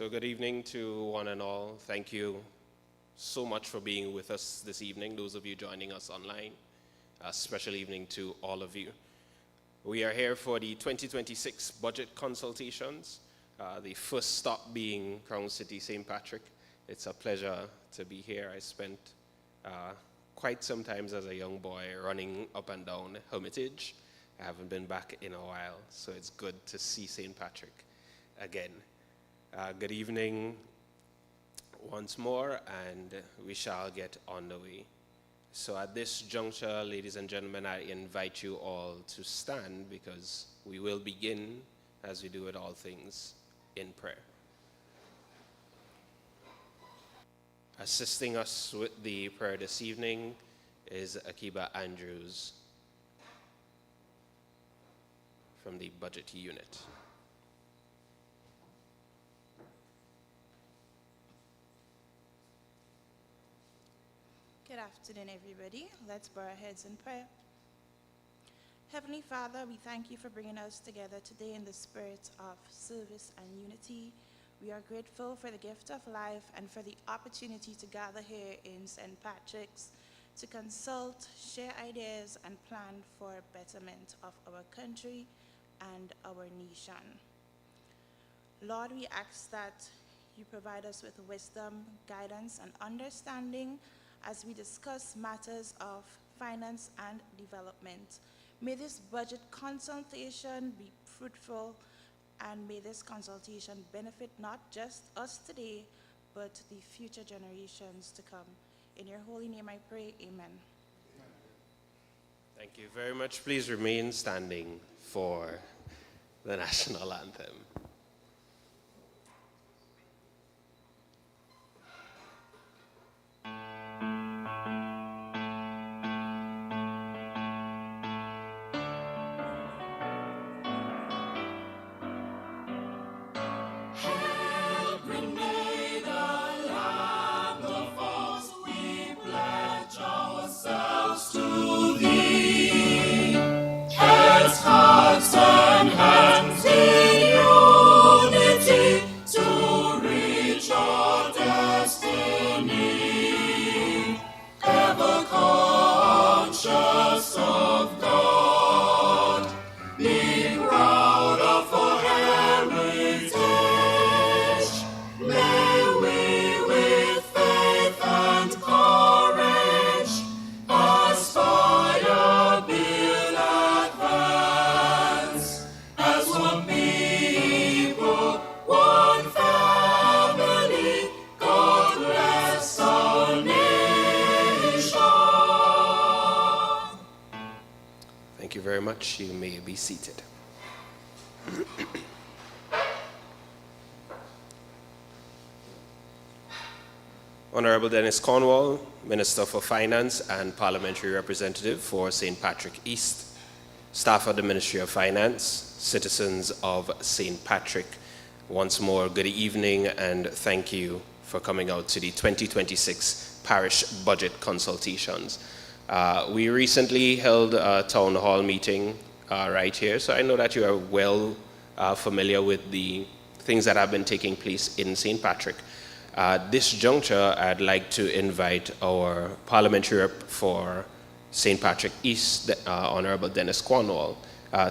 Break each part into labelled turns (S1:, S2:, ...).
S1: So good evening to one and all. Thank you so much for being with us this evening, those of you joining us online. A special evening to all of you. We are here for the 2026 budget consultations, the first stop being Crown City, St. Patrick. It's a pleasure to be here. I spent quite some time as a young boy running up and down Hermitage. I haven't been back in a while, so it's good to see St. Patrick again. Good evening once more, and we shall get on the way. So at this juncture, ladies and gentlemen, I invite you all to stand because we will begin, as we do with all things, in prayer. Assisting us with the prayer this evening is Akiba Andrews from the budget unit.
S2: Good afternoon, everybody. Let's bow our heads in prayer. Heavenly Father, we thank you for bringing us together today in the spirit of service and unity. We are grateful for the gift of life and for the opportunity to gather here in St. Patrick's to consult, share ideas, and plan for betterment of our country and our nation. Lord, we ask that you provide us with wisdom, guidance, and understanding as we discuss matters of finance and development. May this budget consultation be fruitful, and may this consultation benefit not just us today, but the future generations to come. In your holy name I pray, amen.
S1: Thank you very much. Please remain standing for the national anthem. You may be seated. Honorable Dennis Cornwall, Minister for Finance and Parliamentary Representative for St. Patrick East, staff of the Ministry of Finance, citizens of St. Patrick, once more good evening and thank you for coming out to the 2026 Parish Budget Consultations. We recently held a town hall meeting right here, so I know that you are well familiar with the things that have been taking place in St. Patrick. This juncture, I'd like to invite our parliamentary rep for St. Patrick East, Honorable Dennis Cornwall,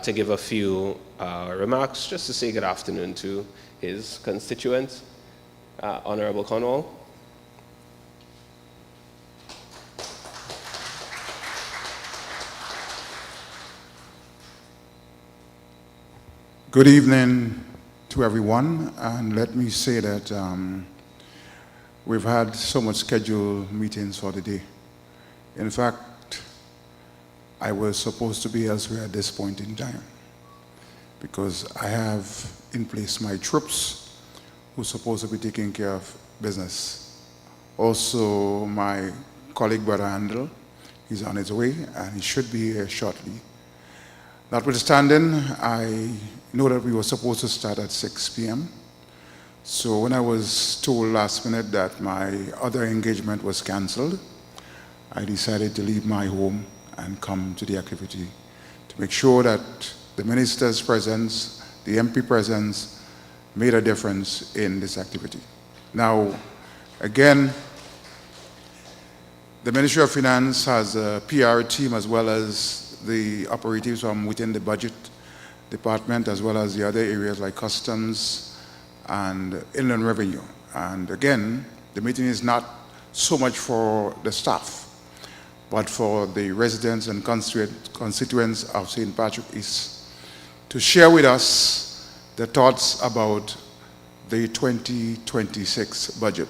S1: to give a few remarks, just to say good afternoon to his constituents. Honorable Cornwall.
S3: Good evening to everyone, and let me say that we've had so much scheduled meetings for the day. In fact, I was supposed to be elsewhere at this point in time because I have in place my troops who are supposed to be taking care of business. Also, my colleague, Brother Handel, he's on his way and he should be here shortly. Notwithstanding, I know that we were supposed to start at 6 p.m. So when I was told last minute that my other engagement was canceled, I decided to leave my home and come to the activity to make sure that the minister's presence, the MP presence, made a difference in this activity. Now, again, the Ministry of Finance has a PR team as well as the operatives from within the budget department as well as the other areas like customs and inland revenue. And again, the meeting is not so much for the staff, but for the residents and constituents of St. Patrick's East to share with us the thoughts about the 2026 budget.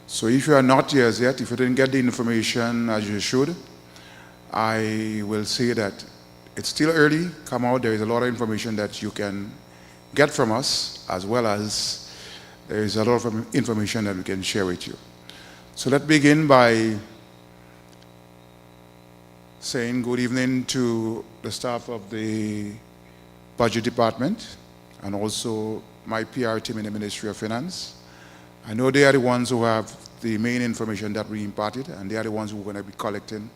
S3: So if you are not here as yet, if you didn't get the information as you should, I will say that it's still early. Come out, there is a lot of information that you can get from us, as well as there is a lot of information that we can share with you. So let's begin by saying good evening to the staff of the budget department and also my PR team in the Ministry of Finance. I know they are the ones who have the main information that we imparted, and they are the ones who are going to be collecting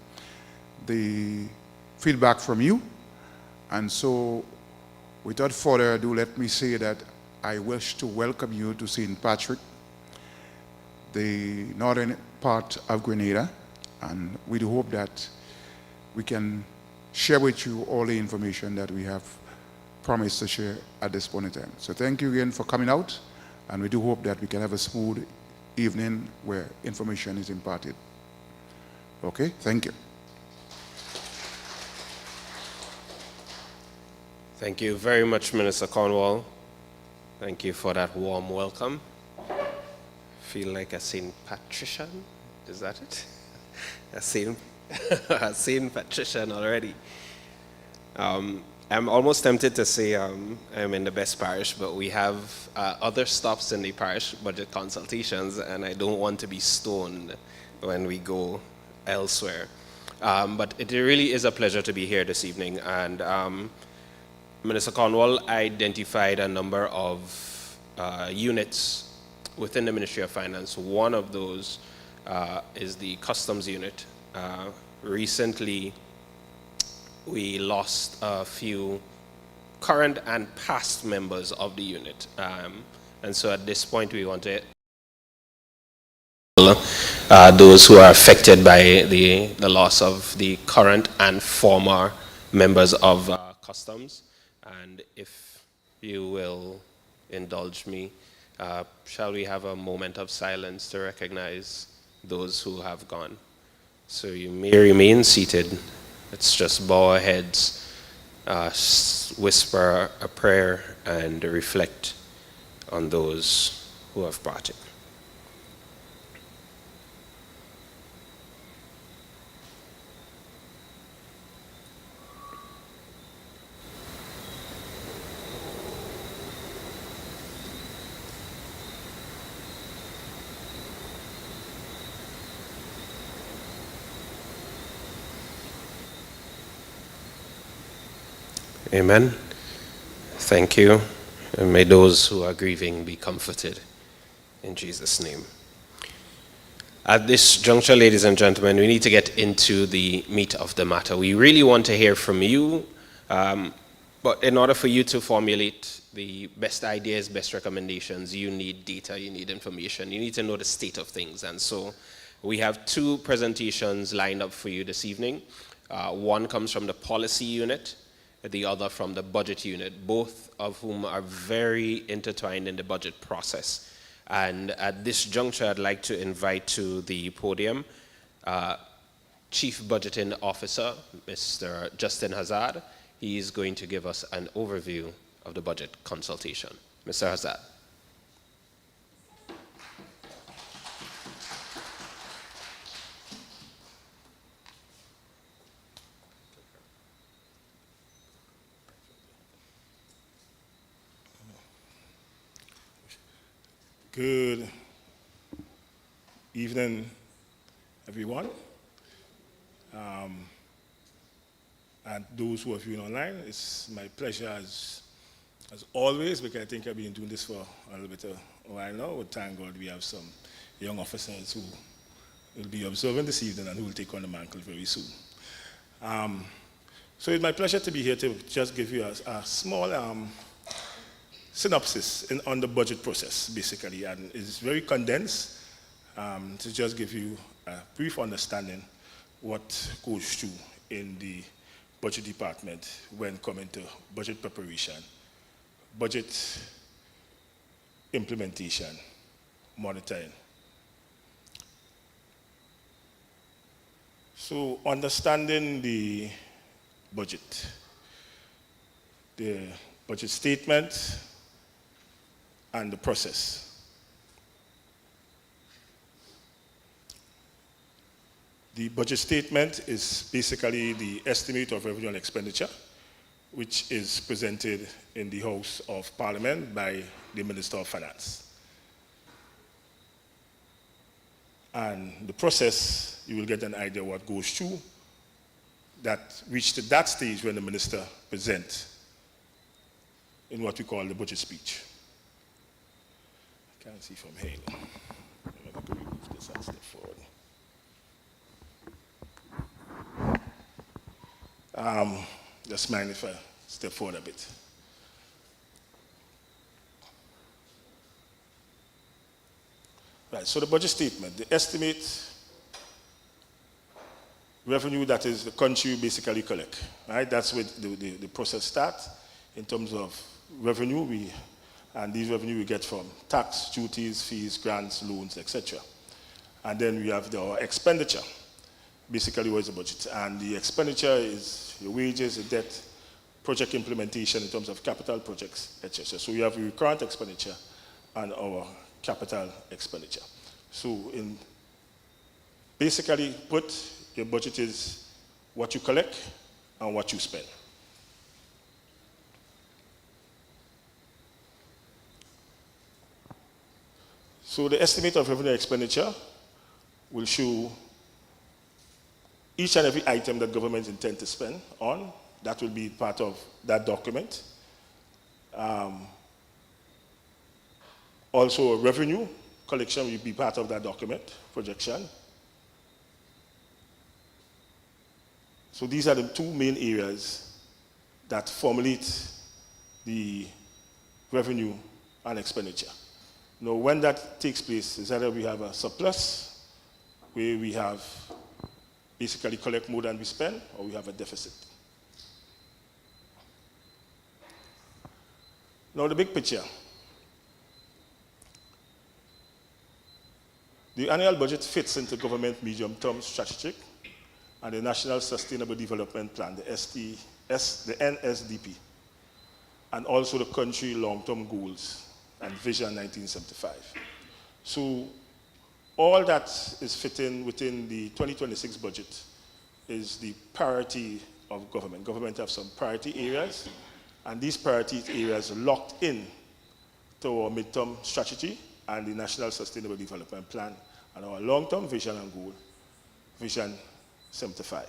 S3: the feedback from you. And so, without further ado, let me say that I wish to welcome you to St. Patrick, the northern part of Grenada, and we do hope that we can share with you all the information that we have promised to share at this point in time. So thank you again for coming out, and we do hope that we can have a smooth evening where information is imparted. Okay, thank you.
S1: Thank you very much, Minister Cornwall. Thank you for that warm welcome. Feel like a St. Patrician? Is that it? A St. Patrician already. I'm almost tempted to say I'm in the best parish, but we have other stops in the parish budget consultations, and I don't want to be stoned when we go elsewhere. But it really is a pleasure to be here this evening, and Minister Cornwall identified a number of units within the Ministry of Finance. One of those is the customs unit. Recently, we lost a few current and past members of the unit. And so at this point, we want to those who are affected by the loss of the current and former members of customs. And if you will indulge me, shall we have a moment of silence to recognize those who have gone? So you may remain seated. Let's just bow our heads, whisper a prayer, and reflect on those who have parted. Amen. Thank you. And may those who are grieving be comforted in Jesus' name. At this juncture, ladies and gentlemen, we need to get into the meat of the matter. We really want to hear from you, but in order for you to formulate the best ideas, best recommendations, you need data, you need information, you need to know the state of things. And so we have two presentations lined up for you this evening. One comes from the policy unit, the other from the budget unit, both of whom are very intertwined in the budget process. And at this juncture, I'd like to invite to the podium Chief Budgeting Officer, Mr. Justin Hazard. He is going to give us an overview of the budget consultation. Mr. Hazard.
S4: Good evening, everyone. And those who are viewing online, it's my pleasure as always, because I think I've been doing this for a little bit of a while now. But thank God we have some young officers who will be observing this evening and who will take on the mantle very soon. So it's my pleasure to be here to just give you a small synopsis on the budget process, basically, and it's very condensed to just give you a brief understanding what goes through in the budget department when coming to budget preparation, budget implementation, monitoring. So understanding the budget statement, and the process. The budget statement is basically the estimate of revenue and expenditure, which is presented in the House of Parliament by the Minister of Finance. And the process, you will get an idea what goes through that reached that stage when the minister presents in what we call the budget speech. I can't see from here. I'm going to remove this and step forward. Just mind if I step forward a bit. Right, so the budget statement, the estimate revenue that is the country basically collect, right? That's where the process starts in terms of revenue, and these revenue we get from tax, duties, fees, grants, loans, etc. And then we have our expenditure, basically what is the budget. And the expenditure is your wages, the debt, project implementation in terms of capital projects, etc. So we have a recurrent expenditure and our capital expenditure. So basically put, your budget is what you collect and what you spend. So the estimate of revenue and expenditure will show each and every item that government intend to spend on. That will be part of that document. Also, revenue collection will be part of that document, projection. So these are the two main areas that formulate the revenue and expenditure. Now, when that takes place, is either we have a surplus, where we have basically collect more than we spend, or we have a deficit. Now, the big picture. The annual budget fits into government medium-term strategic and the National Sustainable Development Plan, the NSDP, and also the country long-term goals and Vision 1975. So all that is fitting within the 2026 budget is the priority of government. Government have some priority areas, and these priority areas are locked in to our midterm strategy and the National Sustainable Development Plan and our long-term vision and goal, Vision 75.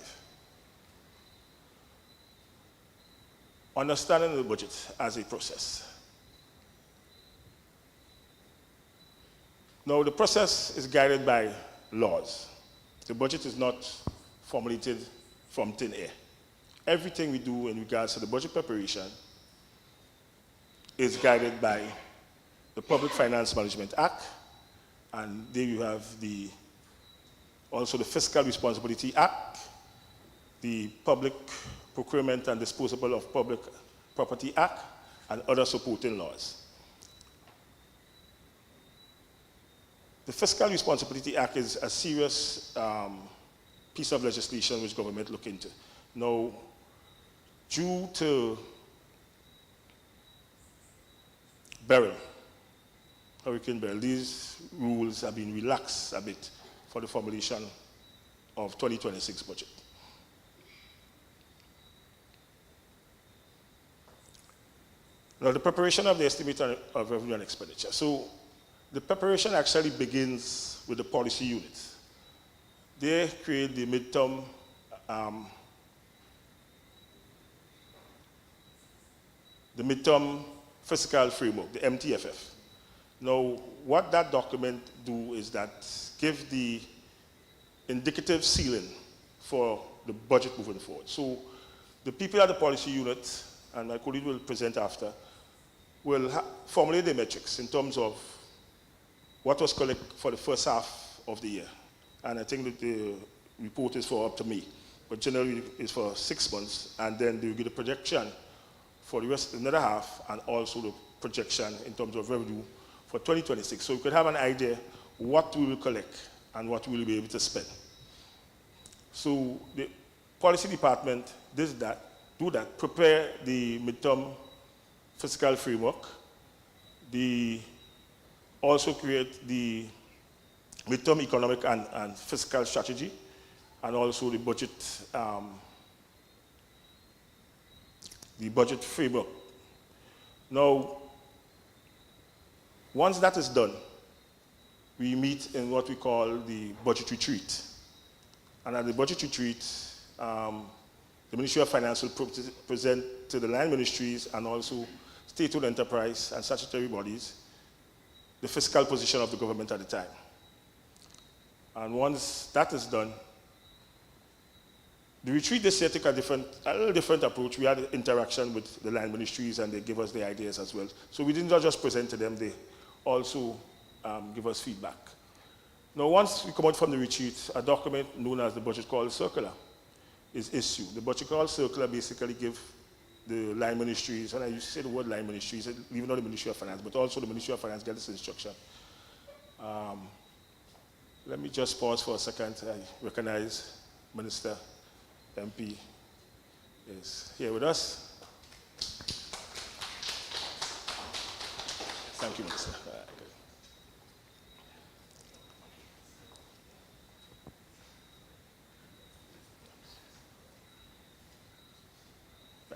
S4: Understanding the budget as a process. Now, the process is guided by laws. The budget is not formulated from thin air. Everything we do in regards to the budget preparation is guided by the Public Finance Management Act, and there you have also the Fiscal Responsibility Act, the Public Procurement and Disposal of Public Property Act, and other supporting laws. The Fiscal Responsibility Act is a serious piece of legislation which government look into. Now, due to Hurricane Beryl, these rules have been relaxed a bit for the formulation of 2026 budget. Now, the preparation of the estimate of revenue and expenditure. So, the preparation actually begins with the policy unit. They create the midterm fiscal framework, the MTFF. Now, what that document do is that give the indicative ceiling for the budget moving forward. So, the people at the policy unit, and my colleague will present after, will formulate the metrics in terms of what was collected for the first half of the year. And I think that the report is for up to May, but generally it's for 6 months, and then they will give the projection for the rest of another half, and also the projection in terms of revenue for 2026. So we could have an idea what we will collect and what we will be able to spend. So the policy department does that, prepare the midterm fiscal framework. They also create the midterm economic and fiscal strategy, and also the budget framework. Now, once that is done, we meet in what we call the budget retreat. And at the budget retreat, the Ministry of Finance will present to the line ministries and also state-owned enterprise and statutory bodies the fiscal position of the government at the time. And once that is done, the retreat this year took a little different approach. We had interaction with the line ministries, and they give us the ideas as well. So we didn't just present to them, they also give us feedback. Now, once we come out from the retreat, a document known as the Budget Call Circular is issued. The Budget Call Circular basically gives the line ministries, and I used to say the word line ministries, even not the Ministry of Finance, but also the Ministry of Finance get this instruction. Let me just pause for a second. I recognize Minister MP is here with us. Thank you, Minister.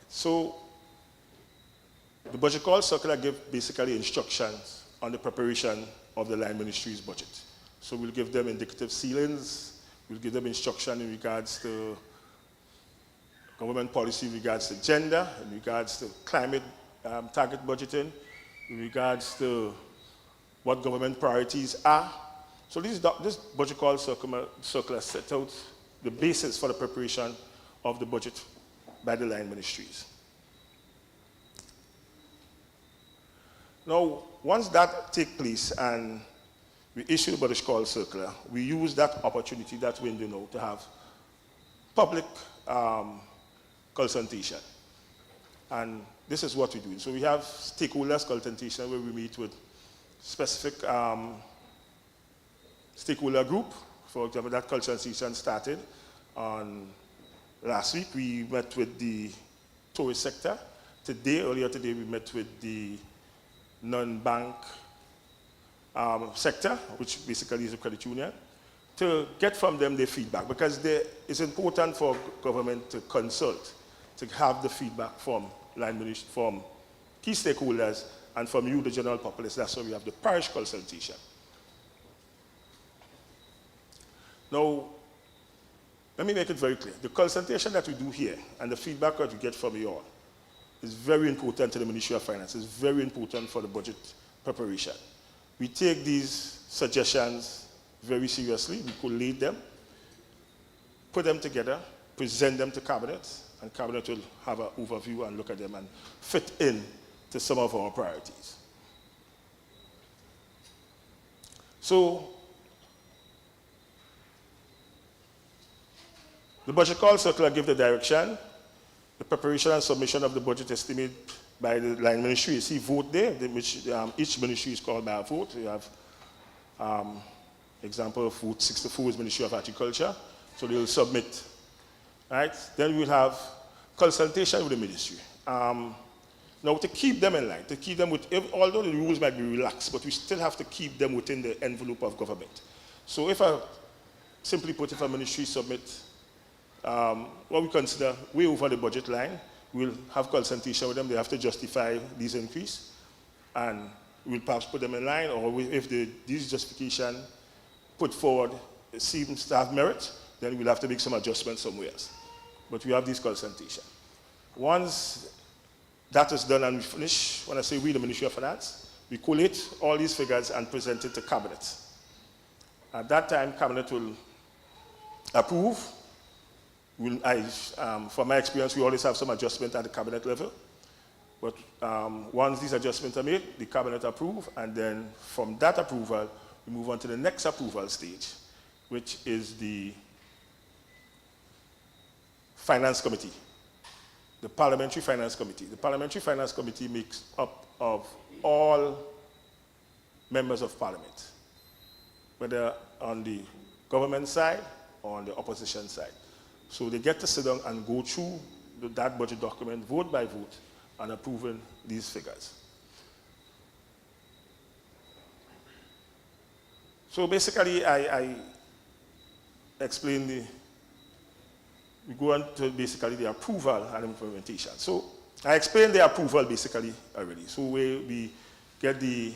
S4: So the budget call circular gives basically instructions on the preparation of the line ministry's budget. So we'll give them indicative ceilings, we'll give them instruction in regards to government policy in regards to gender, in regards to climate target budgeting, in regards to what government priorities are. So this budget call circular set out the basis for the preparation of the budget by the line ministries. Now, once that takes place and we issue the budget call circular, we use that opportunity, that window now, to have public consultation. And this is what we do. So we have stakeholders consultation where we meet with specific stakeholder group. For example, that consultation started on last week. We met with the tourist sector. Earlier today, we met with the non-bank sector, which basically is a credit union, to get from them their feedback, because it's important for government to consult, to have the feedback from from key stakeholders and from you, the general populace. That's why we have the parish consultation. Now, let me make it very clear. The consultation that we do here and the feedback that we get from you all is very important to the Ministry of Finance. It's very important for the budget preparation. We take these suggestions very seriously. We collate them, put them together, present them to Cabinet, and Cabinet will have an overview and look at them and fit in to some of our priorities. So, the budget call circular gives the direction, the preparation and submission of the budget estimate by the line ministry. You see vote there, which each ministry is called by a vote. You have example of vote 64 is Ministry of Agriculture, so they will submit. Right? Then we'll have consultation with the ministry. Now, to keep them in line, to keep them although the rules might be relaxed, but we still have to keep them within the envelope of government. So if simply put, if a ministry submits what we consider way over the budget line, we'll have consultation with them. They have to justify these increase, and we'll perhaps put them in line, or if these justification put forward seems to have merit, then we'll have to make some adjustments somewhere else. But we have these consultation. Once that is done and we finish, when I say we, the Ministry of Finance, we collate all these figures and present it to Cabinet. At that time, Cabinet will approve. From my experience, we always have some adjustment at the Cabinet level. But once these adjustments are made, the cabinet approve, and then from that approval, we move on to the next approval stage, which is the Finance Committee, the Parliamentary Finance Committee. The Parliamentary Finance Committee makes up of all members of Parliament, whether on the government side or on the opposition side. So they get to sit down and go through that budget document, vote by vote, and approving these figures. So basically, I explain we go on to basically the approval and implementation. So I explained the approval basically already. So we get the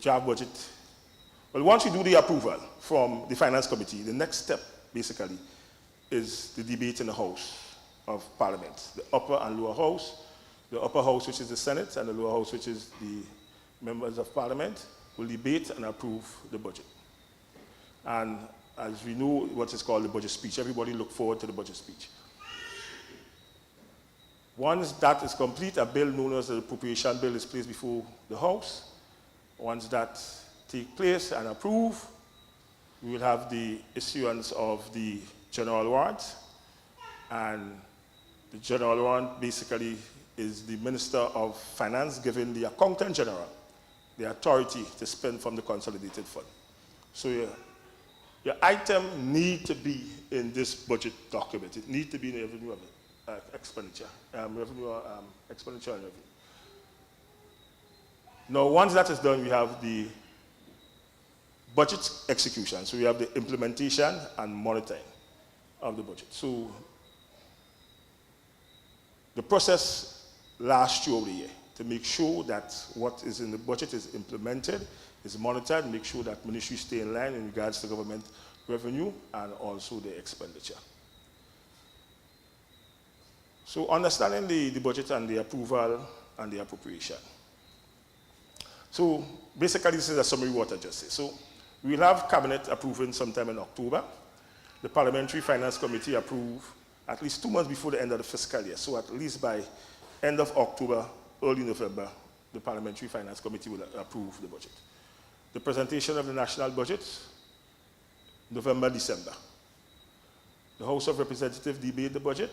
S4: draft budget. Well, once you do the approval from the Finance Committee, the next step basically is the debate in the House of Parliament, the upper and lower house. The upper house, which is the Senate, and the lower house, which is the members of Parliament, will debate and approve the budget. And as we know what is called the budget speech, everybody look forward to the budget speech. Once that is complete, a bill known as the appropriation bill is placed before the House. Once that takes place and approved, we will have the issuance of the general warrant. And the general warrant basically is the Minister of Finance giving the Accountant General the authority to spend from the consolidated fund. So your item need to be in this budget document. It needs to be in the revenue expenditure, expenditure and revenue. Now, once that is done, we have the budget execution. So we have the implementation and monitoring of the budget. So the process lasts throughout the year to make sure that what is in the budget is implemented, is monitored, make sure that ministries stay in line in regards to government revenue and also the expenditure. So understanding the budget and the approval and the appropriation. So basically this is a summary of what I just said. So we'll have Cabinet approving sometime in October. The Parliamentary Finance Committee approve at least 2 months before the end of the fiscal year. So at least by end of October, early November, the Parliamentary Finance Committee will approve the budget. The presentation of the national budget, November, December. The House of Representatives debate the budget.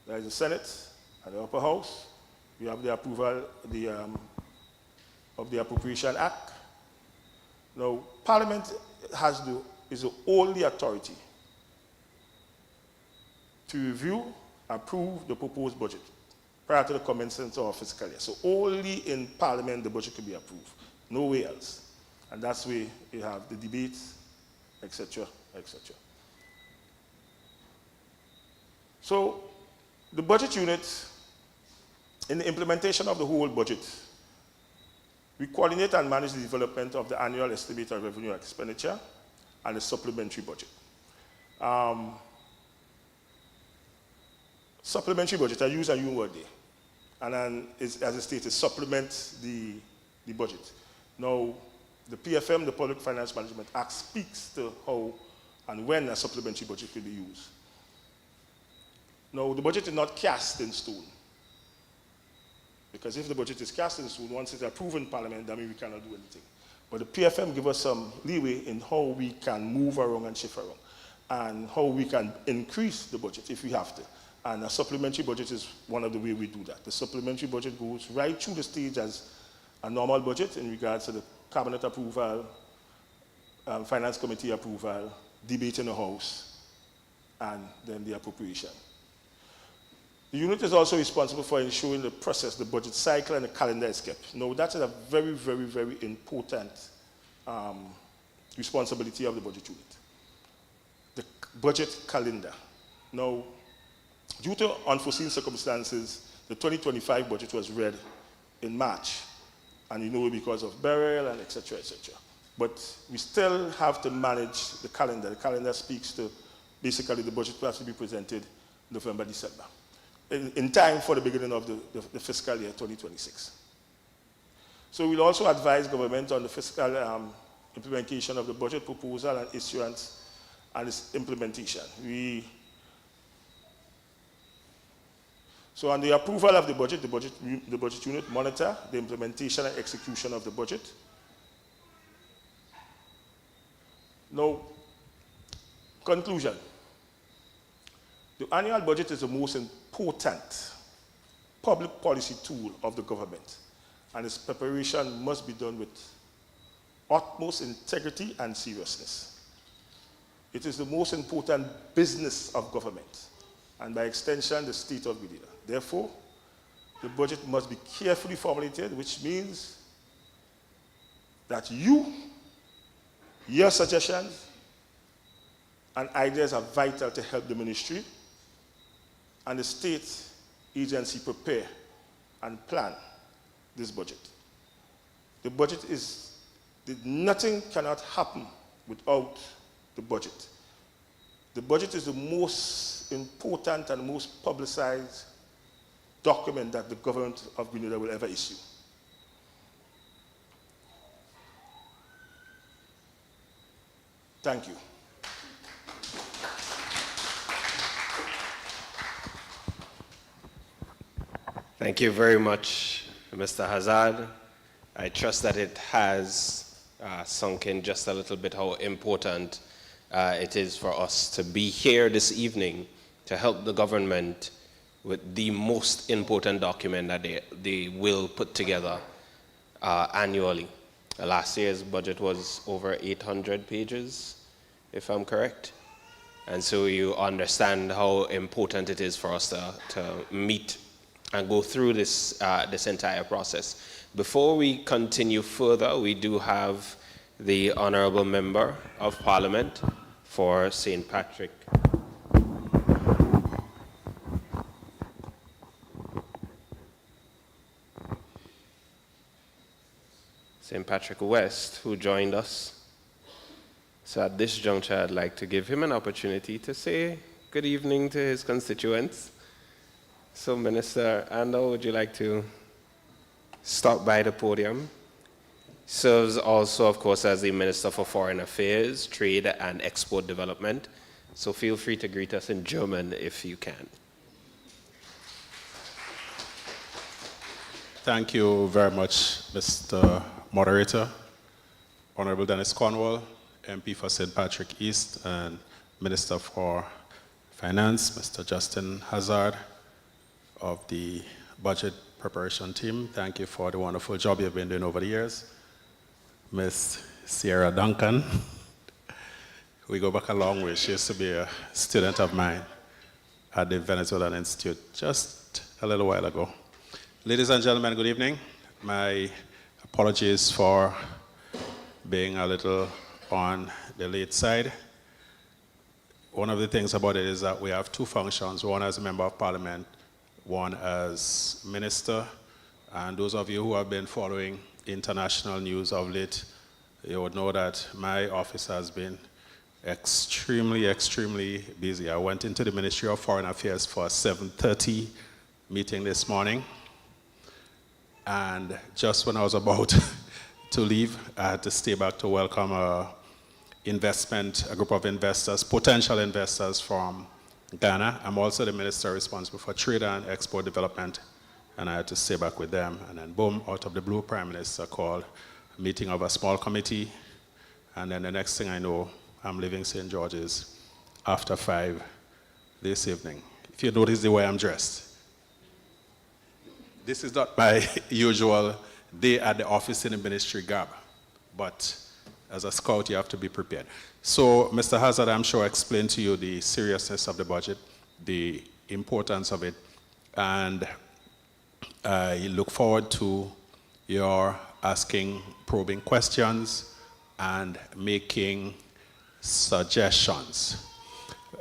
S4: There is the Senate and the upper house. We have the approval of the Appropriation Act. Now, Parliament is the only authority to review, approve the proposed budget prior to the commencement of our fiscal year. So only in Parliament the budget can be approved, nowhere else. And that's where you have the debates, etc., etc. So the budget unit, in the implementation of the whole budget, we coordinate and manage the development of the annual estimate of revenue and expenditure and the supplementary budget. Supplementary budget, I use a new word there. And then, as it stated, supplement the budget. Now, the PFM, the Public Finance Management Act, speaks to how and when a supplementary budget can be used. Now, the budget is not cast in stone. Because if the budget is cast in stone, once it's approved in Parliament, that means we cannot do anything. But the PFM gives us some leeway in how we can move around and shift around, and how we can increase the budget if we have to. And a supplementary budget is one of the ways we do that. The supplementary budget goes right through the stage as a normal budget in regards to the Cabinet approval, Finance Committee approval, debate in the House, and then the appropriation. The unit is also responsible for ensuring the process, the budget cycle, and the calendar is kept. Now, that is a very, very, very important responsibility of the budget unit. The budget calendar. Now, due to unforeseen circumstances, the 2025 budget was read in March, and you know because of burial and etc., etc. But we still have to manage the calendar. The calendar speaks to basically the budget has to be presented November, December, in time for the beginning of the fiscal year 2026. So we'll also advise government on the fiscal implementation of the budget proposal and issuance and its implementation. So on the approval of the budget unit monitor the implementation and execution of the budget. Now, conclusion. The annual budget is the most important public policy tool of the government, and its preparation must be done with utmost integrity and seriousness. It is the most important business of government, and by extension, the state of Grenada. Therefore, the budget must be carefully formulated, which means that your suggestions and ideas are vital to help the ministry and the state agency prepare and plan this budget. The budget nothing cannot happen without the budget. The budget is the most important and most publicized document that the government of Grenada will ever issue. Thank you.
S1: Thank you very much, Mr. Hazard. I trust that it has sunk in just a little bit how important it is for us to be here this evening to help the government with the most important document that they will put together annually. Last year's budget was over 800 pages, if I'm correct. And so you understand how important it is for us to meet and go through this entire process. Before we continue further, we do have the Honourable Member of Parliament for St. Patrick. St. Patrick West, who joined us. So at this juncture, I'd like to give him an opportunity to say good evening to his constituents. So, Minister Ando, would you like to stop by the podium? Serves also, of course, as the Minister for Foreign Affairs, Trade and Export Development. So feel free to greet us in German if you can.
S5: Thank you very much, Mr. Moderator. Honorable Dennis Cornwall, MP for St. Patrick East and Minister for Finance, Mr. Justin Hazard of the Budget Preparation Team. Thank you for the wonderful job you've been doing over the years. Miss Sierra Duncan, we go back a long way. She used to be a student of mine at the Venezuelan Institute just a little while ago. Ladies and gentlemen, good evening. My apologies for being a little on the late side. One of the things about it is that we have two functions, one as a member of parliament, one as minister. And those of you who have been following international news of late, you would know that my office has been extremely, extremely busy. I went into the Ministry of Foreign Affairs for a 7:30 meeting this morning. And just when I was about to leave, I had to stay back to welcome a group of investors, potential investors from Ghana. I'm also the minister responsible for trade and export development, and I had to stay back with them. And then boom, out of the blue, Prime Minister called a meeting of a small committee, and then the next thing I know, I'm leaving St. George's after 5 this evening. If you notice the way I'm dressed, this is not my usual day at the office in the ministry garb, but as a scout, you have to be prepared. So, Mr. Hazard, I'm sure explained to you the seriousness of the budget, the importance of it, and I look forward to your asking probing questions and making suggestions.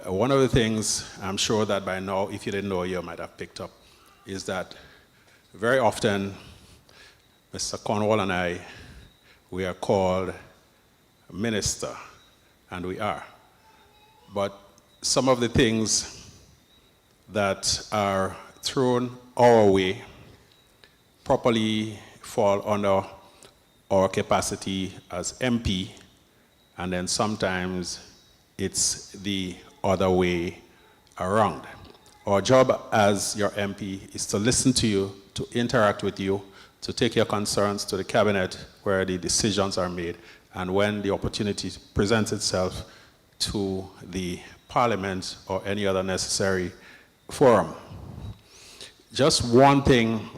S5: One of the things I'm sure that by now, if you didn't know, you might have picked up, is that very often, Mr. Cornwall and I, we are called minister, and we are. But some of the things that are thrown our way properly fall under our capacity as MP, and then sometimes it's the other way around. our job as your MP is to listen to you, to interact with you, to take your concerns to the cabinet where the decisions are made, and when the opportunity presents itself, to the parliament or any other necessary forum. Just one thing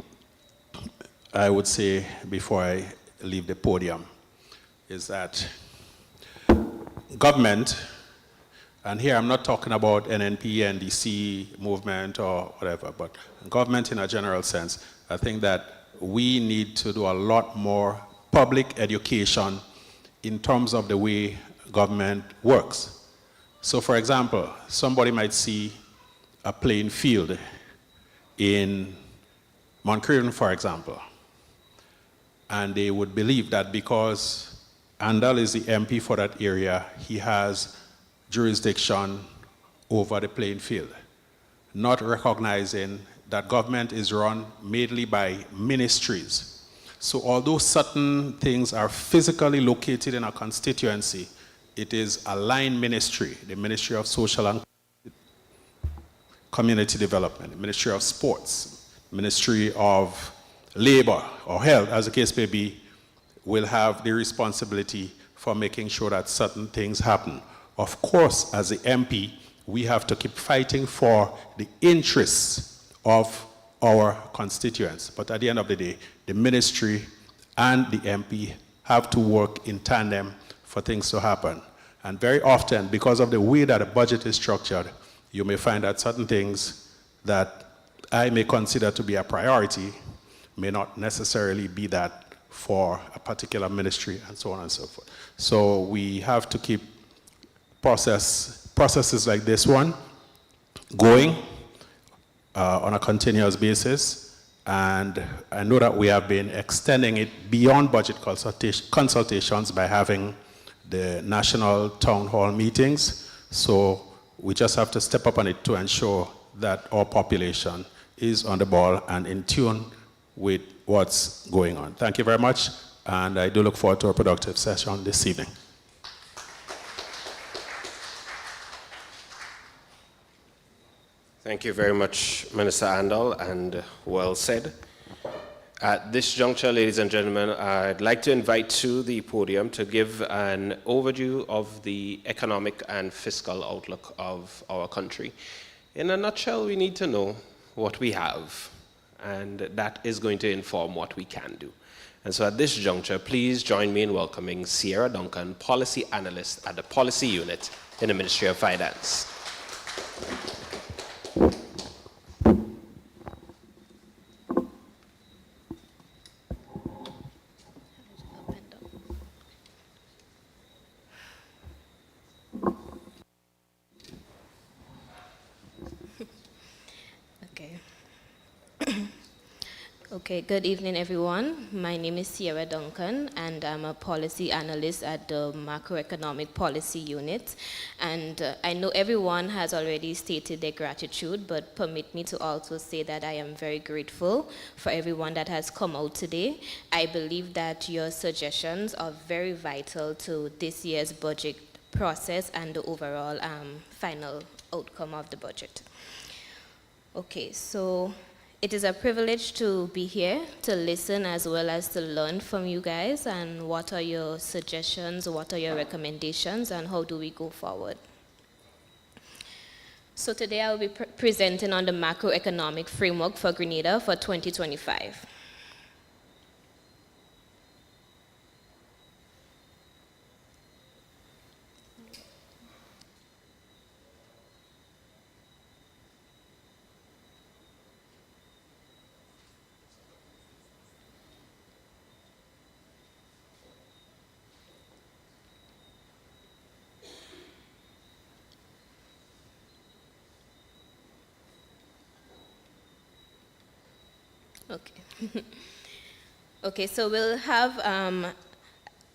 S5: I would say before I leave the podium is that government, and here I'm not talking about NNP, NDC movement or whatever, but government in a general sense, I think that we need to do a lot more public education in terms of the way government works. So for example, somebody might see a playing field in Moncreven, for example, and they would believe that because Andal is the MP for that area, he has jurisdiction over the playing field, not recognizing that government is run mainly by ministries. So although certain things are physically located in a constituency, it is a line ministry, the Ministry of Social and Community Development, the Ministry of Sports, Ministry of Labor or Health, as the case may be, will have the responsibility for making sure that certain things happen. Of course, as the MP, we have to keep fighting for the interests of our constituents. But at the end of the day, the ministry and the MP have to work in tandem for things to happen. And very often, because of the way that the budget is structured, you may find that certain things that I may consider to be a priority may not necessarily be that for a particular ministry, and so on and so forth. So we have to keep processes like this one going on a continuous basis, and I know that we have been extending it beyond budget consultations by having the national town hall meetings. So we just have to step up on it to ensure that our population is on the ball and in tune with what's going on. Thank you very much, and I do look forward to a productive session this evening.
S1: Thank you very much, Minister Andal, and well said. At this juncture, ladies and gentlemen, I'd like to invite to the podium to give an overview of the economic and fiscal outlook of our country. In a nutshell, we need to know what we have, and that is going to inform what we can do. And so at this juncture, please join me in welcoming Sierra Duncan, Policy Analyst at the Policy Unit in the Ministry of Finance.
S6: Okay, good evening, everyone. My name is Sierra Duncan, and I'm a policy analyst at the Macroeconomic Policy Unit. And I know everyone has already stated their gratitude, but permit me to also say that I am very grateful for everyone that has come out today. I believe that your suggestions are very vital to this year's budget process and the overall final outcome of the budget. Okay, so it is a privilege to be here to listen as well as to learn from you guys, and what are your suggestions, what are your recommendations, and how do we go forward. So today I will be presenting on the macroeconomic framework for Grenada for 2025. Okay. Okay, so we'll have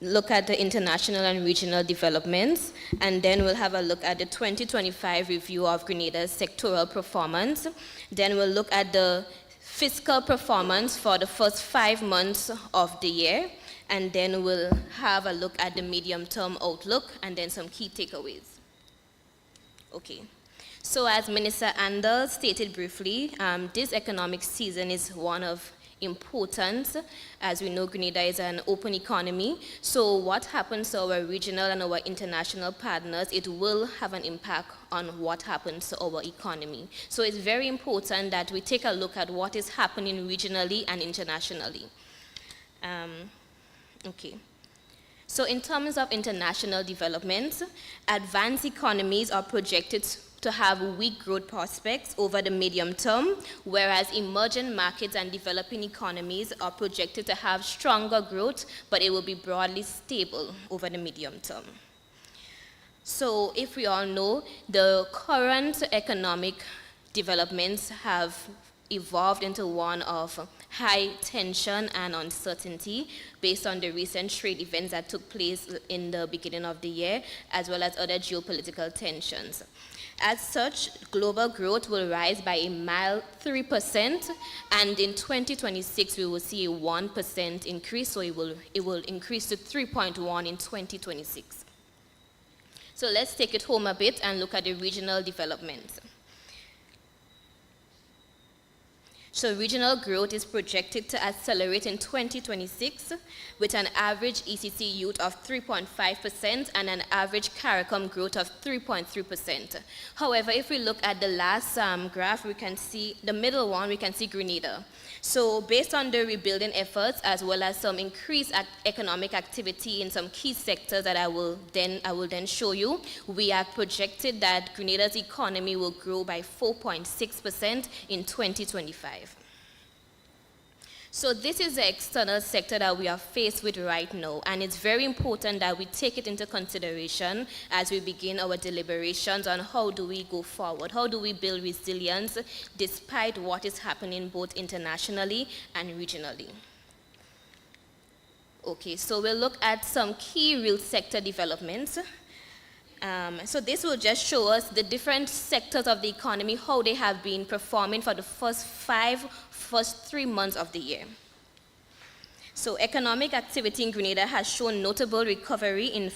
S6: look at the international and regional developments, and then we'll have a look at the 2025 review of Grenada's sectoral performance. Then we'll look at the fiscal performance for the first 5 months of the year, and then we'll have a look at the medium-term outlook and then some key takeaways. Okay. So as Minister Anders stated briefly, this economic season is one of importance. As we know, Grenada is an open economy. So what happens to our regional and our international partners, it will have an impact on what happens to our economy. So it's very important that we take a look at what is happening regionally and internationally. Okay. So in terms of international development, advanced economies are projected to have weak growth prospects over the medium term, whereas emerging markets and developing economies are projected to have stronger growth, but it will be broadly stable over the medium term. So if we all know, the current economic developments have evolved into one of high tension and uncertainty based on the recent trade events that took place in the beginning of the year, as well as other geopolitical tensions. As such, global growth will rise by a mild 3%, and in 2026 we will see a 1% increase, so it will increase to 3.1 in 2026. So let's take it home a bit and look at the regional developments. So regional growth is projected to accelerate in 2026 with an average ECC youth of 3.5% and an average CARICOM growth of 3.3%. However, if we look at the last graph, we can see the middle one, we can see Grenada. So based on the rebuilding efforts as well as some increased economic activity in some key sectors that I will then show you, we have projected that Grenada's economy will grow by 4.6% in 2025. So this is the external sector that we are faced with right now, and it's very important that we take it into consideration as we begin our deliberations on how do we go forward, how do we build resilience despite what is happening both internationally and regionally. Okay, so we'll look at some key real sector developments. So this will just show us the different sectors of the economy, how they have been performing for the first 3 months of the year. So economic activity in Grenada has shown notable recovery in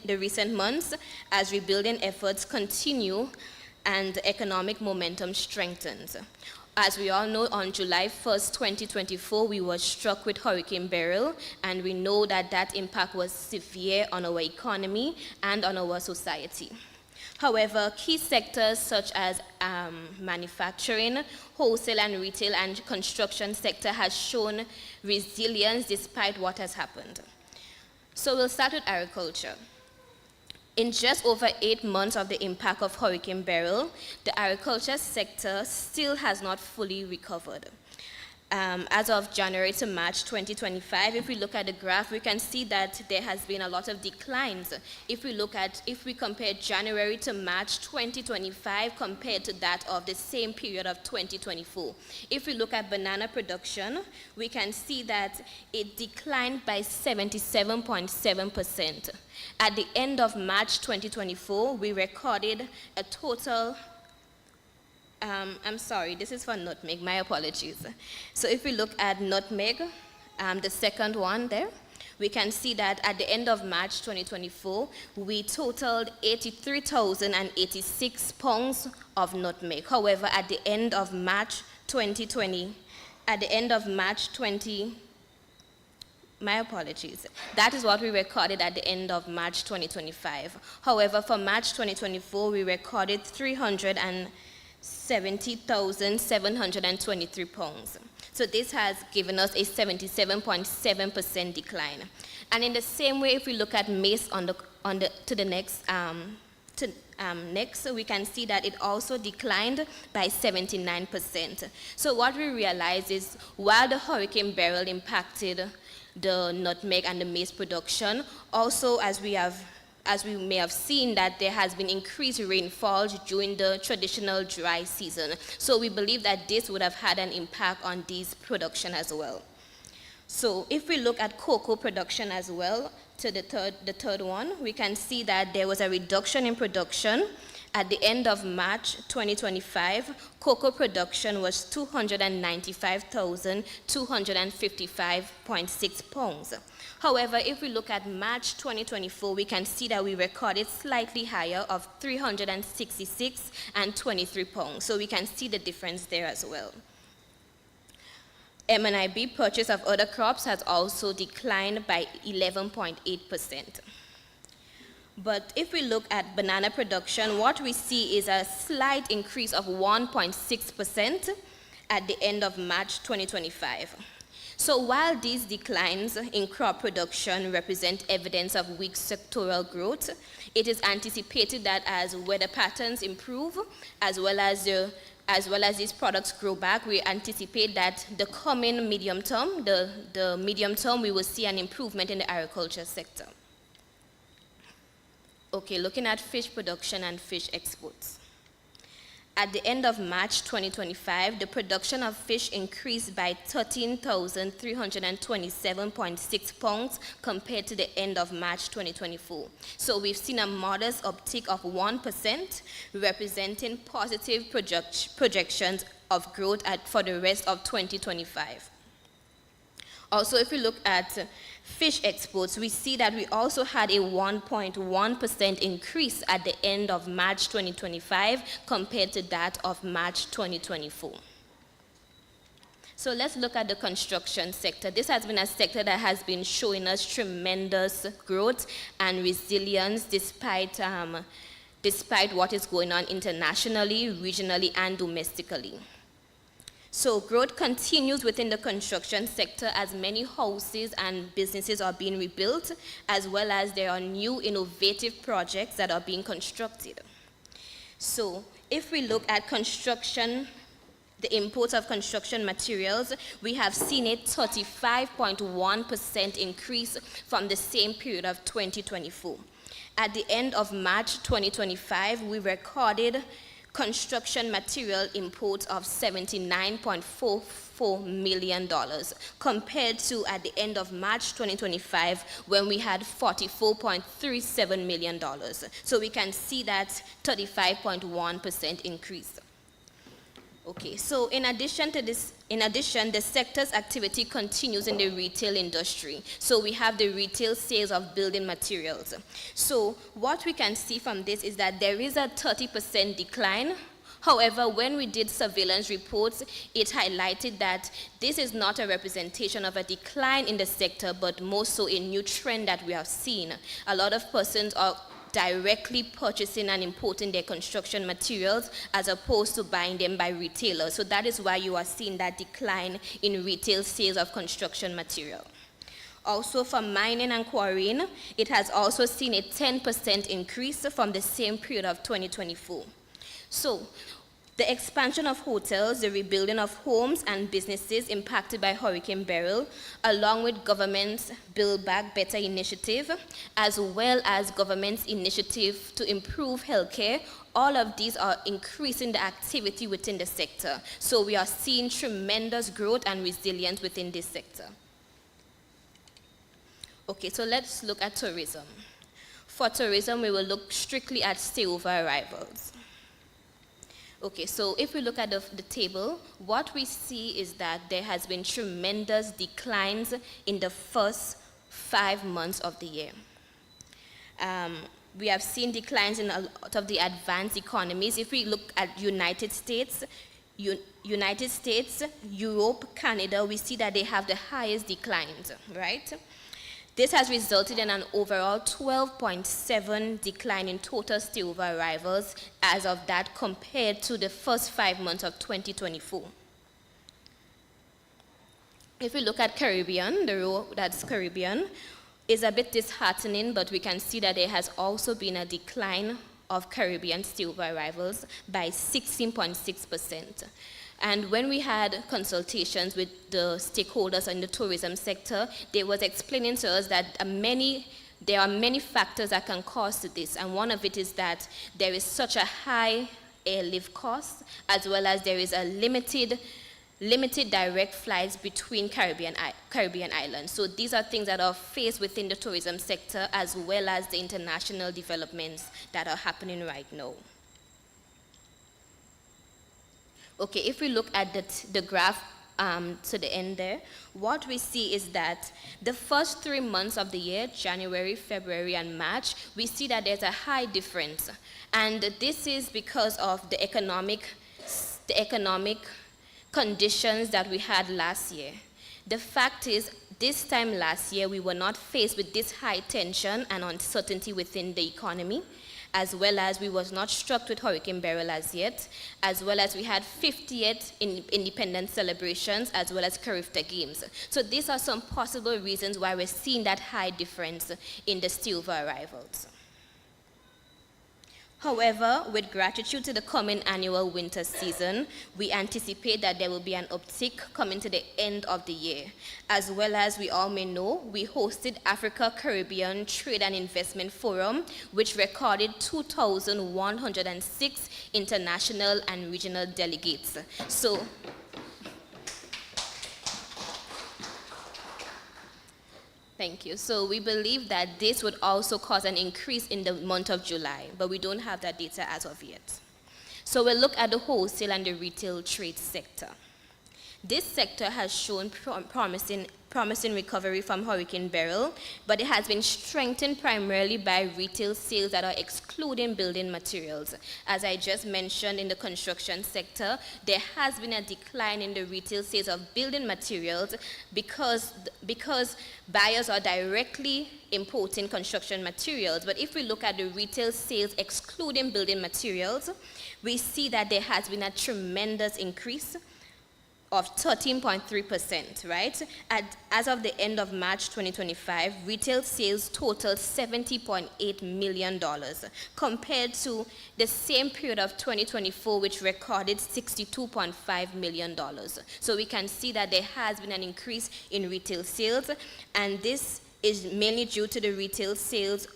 S6: the recent months as rebuilding efforts continue and economic momentum strengthens. As we all know, on July 1st, 2024, we were struck with Hurricane Beryl, and we know that that impact was severe on our economy and on our society. However, key sectors such as manufacturing, wholesale and retail, and construction sector has shown resilience despite what has happened. So we'll start with agriculture. In just over 8 months of the impact of Hurricane Beryl, the agriculture sector still has not fully recovered. As of January to March 2025, if we look at the graph, we can see that there has been a lot of declines. If we compare January to March 2025 compared to that of the same period of 2024. If we look at banana production, we can see that it declined by 77.7%. At the end of March 2024, we recorded a total I'm sorry, this is for nutmeg, my apologies. So if we look at nutmeg, the second one there, we can see that at the end of March 2024, we totaled 83,086 pounds of nutmeg. However, at the end of March 2020, my apologies. That is what we recorded at the end of March 2025. However, for March 2024, we recorded 370,723 pounds. So this has given us a 77.7% decline. And in the same way, if we look at maize next, we can see that it also declined by 79%. So what we realize is while the Hurricane Beryl impacted the nutmeg and the maize production, also as we may have seen that there has been increased rainfall during the traditional dry season. So we believe that this would have had an impact on these production as well. So if we look at cocoa production as well, to the third one, we can see that there was a reduction in production At the end of March 2025, cocoa production was 295,255.6 pounds. However, if we look at March 2024, we can see that we recorded slightly higher of 366 and 23 pounds. So we can see the difference there as well. M&IB purchase of other crops has also declined by 11.8%. But if we look at banana production, what we see is a slight increase of 1.6% at the end of March 2025. So while these declines in crop production represent evidence of weak sectoral growth, it is anticipated that as weather patterns improve, as well as these products grow back, we anticipate that the coming medium term, the medium term, we will see an improvement in the agriculture sector. Okay, looking at fish production and fish exports. At the end of March 2025, the production of fish increased by 13,327.6 pounds compared to the end of March 2024. So we've seen a modest uptick of 1%, representing positive projections of growth for the rest of 2025. Also, if we look at fish exports, we see that we also had a 1.1% increase at the end of March 2025 compared to that of March 2024. So let's look at the construction sector. This has been a sector that has been showing us tremendous growth and resilience despite what is going on internationally, regionally, and domestically. So growth continues within the construction sector as many houses and businesses are being rebuilt, as well as there are new innovative projects that are being constructed. So if we look at construction, the imports of construction materials, we have seen a 35.1% increase from the same period of 2024. At the end of March 2025, we recorded construction material imports of $79.44 million compared to at the end of March 2025 when we had $44.37 million. So we can see that 35.1% increase. Okay, so in addition, the sector's activity continues in the retail industry. So we have the retail sales of building materials. So what we can see from this is that there is a 30% decline. However, when we did surveillance reports, it highlighted that this is not a representation of a decline in the sector, but more so a new trend that we have seen. A lot of persons are directly purchasing and importing their construction materials as opposed to buying them by retailers. So that is why you are seeing that decline in retail sales of construction material. Also for mining and quarrying, it has also seen a 10% increase from the same period of 2024. So the expansion of hotels, the rebuilding of homes and businesses impacted by Hurricane Beryl, along with government's Build Back Better initiative, as well as government's initiative to improve healthcare, all of these are increasing the activity within the sector. So we are seeing tremendous growth and resilience within this sector. Okay, so let's look at tourism. For tourism, we will look strictly at stayover arrivals. Okay, so if we look at the table, what we see is that there has been tremendous declines in the first 5 months of the year. We have seen declines in a lot of the advanced economies. If we look at United States, Europe, Canada, we see that they have the highest declines, right? This has resulted in an overall 12.7% decline in total stayover arrivals as of that compared to the first 5 months of 2024. If we look at Caribbean, the row that's Caribbean is a bit disheartening, but we can see that there has also been a decline of Caribbean stayover arrivals by 16.6%. And when we had consultations with the stakeholders in the tourism sector, they was explaining to us that there are many factors that can cause this. And one of it is that there is such a high airlift cost, as well as there is a limited direct flights between Caribbean islands. So these are things that are faced within the tourism sector, as well as the international developments that are happening right now. Okay, if we look at the graph to the end there, what we see is that the first 3 months of the year, January, February, and March, we see that there's a high difference. And this is because of the economic conditions that we had last year. The fact is, this time last year, we were not faced with this high tension and uncertainty within the economy, as well as we was not struck with Hurricane Beryl as yet, as well as we had 50th independence celebrations, as well as Carifta Games. So these are some possible reasons why we're seeing that high difference in the silver arrivals. However, with gratitude to the coming annual winter season, we anticipate that there will be an uptick coming to the end of the year. As well as we all may know, we hosted Africa Caribbean Trade and Investment Forum, which recorded 2,106 international and regional delegates. So, thank you. So we believe that this would also cause an increase in the month of July, but we don't have that data as of yet. So we'll look at the wholesale and the retail trade sector. This sector has shown promising recovery from Hurricane Beryl, but it has been strengthened primarily by retail sales that are excluding building materials. As I just mentioned, in the construction sector, there has been a decline in the retail sales of building materials because buyers are directly importing construction materials. But if we look at the retail sales excluding building materials, we see that there has been a tremendous increase of 13.3%, right? As of the end of March 2025, retail sales totaled $70.8 million, compared to the same period of 2024, which recorded $62.5 million. So we can see that there has been an increase in retail sales, and this is mainly due to the retail sales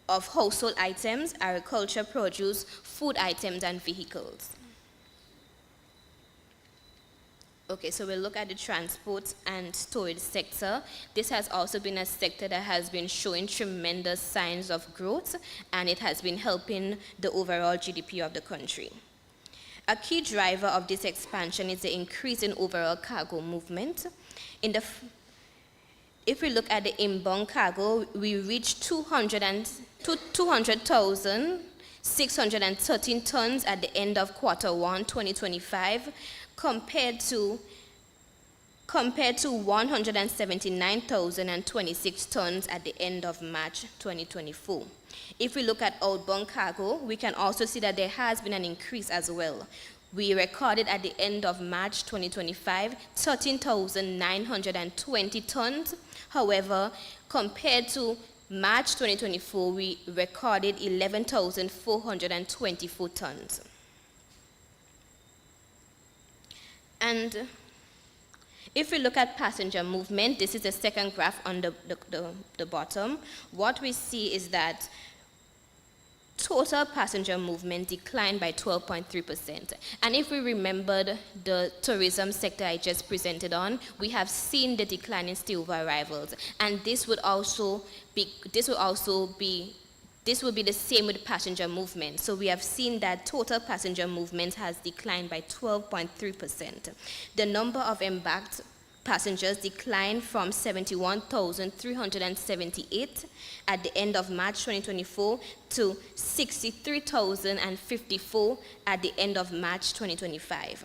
S6: of household items, agriculture produce, food items, and vehicles. Okay, so we'll look at the transport and storage sector. This has also been a sector that has been showing tremendous signs of growth, and it has been helping the overall GDP of the country. A key driver of this expansion is the increase in overall cargo movement. If we look at the inbound cargo, we reached 200,613 tons at the end of Q1 2025, compared to 179,026 tons at the end of March 2024. If we look at outbound cargo, we can also see that there has been an increase as well. We recorded at the end of March 2025, 13,920 tons. However, compared to March 2024, we recorded 11,424 tons. And if we look at passenger movement, this is the second graph on the bottom. What we see is that total passenger movement declined by 12.3%. And if we remembered the tourism sector I just presented on, we have seen the decline in silver arrivals. And this will be the same with passenger movement. So we have seen that total passenger movement has declined by 12.3%. The number of embarked passengers declined from 71,378 at the end of March 2024 to 63,054 at the end of March 2025.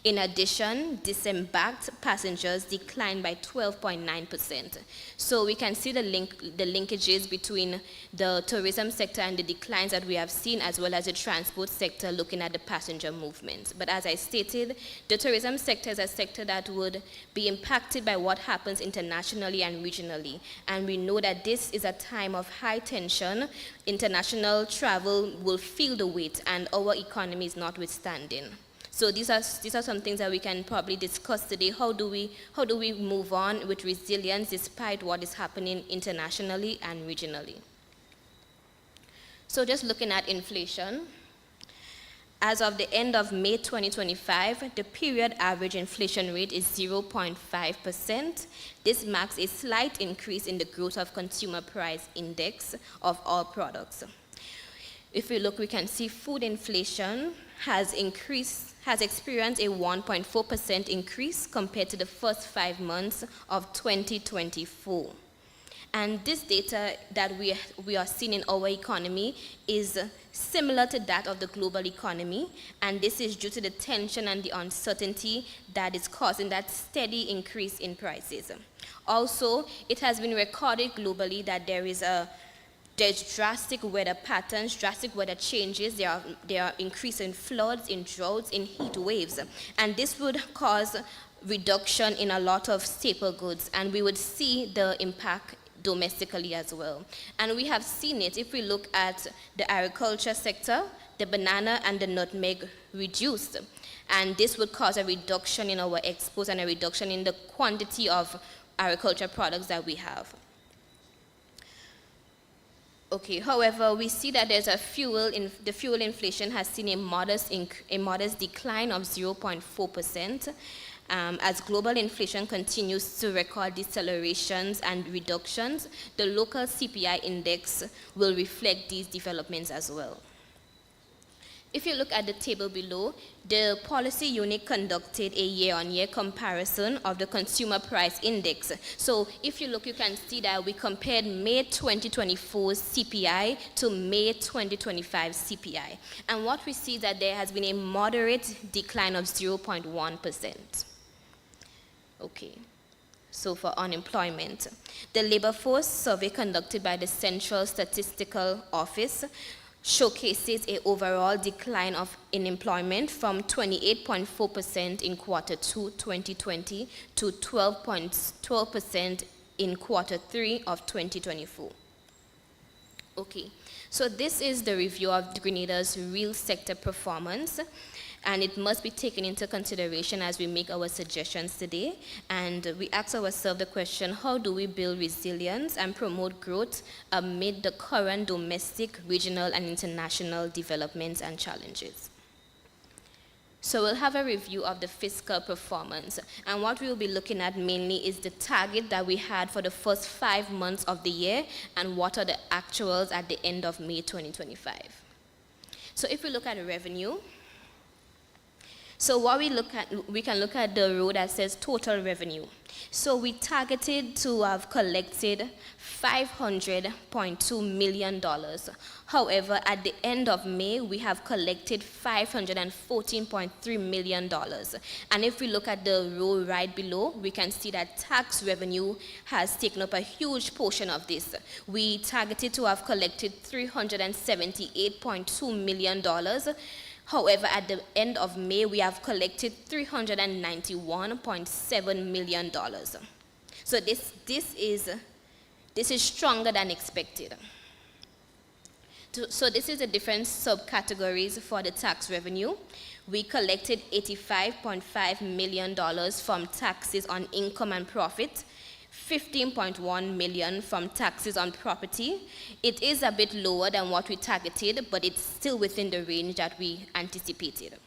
S6: In addition, disembarked passengers declined by 12.9%. So we can see the linkages between the tourism sector and the declines that we have seen, as well as the transport sector, looking at the passenger movement. But as I stated, the tourism sector is a sector that would be impacted by what happens internationally and regionally. And we know that this is a time of high tension. International travel will feel the weight, and our economy is notwithstanding. So these are some things that we can probably discuss today. How do we move on with resilience despite what is happening internationally and regionally? So just looking at inflation, as of the end of May 2025, the period average inflation rate is 0.5%. This marks a slight increase in the growth of consumer price index of all products. If we look, we can see food inflation has has experienced a 1.4% increase compared to the first 5 months of 2024. And this data that we are seeing in our economy is similar to that of the global economy, and this is due to the tension and the uncertainty that is causing that steady increase in prices. Also, it has been recorded globally that there's drastic weather patterns, drastic weather changes. There are increase in floods, in droughts, in heat waves, and this would cause reduction in a lot of staple goods, and we would see the impact domestically as well. And we have seen it if we look at the agriculture sector, the banana and the nutmeg reduced, and this would cause a reduction in our exports and a reduction in the quantity of agriculture products that we have. Okay, however, we see that there's the fuel inflation has seen a modest decline of 0.4%. As global inflation continues to record decelerations and reductions, the local CPI index will reflect these developments as well. If you look at the table below, the policy unit conducted a year-on-year comparison of the consumer price index. So if you look, you can see that we compared May 2024 CPI to May 2025 CPI. And what we see is that there has been a moderate decline of 0.1%. Okay, so for unemployment, the labor force survey conducted by the Central Statistical Office showcases an overall decline in employment from 28.4% in quarter 2 2020 to 12% in quarter 3 of 2024. Okay, so this is the review of Grenada's real sector performance, and it must be taken into consideration as we make our suggestions today. And we ask ourselves the question, how do we build resilience and promote growth amid the current domestic, regional, and international developments and challenges? So we'll have a review of the fiscal performance. And what we'll be looking at mainly is the target that we had for the first 5 months of the year and what are the actuals at the end of May 2025. So if we look at the revenue, so what we can look at the row that says total revenue. So we targeted to have collected $500.2 million. However, at the end of May, we have collected $514.3 million. And if we look at the row right below, we can see that tax revenue has taken up a huge portion of this. We targeted to have collected $378.2 million. However, at the end of May, we have collected $391.7 million. So this is stronger than expected. So this is the different subcategories for the tax revenue. We collected $85.5 million from taxes on income and profit, $15.1 million from taxes on property. It is a bit lower than what we targeted, but it's still within the range that we anticipated.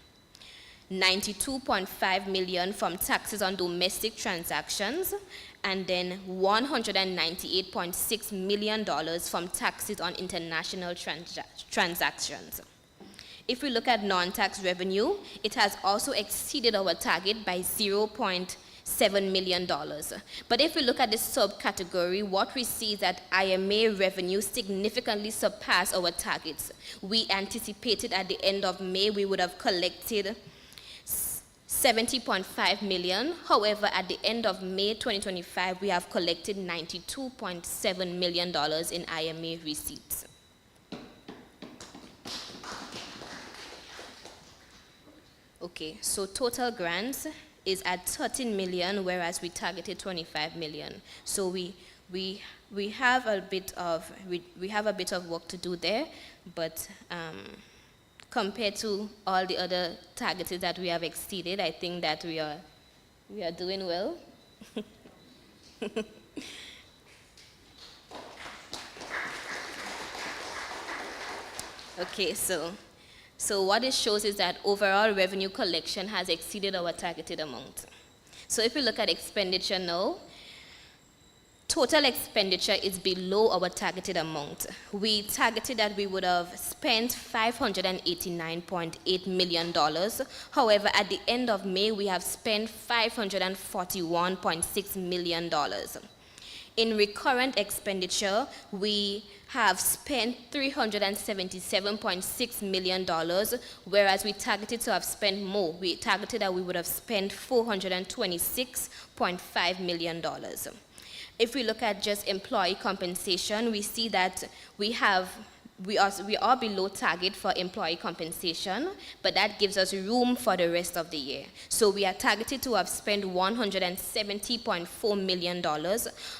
S6: $92.5 million from taxes on domestic transactions, and then $198.6 million from taxes on international transactions. If we look at non-tax revenue, it has also exceeded our target by $0.7 million. But if we look at this subcategory, what we see is that IMA revenue significantly surpassed our targets. We anticipated at the end of May we would have collected $70.5 million. However, at the end of May 2025, we have collected $92.7 million in IMA receipts. Okay, so total grants is at 13 million, whereas we targeted 25 million. So we have a bit of work to do there, but compared to all the other targets that we have exceeded, I think that we are doing well. Okay, so what it shows is that overall revenue collection has exceeded our targeted amount. So if we look at expenditure now, Total expenditure is below our targeted amount. We targeted that we would have spent $589.8 million. However, at the end of May, we have spent $541.6 million. In recurrent expenditure, we have spent $377.6 million, whereas we targeted to have spent more. We targeted that we would have spent $426.5 million. If we look at just employee compensation, we see that we are below target for employee compensation, but that gives us room for the rest of the year. So we are targeted to have spent $170.4 million.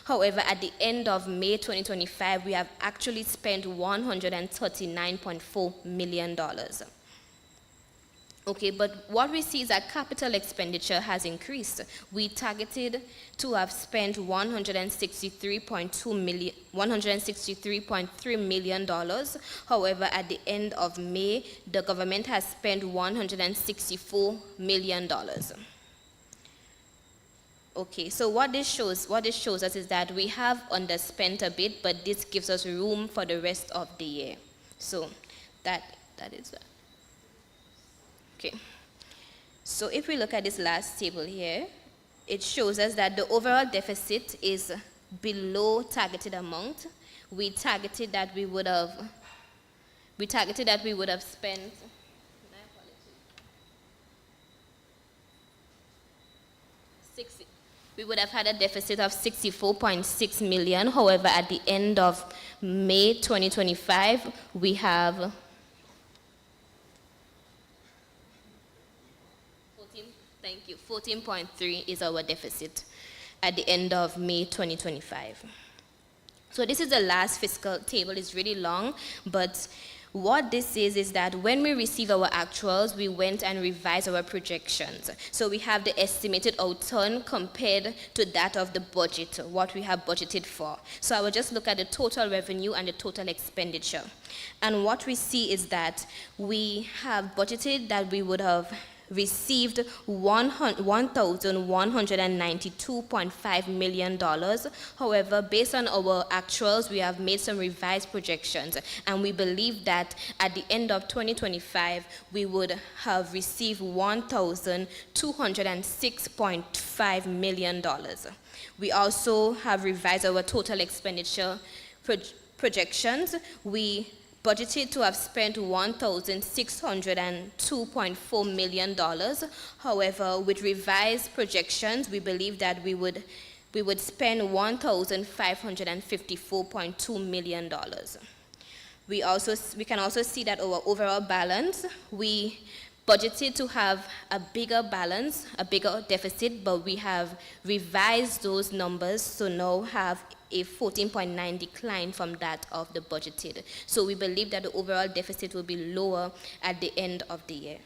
S6: However, at the end of May 2025, we have actually spent $139.4 million. Okay, but what we see is that capital expenditure has increased. We targeted to have spent $163.3 million. However, at the end of May, the government has spent $164 million. Okay, so what this shows us is that we have underspent a bit, but this gives us room for the rest of the year. So that is that. Okay, so if we look at this last table here, it shows us that the overall deficit is below targeted amount. We targeted that we would have spent, we would have had a deficit of 64.6 million. However, at the end of May 2025, we have 14.3 is our deficit at the end of May 2025. So this is the last fiscal table. It's really long, but what this is that when we receive our actuals, we went and revised our projections. So we have the estimated outturn compared to that of the budget, what we have budgeted for. So I will just look at the total revenue and the total expenditure. And what we see is that we have budgeted that we would have received $1,192.5 million. However, based on our actuals, we have made some revised projections, and we believe that at the end of 2025, we would have received $1,206.5 million. We also have revised our total expenditure projections. We budgeted to have spent $1,602.4 million. However, with revised projections, we believe that we would spend $1,554.2 million. We can also see that our overall balance, we budgeted to have a bigger balance, a bigger deficit, but we have revised those numbers to now have a 14.9 decline from that of the budgeted. So we believe that the overall deficit will be lower at the end of the year.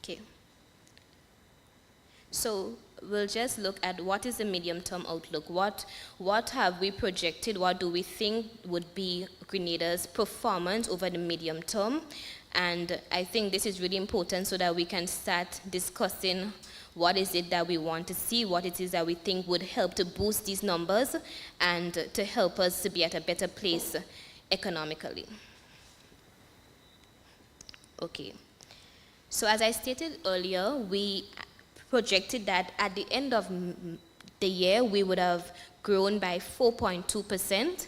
S6: Okay. So we'll just look at what is the medium-term outlook. What have we projected? What do we think would be Grenada's performance over the medium term? And I think this is really important so that we can start discussing what is it that we want to see, what it is that we think would help to boost these numbers and to help us to be at a better place economically. Okay. So as I stated earlier, we projected that at the end of the year, we would have grown by 4.2%.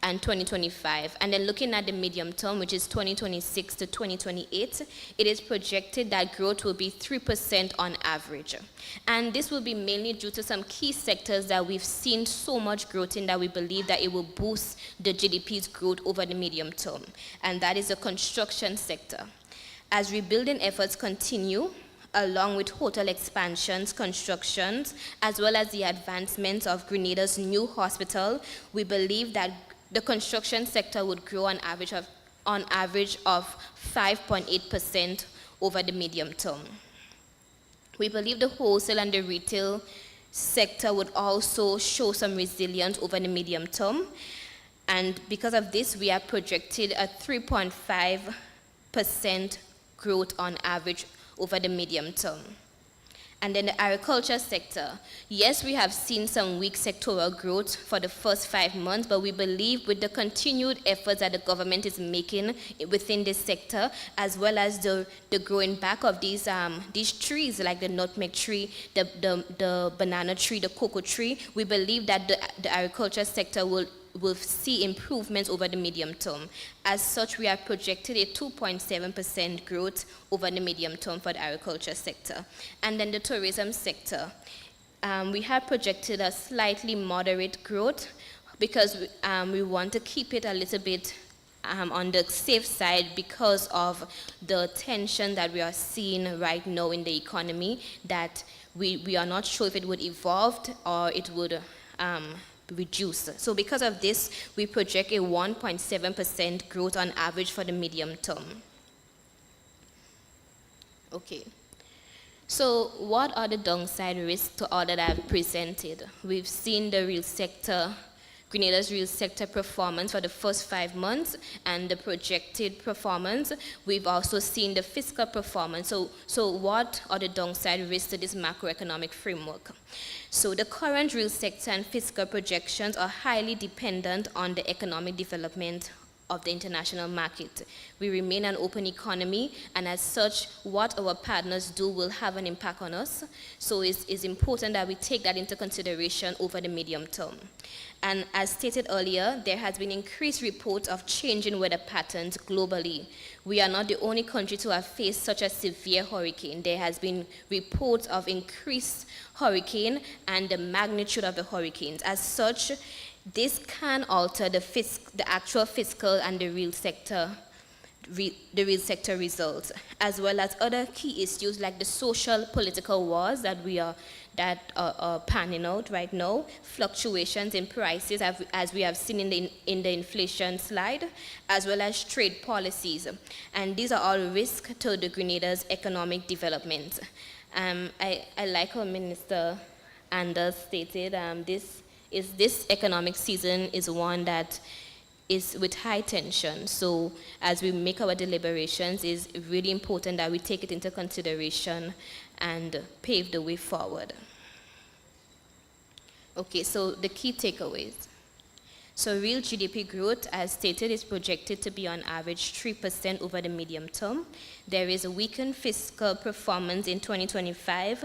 S6: And 2025. And then looking at the medium term, which is 2026 to 2028, it is projected that growth will be 3% on average. And this will be mainly due to some key sectors that we've seen so much growth in that we believe that it will boost the GDP's growth over the medium term. And that is the construction sector. As rebuilding efforts continue, along with hotel expansions, constructions, as well as the advancements of Grenada's new hospital, we believe that the construction sector would grow on average of 5.8% over the medium term. We believe the wholesale and the retail sector would also show some resilience over the medium term. And because of this, we are projected a 3.5% growth on average over the medium term. And then the agriculture sector. Yes, we have seen some weak sectoral growth for the first 5 months, but we believe with the continued efforts that the government is making within this sector, as well as the growing back of these trees, like the nutmeg tree, the banana tree, the cocoa tree, we believe that the agriculture sector will see improvements over the medium term. As such, we have projected a 2.7% growth over the medium term for the agriculture sector. And then the tourism sector, we have projected a slightly moderate growth because we want to keep it a little bit on the safe side because of the tension that we are seeing right now in the economy, that we are not sure if it would evolve or it would reduce. So because of this, we project a 1.7% growth on average for the medium term. Okay. So what are the downside risks to all that I've presented? We've seen the real sector, Grenada's real sector performance for the first 5 months and the projected performance. We've also seen the fiscal performance. So what are the downside risks to this macroeconomic framework? So the current real sector and fiscal projections are highly dependent on the economic development of the international market. We remain an open economy, and as such, what our partners do will have an impact on us. So it's important that we take that into consideration over the medium term. And as stated earlier, there has been increased reports of changing weather patterns globally. We are not the only country to have faced such a severe hurricane. There has been reports of increased hurricane and the magnitude of the hurricanes. As such, this can alter the actual fiscal and the real sector results, as well as other key issues like the social political wars that are panning out right now, fluctuations in prices as we have seen in the inflation slide, as well as trade policies. And these are all risks to the Grenada's economic development. I like how Minister Anders stated, this economic season is one that is with high tension. So as we make our deliberations, it's really important that we take it into consideration and pave the way forward. Okay, so the key takeaways. So real GDP growth, as stated, is projected to be on average 3% over the medium term. There is a weakened fiscal performance in 2025.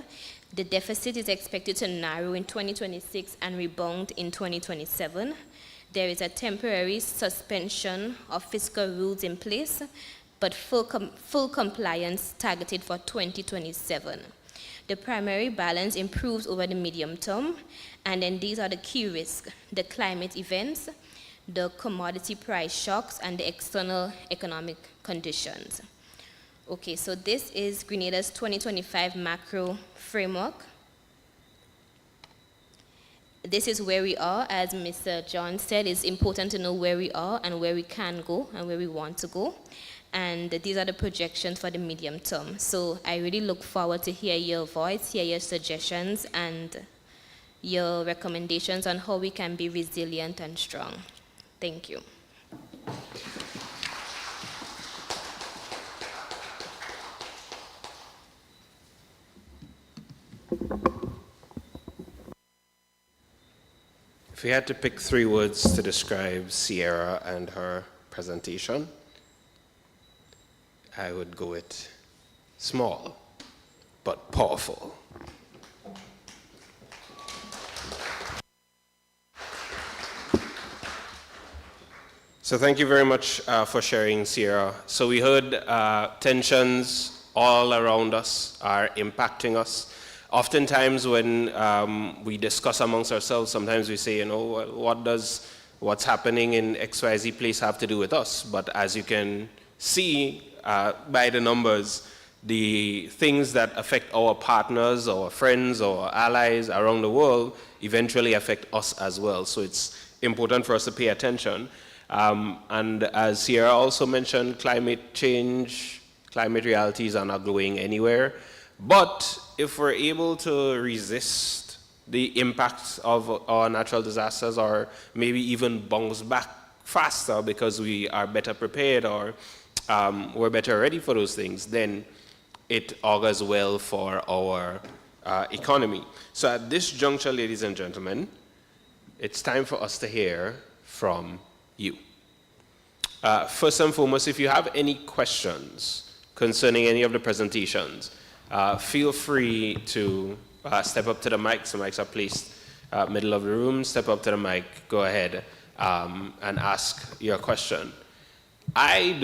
S6: The deficit is expected to narrow in 2026 and rebound in 2027. There is a temporary suspension of fiscal rules in place, but full compliance targeted for 2027. The primary balance improves over the medium term, and then these are the key risks: the climate events, the commodity price shocks, and the external economic conditions. Okay, so this is Grenada's 2025 macro framework. This is where we are. As Mr. John said, it's important to know where we are and where we can go and where we want to go. And these are the projections for the medium term. So I really look forward to hear your voice, hear your suggestions, and your recommendations on how we can be resilient and strong. Thank you.
S1: If we had to pick 3 words to describe Sierra and her presentation, I would go with small, but powerful. So thank you very much for sharing, Sierra. So we heard tensions all around us are impacting us. Oftentimes when we discuss amongst ourselves, sometimes we say, what does what's happening in XYZ place have to do with us? But as you can see by the numbers, the things that affect our partners, our friends, our allies around the world eventually affect us as well. So it's important for us to pay attention. And as Sierra also mentioned, climate change, climate realities are not going anywhere. But if we're able to resist the impacts of our natural disasters, or maybe even bounce back faster because we are better prepared, or we're better ready for those things, then it augurs well for our economy. So at this juncture, ladies and gentlemen, it's time for us to hear from you. First and foremost, if you have any questions concerning any of the presentations, feel free to step up to the mics. The mics are placed middle of the room. Step up to the mic, go ahead, and ask your question. I'm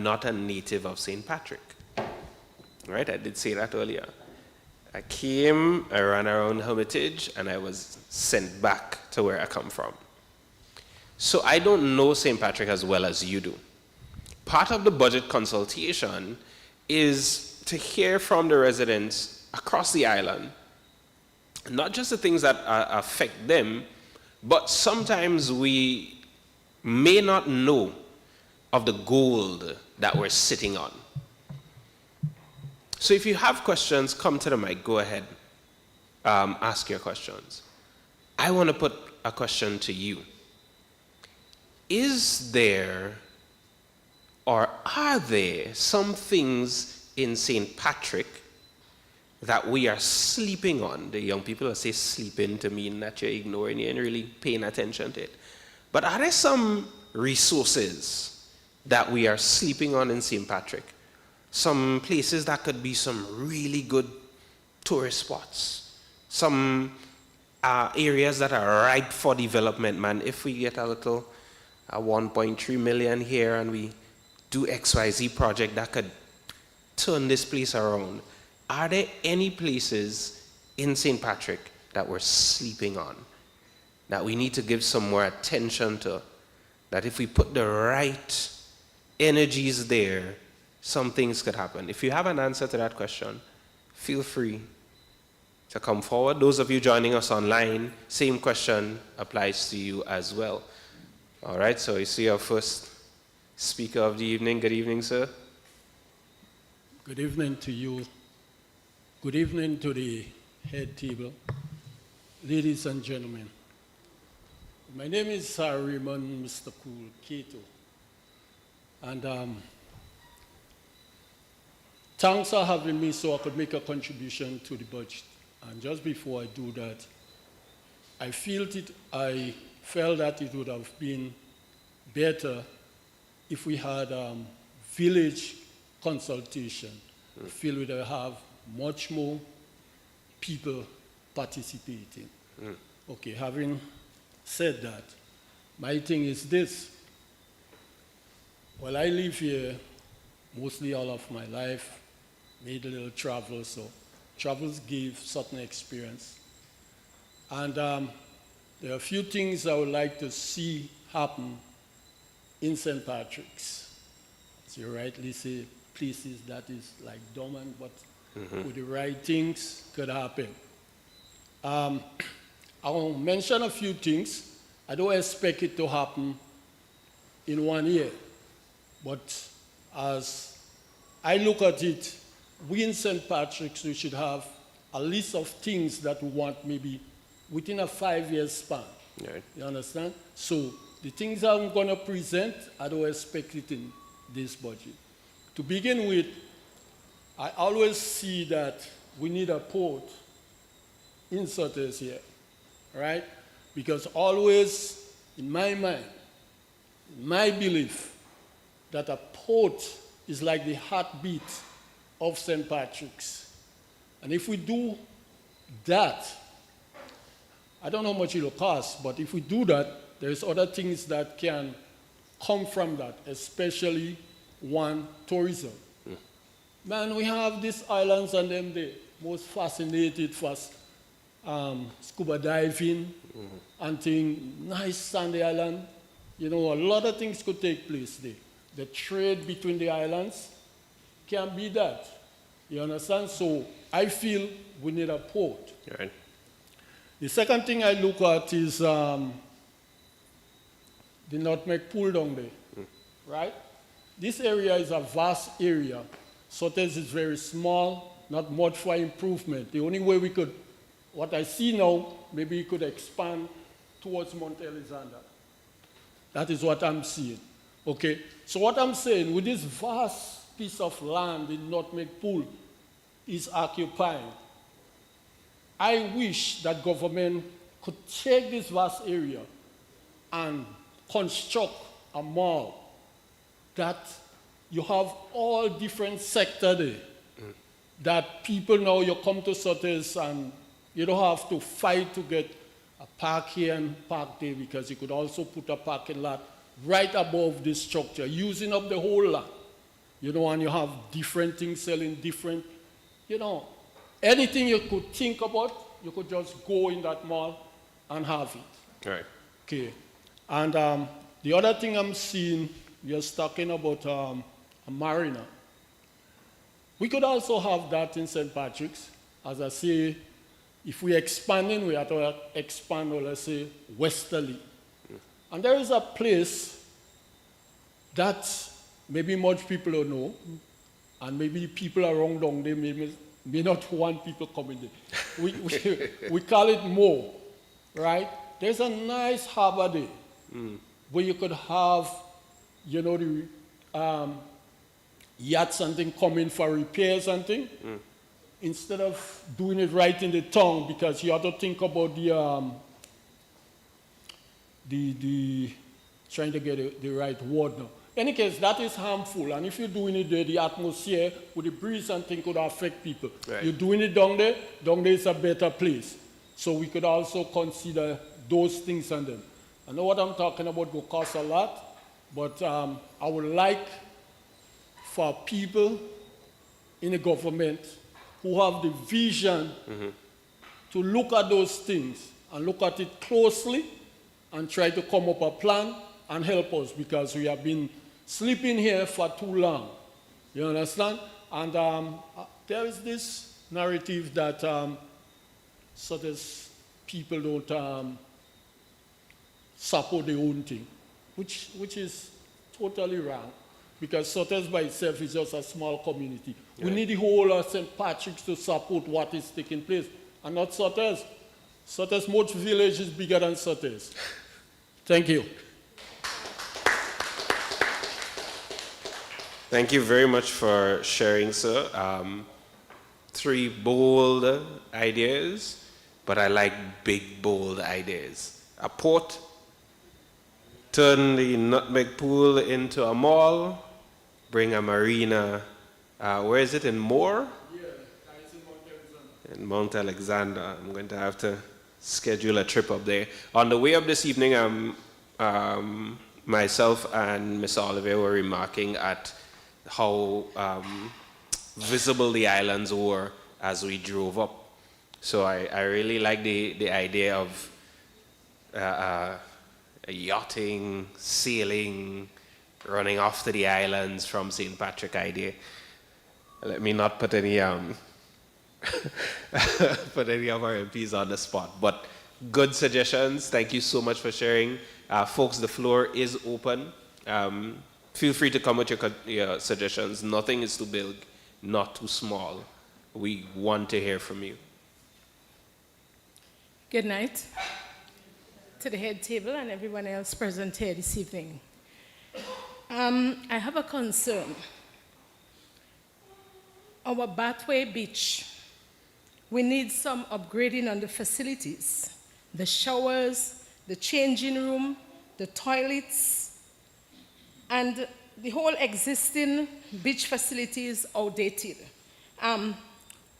S1: not a native of St. Patrick. Right, I did say that earlier. I came, I ran around Hermitage, and I was sent back to where I come from. So I don't know St. Patrick as well as you do. Part of the budget consultation is to hear from the residents across the island, not just the things that affect them, but sometimes we may not know of the gold that we're sitting on. So if you have questions, come to the mic, go ahead, ask your questions. I want to put a question to you. Is there, or are there, some things in St. Patrick that we are sleeping on? The young people will say sleeping to mean that you're ignoring it and really paying attention to it. But are there some resources that we are sleeping on in St. Patrick? Some places that could be some really good tourist spots. Some areas that are ripe for development, man. If we get a little 1.3 million here and we do XYZ project that could turn this place around. Are there any places in St. Patrick that we're sleeping on, that we need to give some more attention to, that if we put the right energies there, some things could happen? If you have an answer to that question, feel free to come forward. Those of you joining us online, same question applies to you as well. All right, so you see our first speaker of the evening. Good evening, sir.
S7: Good evening to you. Good evening to the head table. Ladies and gentlemen, my name is Raymond Mr. Cool Keto. And thanks for having me so I could make a contribution to the budget. And just before I do that, I felt that it would have been better if we had village consultation. I feel we would have much more people participating. Okay, having said that, my thing is this. Well, I live here mostly all of my life, made a little travel, so travels give certain experience. And there are a few things I would like to see happen in St. Patrick's. As you rightly say, places that is like dormant, but with the right things could happen. I'll mention a few things. I don't expect it to happen in 1 year, but as I look at it, we in St. Patrick's, we should have a list of things that we want maybe within a 5-year span.
S1: Right.
S7: You understand? So the things I'm going to present, I don't expect it in this budget. To begin with, I always see that we need a port inserted here, right? Because always, in my mind, in my belief, that a port is like the heartbeat of St. Patrick's. And if we do that, I don't know how much it'll cost, but if we do that, there's other things that can come from that, especially one, tourism. Man, we have these islands and them the most fascinated for scuba diving and things, nice sandy island. You know, a lot of things could take place there. The trade between the islands can be that. You understand? So I feel we need a port.
S1: Right.
S7: The second thing I look at is the Nutmeg Pool down there, right? This area is a vast area. Sotes is very small, not much for improvement. The only way we could, what I see now, maybe we could expand towards Mount Alexander. That is what I'm seeing. Okay, so what I'm saying, with this vast piece of land in Nutmeg Pool is occupying, I wish that government could take this vast area and construct a mall that you have all different sectors there. That people now, you come to Sotters and you don't have to fight to get a park here and park there, because you could also put a parking lot right above this structure, using up the whole lot. You know, and you have different things selling different, you know, anything you could think about, you could just go in that mall and have it.
S1: Right.
S7: Okay. And the other thing I'm seeing, you're talking about a marina. We could also have that in St. Patrick's. As I say, if we're expanding, we have to expand, or let's say, westerly. And there is a place that maybe much people don't know, and maybe people around down there may not want people coming there. We call it Mo, right? There's a nice harbor there where you could have, you know, the yachts and things coming for repairs and things. Instead of doing it right in the town, because you have to think about the trying to get the right word now. In any case, that is harmful, and if you're doing it there, the atmosphere with the breeze and things could affect people.
S1: Right.
S7: You're doing it down there is a better place. So we could also consider those things and them. I know what I'm talking about will cost a lot, but I would like for people in the government who have the vision to look at those things and look at it closely and try to come up a plan and help us, because we have been sleeping here for too long. You understand? And there is this narrative that certain people don't support their own thing, which is totally wrong, because Sotters by itself is just a small community. Yeah. We need the whole of St. Patrick's to support what is taking place, and not Sotters. Sotters, most village is bigger than Sotters. Thank you.
S1: Thank you very much for sharing, sir. 3 bold ideas, but I like big, bold ideas. A port, turn the Nutmeg Pool into a mall, bring a marina. Where is it, in Moore?
S7: Yeah, it's in Mount Alexander.
S1: In Mount Alexander. I'm going to have to schedule a trip up there. On the way up this evening, myself and Miss Oliver were remarking at how visible the islands were as we drove up. So I really like the idea of yachting, sailing, running off to the islands from St. Patrick idea. Let me not put any put any of our MPs on the spot, but good suggestions. Thank you so much for sharing. Folks, the floor is open. Feel free to come with your suggestions. Nothing is too big, not too small. We want to hear from you.
S8: Good night to the head table and everyone else present here this evening. I have a concern. Our Bathway Beach, we need some upgrading on the facilities, the showers, the changing room, the toilets, and the whole existing beach facility is outdated.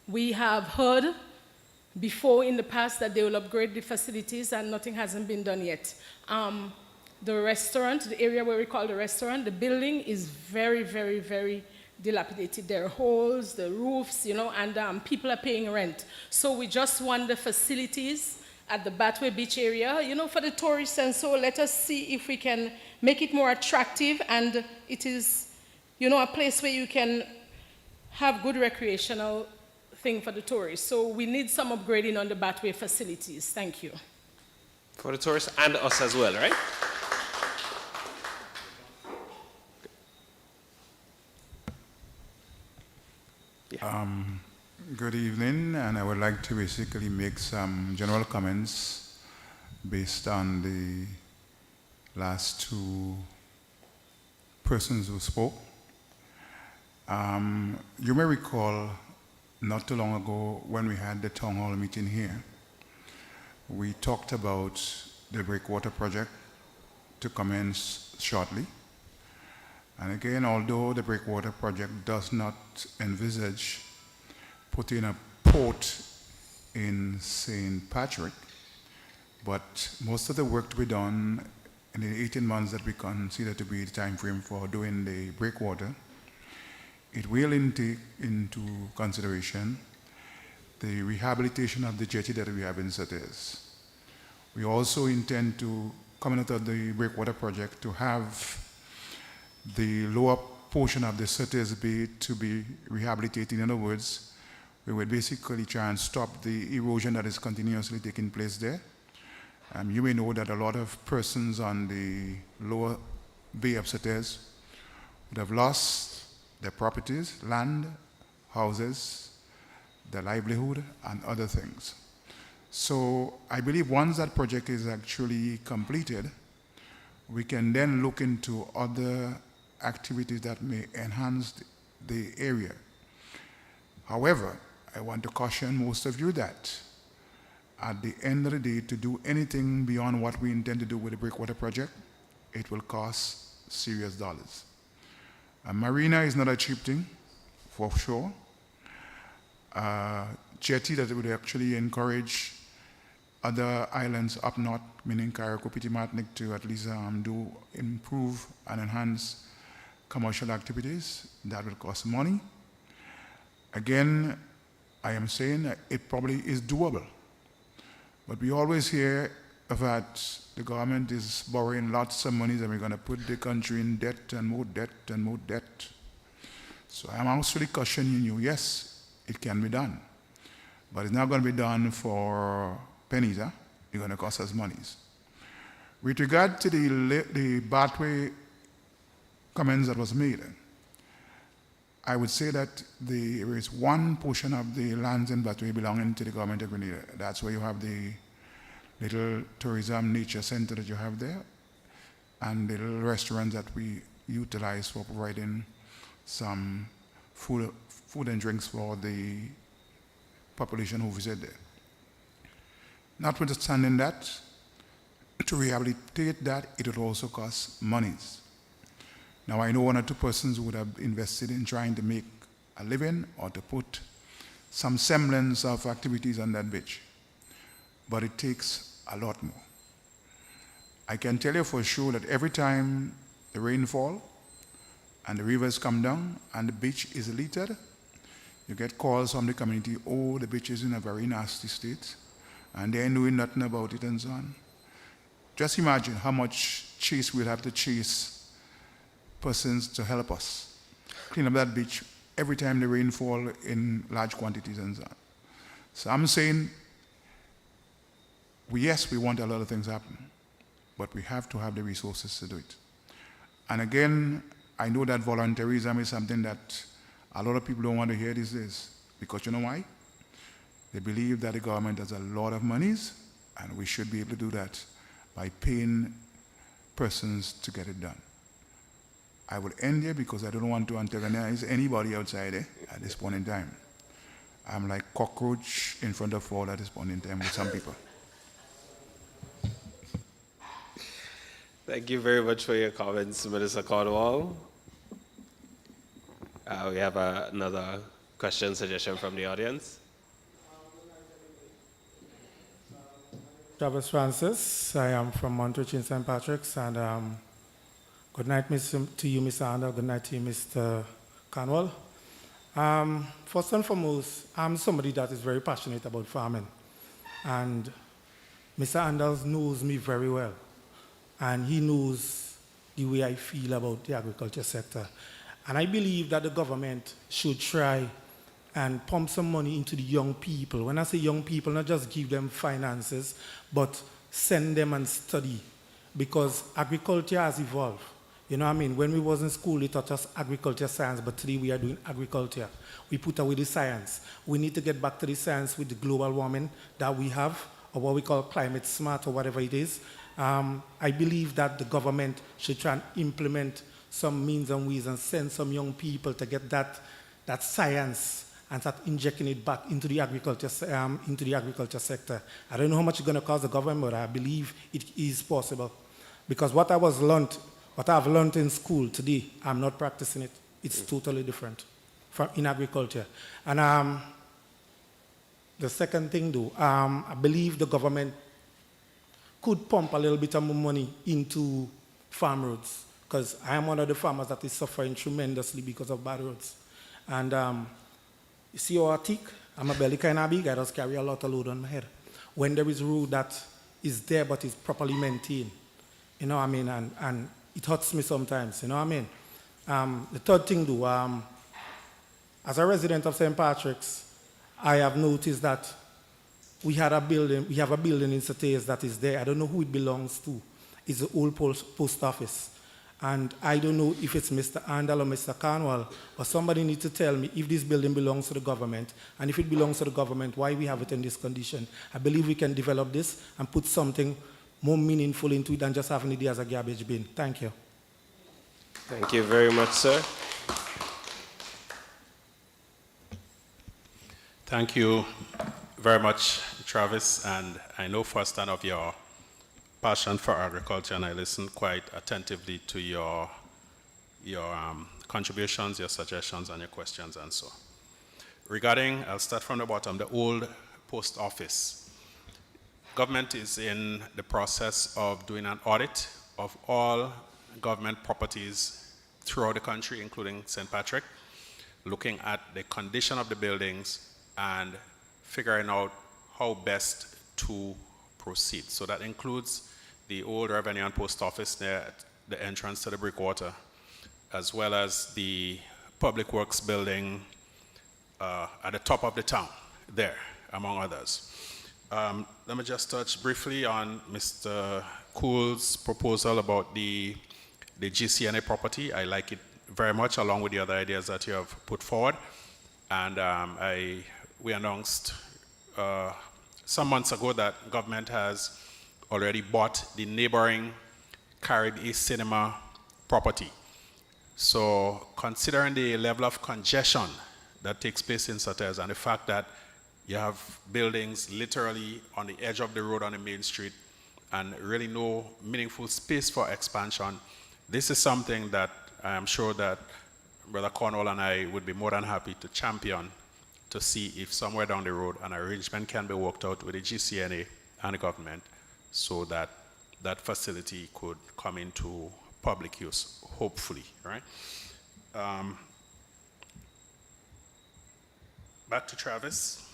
S8: We have heard before in the past that they will upgrade the facilities and nothing hasn't been done yet. The restaurant, the area where we call the restaurant, the building is very, very, very dilapidated. There are holes, the roofs, you know, and people are paying rent. So we just want the facilities at the Bathway Beach area, you know, for the tourists, and so let us see if we can make it more attractive, and it is, you know, a place where you can have good recreational thing for the tourists. So we need some upgrading on the Bathway facilities. Thank you.
S1: For the tourists and us as well, right? Yeah.
S3: Good evening, and I would like to basically make some general comments based on the last 2 persons who spoke. You may recall not too long ago when we had the town hall meeting here, we talked about the breakwater project to commence shortly. And again, although the breakwater project does not envisage putting a port in St. Patrick, but most of the work to be done in the 18 months that we consider to be the time frame for doing the breakwater, it will take into consideration the rehabilitation of the jetty that we have in Surtees. We also intend to, coming out of the breakwater project, to have the lower portion of the Surtees Bay to be rehabilitated. In other words, we will basically try and stop the erosion that is continuously taking place there. You may know that a lot of persons on the lower bay of Surtees would have lost their properties, land, houses, their livelihood, and other things. So I believe once that project is actually completed, we can then look into other activities that may enhance the area. However, I want to caution most of you that at the end of the day, to do anything beyond what we intend to do with the breakwater project, it will cost serious dollars. A marina is not a cheap thing, for sure. Jetty that would actually encourage other islands up north, meaning Carriacou, Petit Martinique, to at least improve and enhance commercial activities. That will cost money. Again, I am saying that it probably is doable. But we always hear that the government is borrowing lots of money and we're going to put the country in debt and more debt and more debt. So I'm actually cautioning you, yes, it can be done. But it's not going to be done for pennies, huh? It's going to cost us monies. With regard to the Bathway comments that was made, I would say that there is one portion of the lands in Bathway belonging to the government of Grenada. That's where you have the little tourism nature center that you have there, and the little restaurants that we utilize for providing some food and drinks for the population who visit there. Notwithstanding that, to rehabilitate that, it would also cost monies. Now, I know one or two persons who would have invested in trying to make a living or to put some semblance of activities on that beach, but it takes a lot more. I can tell you for sure that every time the rain falls and the rivers come down and the beach is littered, you get calls from the community, oh, the beach is in a very nasty state, and they're doing nothing about it and so on. Just imagine how much chase we'll have to chase persons to help us clean up that beach every time the rain falls in large quantities and so on. So I'm saying, yes, we want a lot of things happen, but we have to have the resources to do it. And again, I know that volunteerism is something that a lot of people don't want to hear these days, because you know why? They believe that the government has a lot of monies, and we should be able to do that by paying persons to get it done. I will end here because I don't want to antagonize anybody outside there at this point in time. I'm like cockroach in front of fall at this point in time with some people.
S1: Thank you very much for your comments, Minister Cornwall. We have another question, suggestion from the audience.
S9: Travis Francis, I am from Montrich in St. Patricks, and good night to you, Mr. Andal. Good night to you, Mr. Cornwall. First and foremost, I'm somebody that is very passionate about farming, and Mr. Andals knows me very well, and he knows the way I feel about the agriculture sector. And I believe that the government should try and pump some money into the young people. When I say young people, not just give them finances, but send them and study, because agriculture has evolved. You know what I mean? When we was in school, they taught us agriculture science, but today we are doing agriculture. We put away the science. We need to get back to the science with the global warming that we have, or what we call climate smart, or whatever it is. I believe that the government should try and implement some means and ways and send some young people to get that science and start injecting it back into the agriculture sector. I don't know how much it's going to cost the government, but I believe it is possible. Because what I've learned in school today, I'm not practicing it. It's totally different in agriculture. And the second thing, though, I believe the government could pump a little bit of more money into farm roads, because I am one of the farmers that is suffering tremendously because of bad roads. And you see how I tick? I'm a belly kind of big. I just carry a lot of load on my head. When there is a road that is there but is properly maintained, you know what I mean, and it hurts me sometimes, you know what I mean. The third thing, though, as a resident of St. Patrick's, I have noticed that we have a building in St. that is there. I don't know who it belongs to. It's the old post office. And I don't know if it's Mr. Andal or Mr. Cornwall, but somebody needs to tell me if this building belongs to the government, and if it belongs to the government, why we have it in this condition. I believe we can develop this and put something more meaningful into it than just having it as a garbage bin. Thank you.
S1: Thank you very much, sir.
S5: Thank you very much, Travis, and I know firsthand of your passion for agriculture, and I listened quite attentively to your contributions, your suggestions, and your questions, and so on. Regarding, I'll start from the bottom, the old post office. Government is in the process of doing an audit of all government properties throughout the country, including St. Patrick, looking at the condition of the buildings and figuring out how best to proceed. So that includes the old Revenue and Post Office near the entrance to the Breakwater, as well as the Public Works building at the top of the town there, among others. Let me just touch briefly on Mr. Coole's proposal about the GCNA property. I like it very much, along with the other ideas that you have put forward. And we announced some months ago that government has already bought the neighboring Carib East Cinema property. So considering the level of congestion that takes place in Sauteurs and the fact that you have buildings literally on the edge of the road on the main street and really no meaningful space for expansion, this is something that I am sure that Brother Cornwall and I would be more than happy to champion, to see if somewhere down the road an arrangement can be worked out with the GCNA and the government so that that facility could come into public use, hopefully, right? Back to Travis.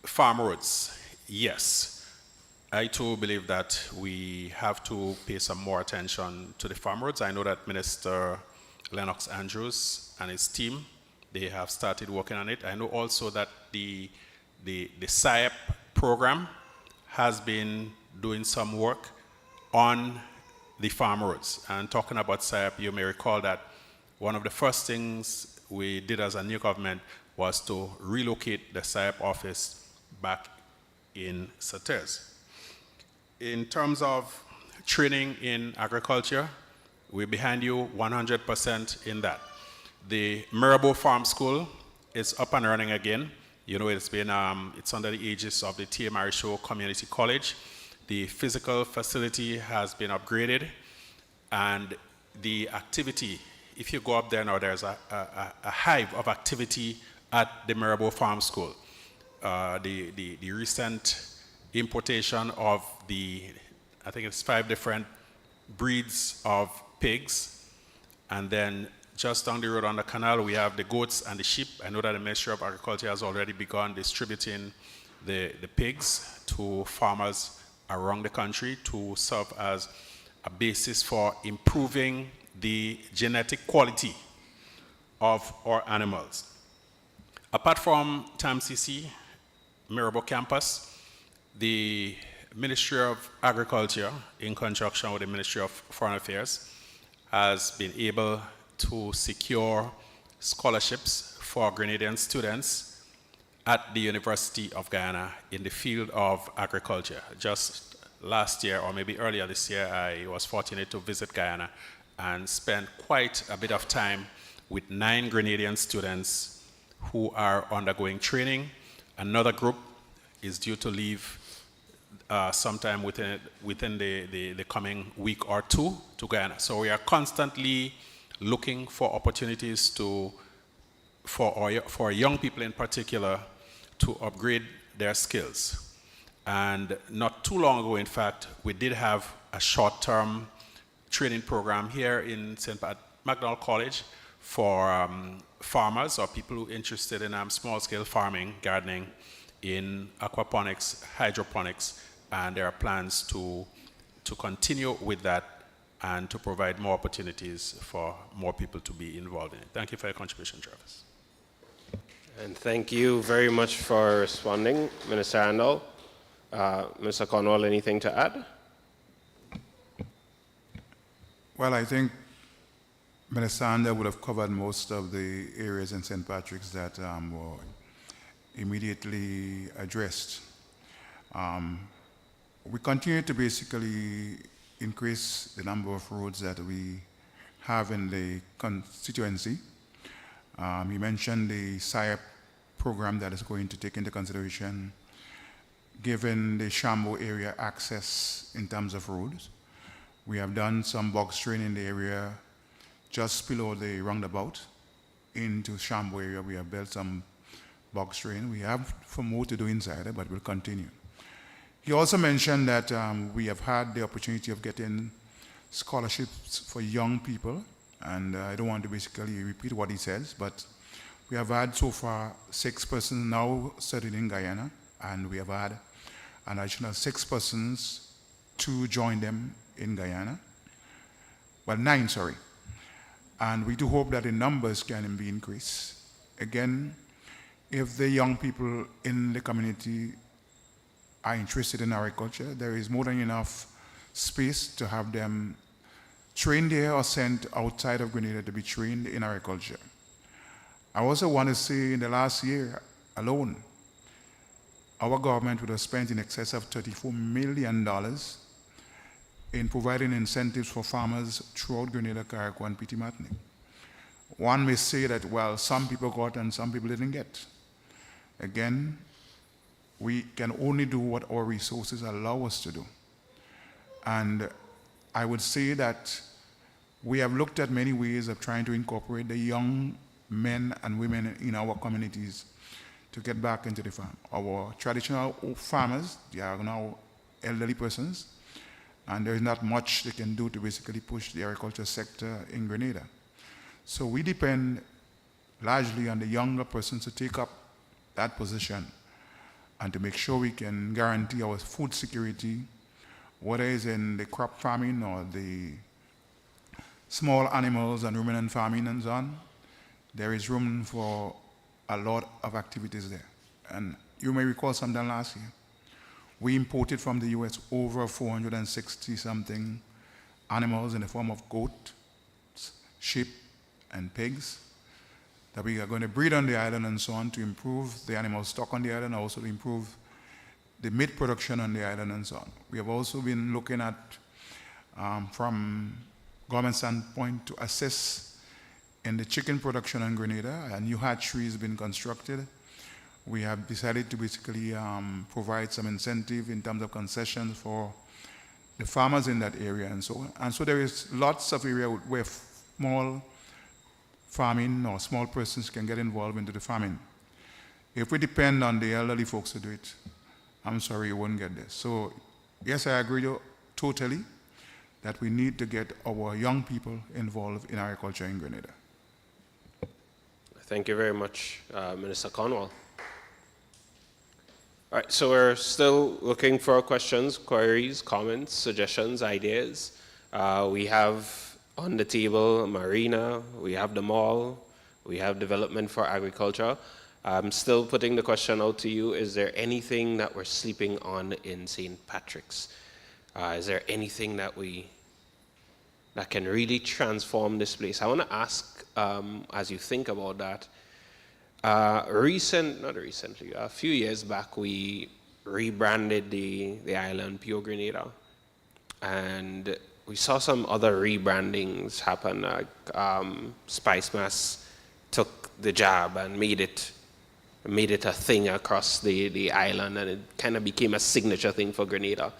S5: Farm roads, yes. I too believe that we have to pay some more attention to the farm roads. I know that Minister Lennox Andrews and his team, they have started working on it. I know also that the SIAP program has been doing some work on the farm roads. And talking about SIAP, you may recall that one of the first things we did as a new government was to relocate the SIAP office back in Sauteurs. In terms of training in agriculture, we're behind you 100% in that. The Mirabo Farm School is up and running again. You know, it's under the aegis of the T.A. Marisho Community College. The physical facility has been upgraded, and the activity, if you go up there now, there's a hive of activity at the Mirabo Farm School. The recent importation of I think it's 5 different breeds of pigs, and then just down the road on the canal, we have the goats and the sheep. I know that the Ministry of Agriculture has already begun distributing the pigs to farmers around the country to serve as a basis for improving the genetic quality of our animals. Apart from TAMCC, Mirabo campus, the Ministry of Agriculture, in conjunction with the Ministry of Foreign Affairs, has been able to secure scholarships for Grenadian students at the University of Guyana in the field of agriculture. Just last year, or maybe earlier this year, I was fortunate to visit Guyana, and spent quite a bit of time with 9 Grenadian students who are undergoing training. Another group is due to leave sometime within the coming week or two to Guyana. So we are constantly looking for opportunities for young people in particular to upgrade their skills. And not too long ago, in fact, we did have a short-term training program here in MacDonald College for farmers or people who are interested in small-scale farming, gardening, in aquaponics, hydroponics, and there are plans to continue with that and to provide more opportunities for more people to be involved in it. Thank you for your contribution, Travis.
S1: And thank you very much for responding, Minister Randall. Mr. Cornwall, anything to add?
S3: Well, I think Minister Sander would have covered most of the areas in St. Patrick's that were immediately addressed. We continue to basically increase the number of roads that we have in the constituency. You mentioned the SIAP program that is going to take into consideration given the Shambo area access in terms of roads. We have done some box train in the area just below the roundabout into Shambo area. We have built some box train. We have some more to do inside it, but we'll continue. He also mentioned that we have had the opportunity of getting scholarships for young people, and I don't want to basically repeat what he says, but we have had so far 6 persons now studying in Guyana, and we have had an additional 6 persons to join them in Guyana. Well, 9, sorry. And we do hope that the numbers can be increased. Again, if the young people in the community are interested in agriculture, there is more than enough space to have them trained there or sent outside of Grenada to be trained in agriculture. I also want to say in the last year alone, our government would have spent in excess of $34 million in providing incentives for farmers throughout Grenada, Carriacou, and Petit Martinique. One may say that, well, some people got and some people didn't get. Again, we can only do what our resources allow us to do. And I would say that we have looked at many ways of trying to incorporate the young men and women in our communities to get back into the farm. Our traditional farmers, they are now elderly persons, and there is not much they can do to basically push the agriculture sector in Grenada. So we depend largely on the younger persons to take up that position and to make sure we can guarantee our food security, whether it's in the crop farming or the small animals and ruminant farming and so on. There is room for a lot of activities there. And you may recall sometime last year, we imported from the US over 460-something animals in the form of goats, sheep, and pigs that we are going to breed on the island and so on to improve the animal stock on the island, also to improve the meat production on the island and so on. We have also been looking at, from government standpoint, to assist in the chicken production in Grenada. A new hatchery has been constructed. We have decided to basically provide some incentive in terms of concessions for the farmers in that area and so on. And so there is lots of area where small farming or small persons can get involved into the farming. If we depend on the elderly folks to do it, I'm sorry, you won't get there. So yes, I agree totally that we need to get our young people involved in agriculture in Grenada.
S1: Thank you very much, Minister Cornwall. All right, so we're still looking for questions, queries, comments, suggestions, ideas. We have on the table marina, we have the mall, we have development for agriculture. I'm still putting the question out to you, is there anything that we're sleeping on in St. Patrick's? Is there anything that can really transform this place? I want to ask, as you think about that, a few years back, we rebranded the island Pure Grenada. And we saw some other rebrandings happen. Spice Mass took the jab and made it a thing across the island, and it kind of became a signature thing for Grenada.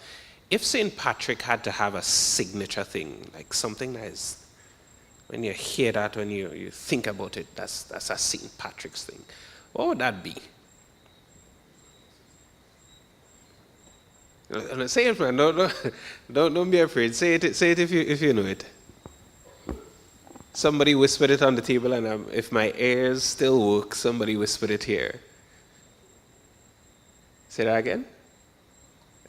S1: If St. Patrick had to have a signature thing, like something that is, when you hear that, when you think about it, that's a St. Patrick's thing, what would that be? Say it, man. Don't be afraid. Say it if you know it. Somebody whispered it on the table, and if my ears still work, somebody whispered it here. Say that again.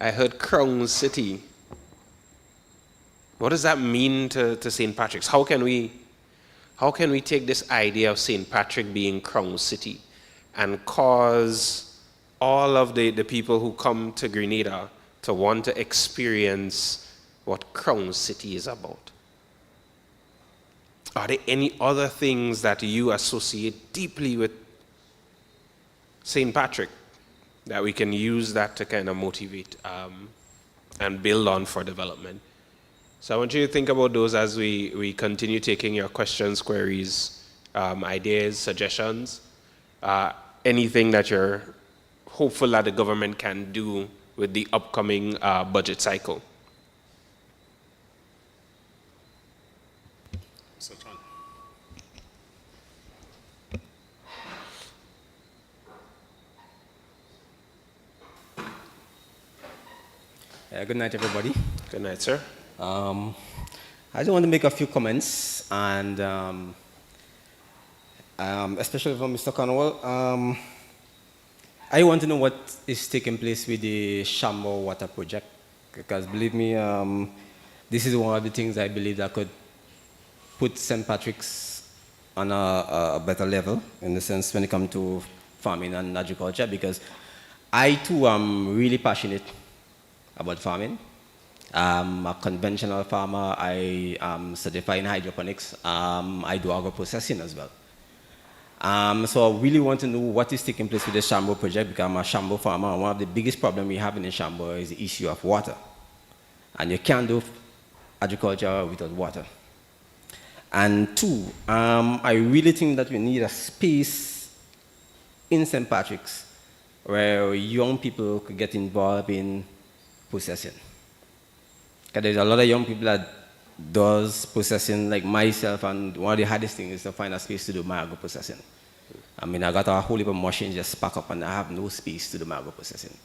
S1: I heard Crown City. What does that mean to St. Patrick's? How can we take this idea of St. Patrick being Crown City and cause all of the people who come to Grenada to want to experience what Crown City is about? Are there any other things that you associate deeply with St. Patrick that we can use that to kind of motivate and build on for development? So I want you to think about those as we continue taking your questions, queries, ideas, suggestions, anything that you're hopeful that the government can do with the upcoming budget cycle.
S10: Good night, everybody.
S1: Good night, sir.
S10: I just want to make a few comments, and especially for Mr. Cornwall. I want to know what is taking place with the Shambo Water Project, because believe me, this is one of the things I believe that could put St. Patrick's on a better level, in the sense when it comes to farming and agriculture, because I too am really passionate about farming. I'm a conventional farmer. I am certified in hydroponics. I do agro-processing as well. So I really want to know what is taking place with the Shambo project, because I'm a Shambo farmer, and one of the biggest problems we have in Shambo is the issue of water. And you can't do agriculture without water. And two, I really think that we need a space in St. Patrick's where young people could get involved in processing. Because there's a lot of young people that does processing, like myself, and one of the hardest things is to find a space to do my agro processing. I mean, I got a whole heap of machines just pack up, and I have no space to do my agro processing.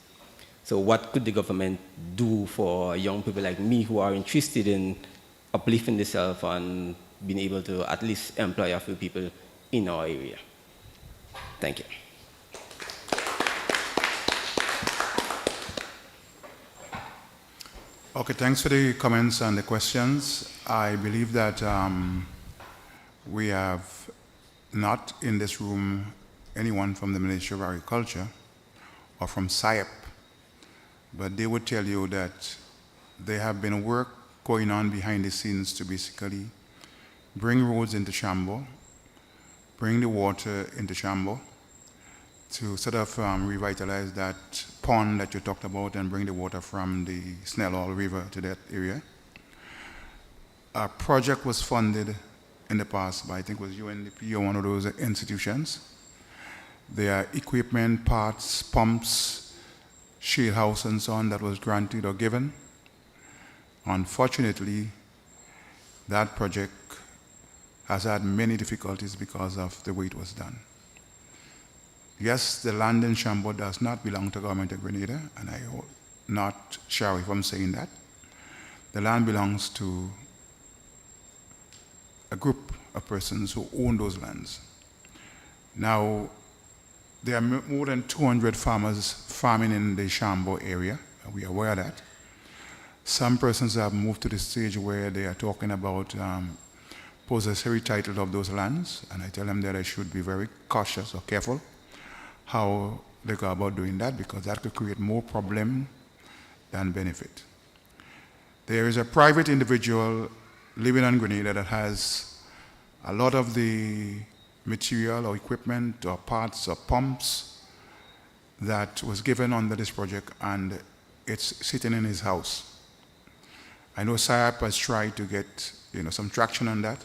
S10: So what could the government do for young people like me who are interested in uplifting themselves and being able to at least employ a few people in our area? Thank you.
S3: Okay, thanks for the comments and the questions. I believe that we have not in this room anyone from the Ministry of Agriculture or from SIEP, but they would tell you that there have been work going on behind the scenes to basically bring roads into Shambo, bring the water into Shambo, to sort of revitalize that pond that you talked about and bring the water from the Snellall River to that area. A project was funded in the past by, I think it was UNDP or one of those institutions. There are equipment, parts, pumps, shale house and so on that was granted or given. Unfortunately, that project has had many difficulties because of the way it was done. Yes, the land in Shambo does not belong to Government of Grenada, and I'm not sure if I'm saying that. The land belongs to a group of persons who own those lands. Now, there are more than 200 farmers farming in the Shambo area. We are aware of that. Some persons have moved to the stage where they are talking about possessory title of those lands, and I tell them that I should be very cautious or careful how they go about doing that, because that could create more problem than benefit. There is a private individual living on Grenada that has a lot of the material or equipment or parts or pumps that was given under this project, and it's sitting in his house. I know SIAP has tried to get some traction on that,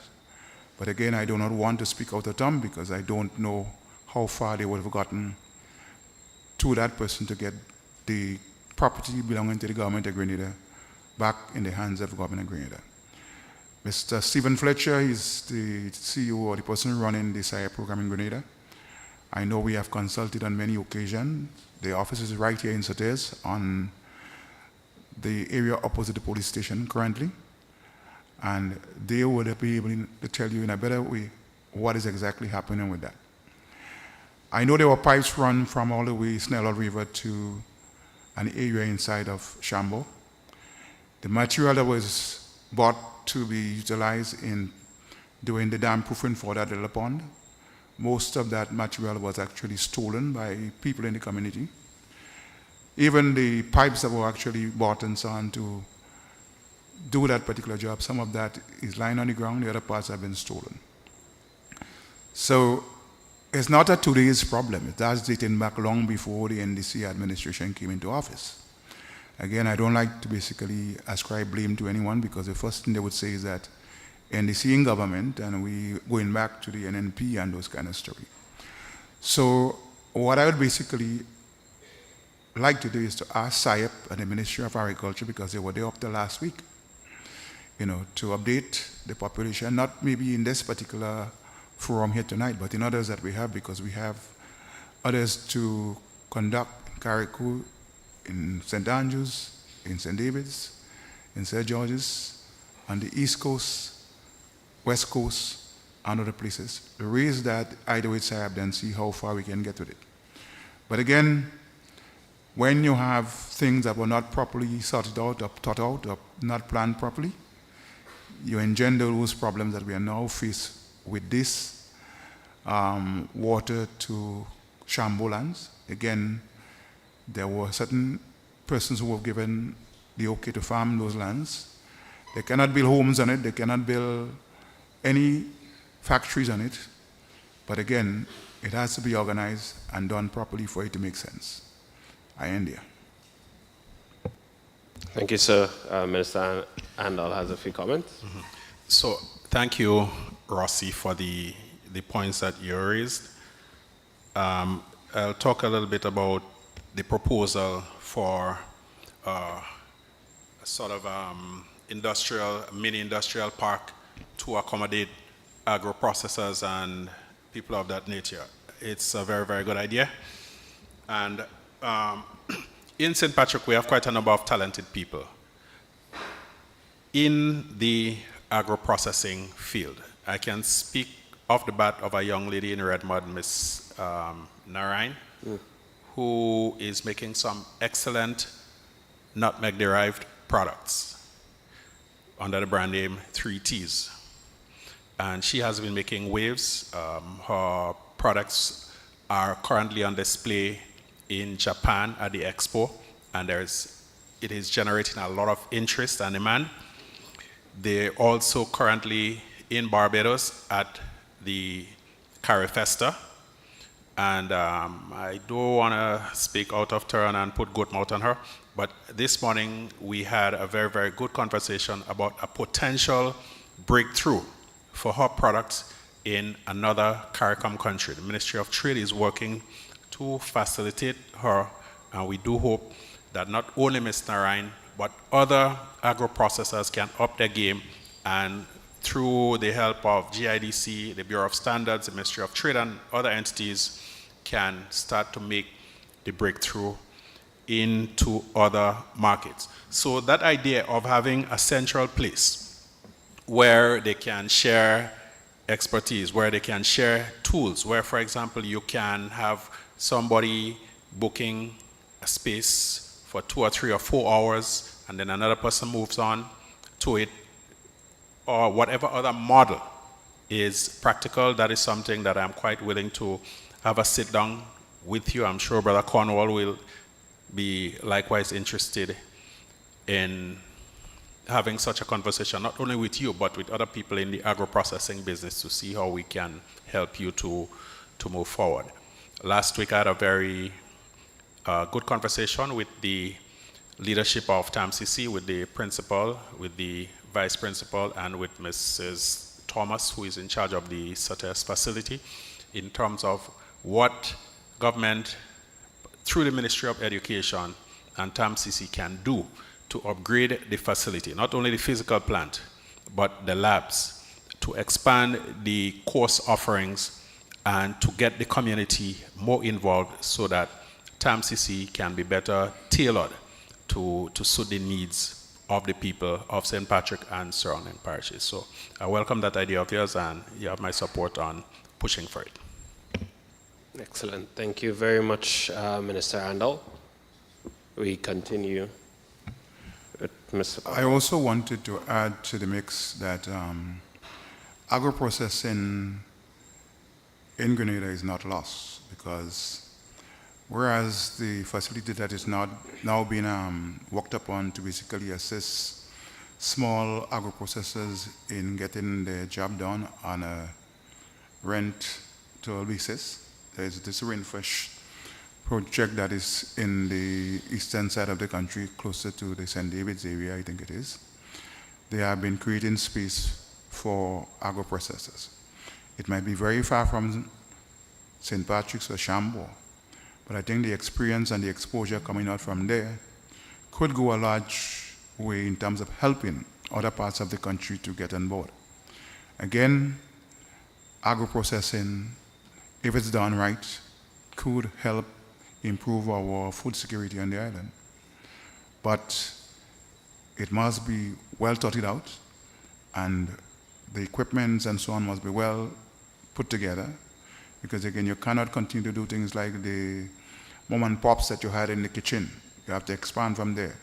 S3: but again, I do not want to speak out of turn because I don't know how far they would have gotten to that person to get the property belonging to the government of Grenada back in the hands of the government of Grenada. Mr. Stephen Fletcher is the CEO or the person running the SIAP program in Grenada. I know we have consulted on many occasions. The office is right here in Sotes on the area opposite the police station currently, and they would be able to tell you in a better way what is exactly happening with that. I know there were pipes run from all the way Snell River to an area inside of Shambo. The material that was bought to be utilized in doing the dam proofing for that little pond, most of that material was actually stolen by people in the community. Even the pipes that were actually bought and so on to do that particular job, some of that is lying on the ground, the other parts have been stolen. So it's not a today's problem. It has dated back long before the NDC administration came into office. Again, I don't like to basically ascribe blame to anyone because the first thing they would say is that NDC in government and we going back to the NNP and those kind of story. So what I would basically like to do is to ask SIAP and the Ministry of Agriculture, because they were there up till last week, to update the population, not maybe in this particular forum here tonight, but in others that we have, because we have others to conduct in Carriacou, in St. Andrews, in St. David's, in St. George's, on the East Coast, West Coast, and other places. Raise that either with SIAP, then see how far we can get with it. But again, when you have things that were not properly sorted out or thought out or not planned properly, you engender those problems that we are now faced with this water to Shambo lands. Again, there were certain persons who were given the okay to farm those lands. They cannot build homes on it, they cannot build any factories on it, but again, it has to be organized and done properly for it to make sense. I end here.
S1: Thank you, sir. Minister Andal has a few comments.
S5: Mm-hmm. So thank you, Rossi, for the points that you raised. I'll talk a little bit about the proposal for a sort of mini industrial park to accommodate agro-processors and people of that nature. It's a very, very good idea. And in St. Patrick, we have quite a number of talented people in the agro-processing field. I can speak off the bat of a young lady in Redmond, Miss Narain, who is making some excellent nutmeg-derived products under the brand name 3Ts. And she has been making waves. Her products are currently on display in Japan at the expo, and it is generating a lot of interest and demand. They're also currently in Barbados at the Carifesta, and I don't want to speak out of turn and put good mouth on her, but this morning we had a very, very good conversation about a potential breakthrough for her products in another CARICOM country. The Ministry of Trade is working to facilitate her, and we do hope that not only Ms. Narain, but other agro-processors can up their game, and through the help of GIDC, the Bureau of Standards, the Ministry of Trade, and other entities can start to make the breakthrough into other markets. So that idea of having a central place where they can share expertise, where they can share tools, where, for example, you can have somebody booking a space for 2 or 3 or 4 hours, and then another person moves on to it, or whatever other model is practical. That is something that I'm quite willing to have a sit down with you. I'm sure Brother Cornwall will be likewise interested in having such a conversation, not only with you, but with other people in the agro-processing business, to see how we can help you to move forward. Last week I had a very good conversation with the leadership of TAMCC with the principal, with the vice principal, and with Mrs. Thomas, who is in charge of the SATES facility, in terms of what government, through the Ministry of Education and TAMCC, can do to upgrade the facility, not only the physical plant, but the labs, to expand the course offerings and to get the community more involved so that TAMCC can be better tailored to suit the needs of the people of St. Patrick and surrounding parishes. So I welcome that idea of yours, and you have my support on pushing for it.
S1: Excellent. Thank you very much, Minister Randall. We continue with Mr.
S3: I also wanted to add to the mix that agro-processing in Grenada is not lost, because whereas the facility that is now being worked upon to basically assist small agro-processors in getting their job done on a rent-to basis, there's this Rainfish project that is in the eastern side of the country, closer to the St. David's area, I think it is. They have been creating space for agro-processors. It might be very far from St. Patrick's or Chambord, but I think the experience and the exposure coming out from there could go a large way in terms of helping other parts of the country to get on board. Again, agro-processing, if it's done right, could help improve our food security on the island. But it must be well thought it out, and the equipment and so on must be well put together, because again, you cannot continue to do things like the mom and pops that you had in the kitchen. You have to expand from there.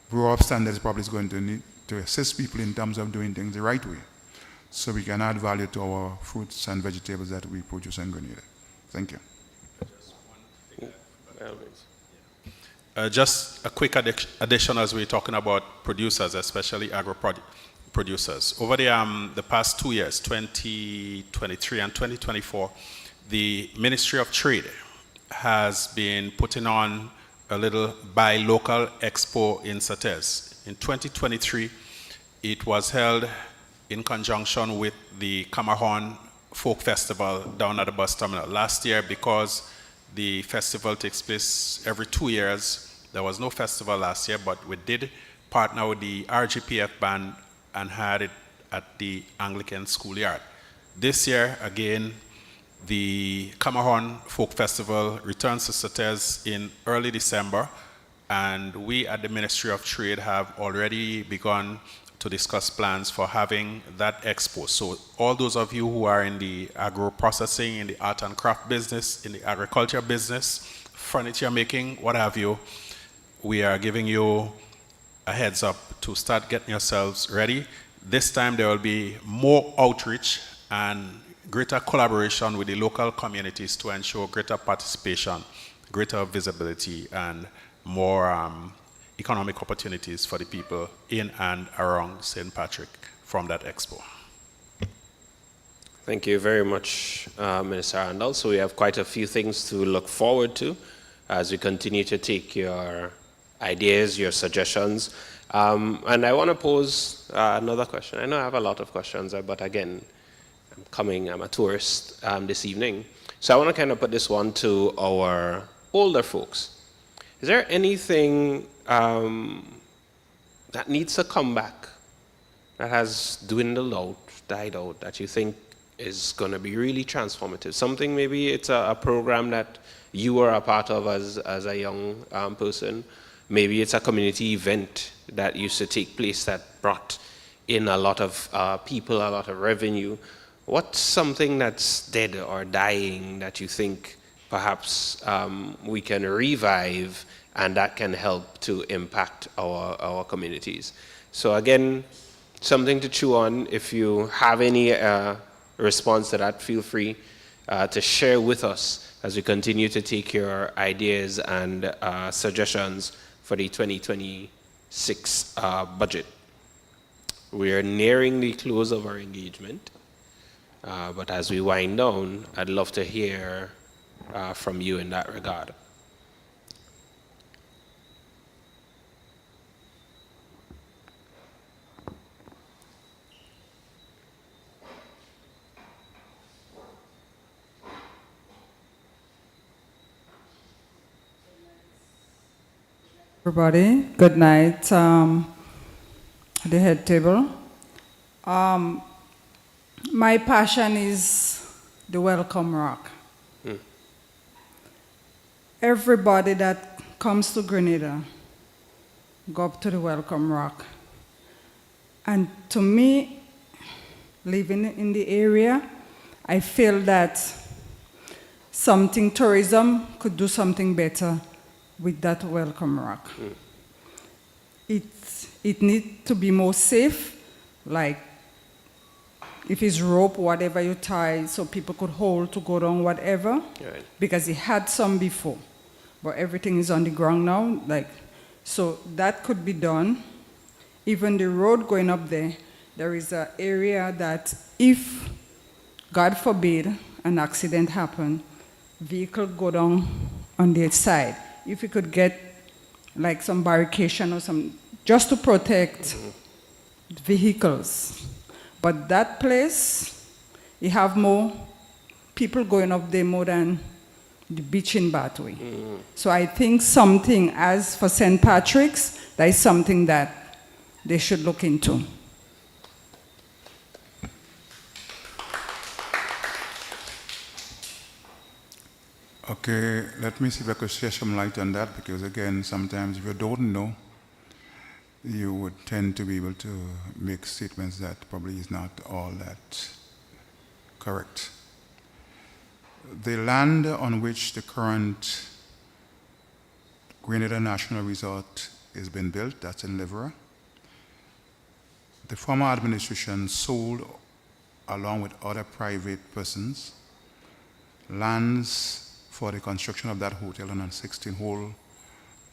S3: Brew up standards probably is going to need to assist people in terms of doing things the right way, so we can add value to our fruits and vegetables that we produce in Grenada. Thank you.
S5: Just a quick addition as we're talking about producers, especially producers. Over the past 2 years, 2023 and 2024, the Ministry of Trade has been putting on a little Buy Local Expo in SATES. In 2023, it was held in conjunction with the Camarón Folk Festival down at the bus terminal. Last year, because the festival takes place every 2 years, there was no festival last year, but we did partner with the RGPF band and had it at the Anglican schoolyard. This year, again, the Camarón Folk Festival returns to SATES in early December, and we at the Ministry of Trade have already begun to discuss plans for having that expo. So all those of you who are in the agro-processing, in the art and craft business, in the agriculture business, furniture making, what have you, we are giving you a heads up to start getting yourselves ready. This time there will be more outreach and greater collaboration with the local communities to ensure greater participation, greater visibility, and more economic opportunities for the people in and around St. Patrick from that expo.
S1: Thank you very much, Minister Randall. So we have quite a few things to look forward to as we continue to take your ideas, your suggestions. And I want to pose another question. I know I have a lot of questions, but again, I'm a tourist this evening. So I want to kind of put this one to our older folks. Is there anything that needs to come back, that has dwindled out, died out, that you think is going to be really transformative? Something, maybe it's a program that you were a part of as a young person. Maybe it's a community event that used to take place that brought in a lot of people, a lot of revenue. What's something that's dead or dying that you think perhaps we can revive and that can help to impact our communities? So again, something to chew on. If you have any response to that, feel free to share with us as we continue to take your ideas and suggestions for the 2026 budget. We are nearing the close of our engagement, but as we wind down, I'd love to hear from you in that regard.
S11: Everybody, good night. The head table. My passion is the Welcome Rock. Everybody that comes to Grenada, go up to the Welcome Rock. And to me, living in the area, I feel that tourism could do something better with that Welcome Rock. It needs to be more safe, like if it's rope, whatever you tie, so people could hold to go down, whatever.
S1: Right.
S11: Because it had some before, but everything is on the ground now. So that could be done. Even the road going up there is an area that if, God forbid, an accident happen, vehicle go down on the side. If we could get like some barricade or some, just to protect vehicles. But that place, you have more people going up there more than the beach in Batway. So I think something, as for St. Patrick's, that is something that they should look into.
S3: Okay, let me see if I could shed some light on that, because again, sometimes if you don't know, you would tend to be able to make statements that probably is not all that correct. The land on which the current Grenada National Resort is being built, that's in Livera. The former administration sold, along with other private persons, lands for the construction of that hotel on a 16-hole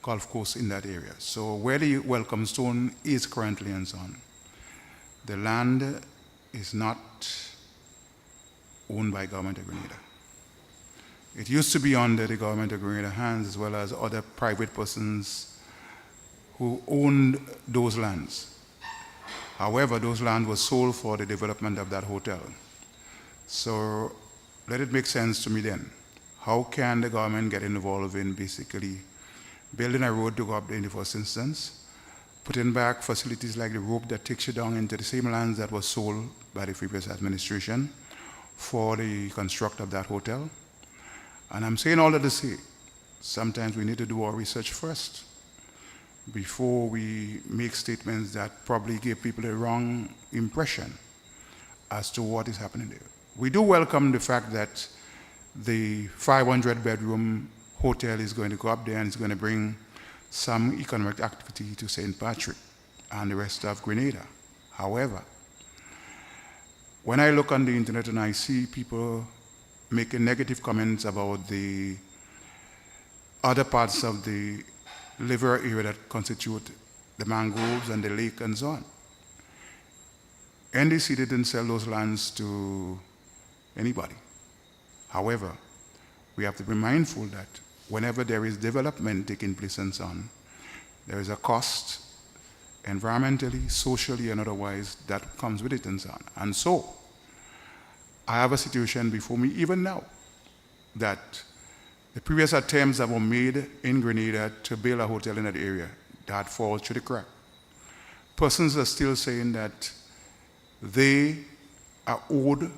S3: golf course in that area. So where the Welcome Stone is currently and so on, the land is not owned by Government of Grenada. It used to be under the Government of Grenada hands, as well as other private persons who owned those lands. However, those lands were sold for the development of that hotel. So let it make sense to me then. How can the government get involved in basically building a road to go up there in the first instance, putting back facilities like the rope that takes you down into the same lands that was sold by the previous administration for the construct of that hotel? And I'm saying all that to say, sometimes we need to do our research first before we make statements that probably give people a wrong impression as to what is happening there. We do welcome the fact that the 500-bedroom hotel is going to go up there and it's going to bring some economic activity to St. Patrick and the rest of Grenada. However, when I look on the internet and I see people making negative comments about the other parts of the Livera area that constitute the mangroves and the lake and so on, NDC didn't sell those lands to anybody. However, we have to be mindful that whenever there is development taking place and so on, there is a cost, environmentally, socially, and otherwise, that comes with it and so on. And so, I have a situation before me even now that the previous attempts that were made in Grenada to build a hotel in that area, that falls through the crack. Persons are still saying that they are owed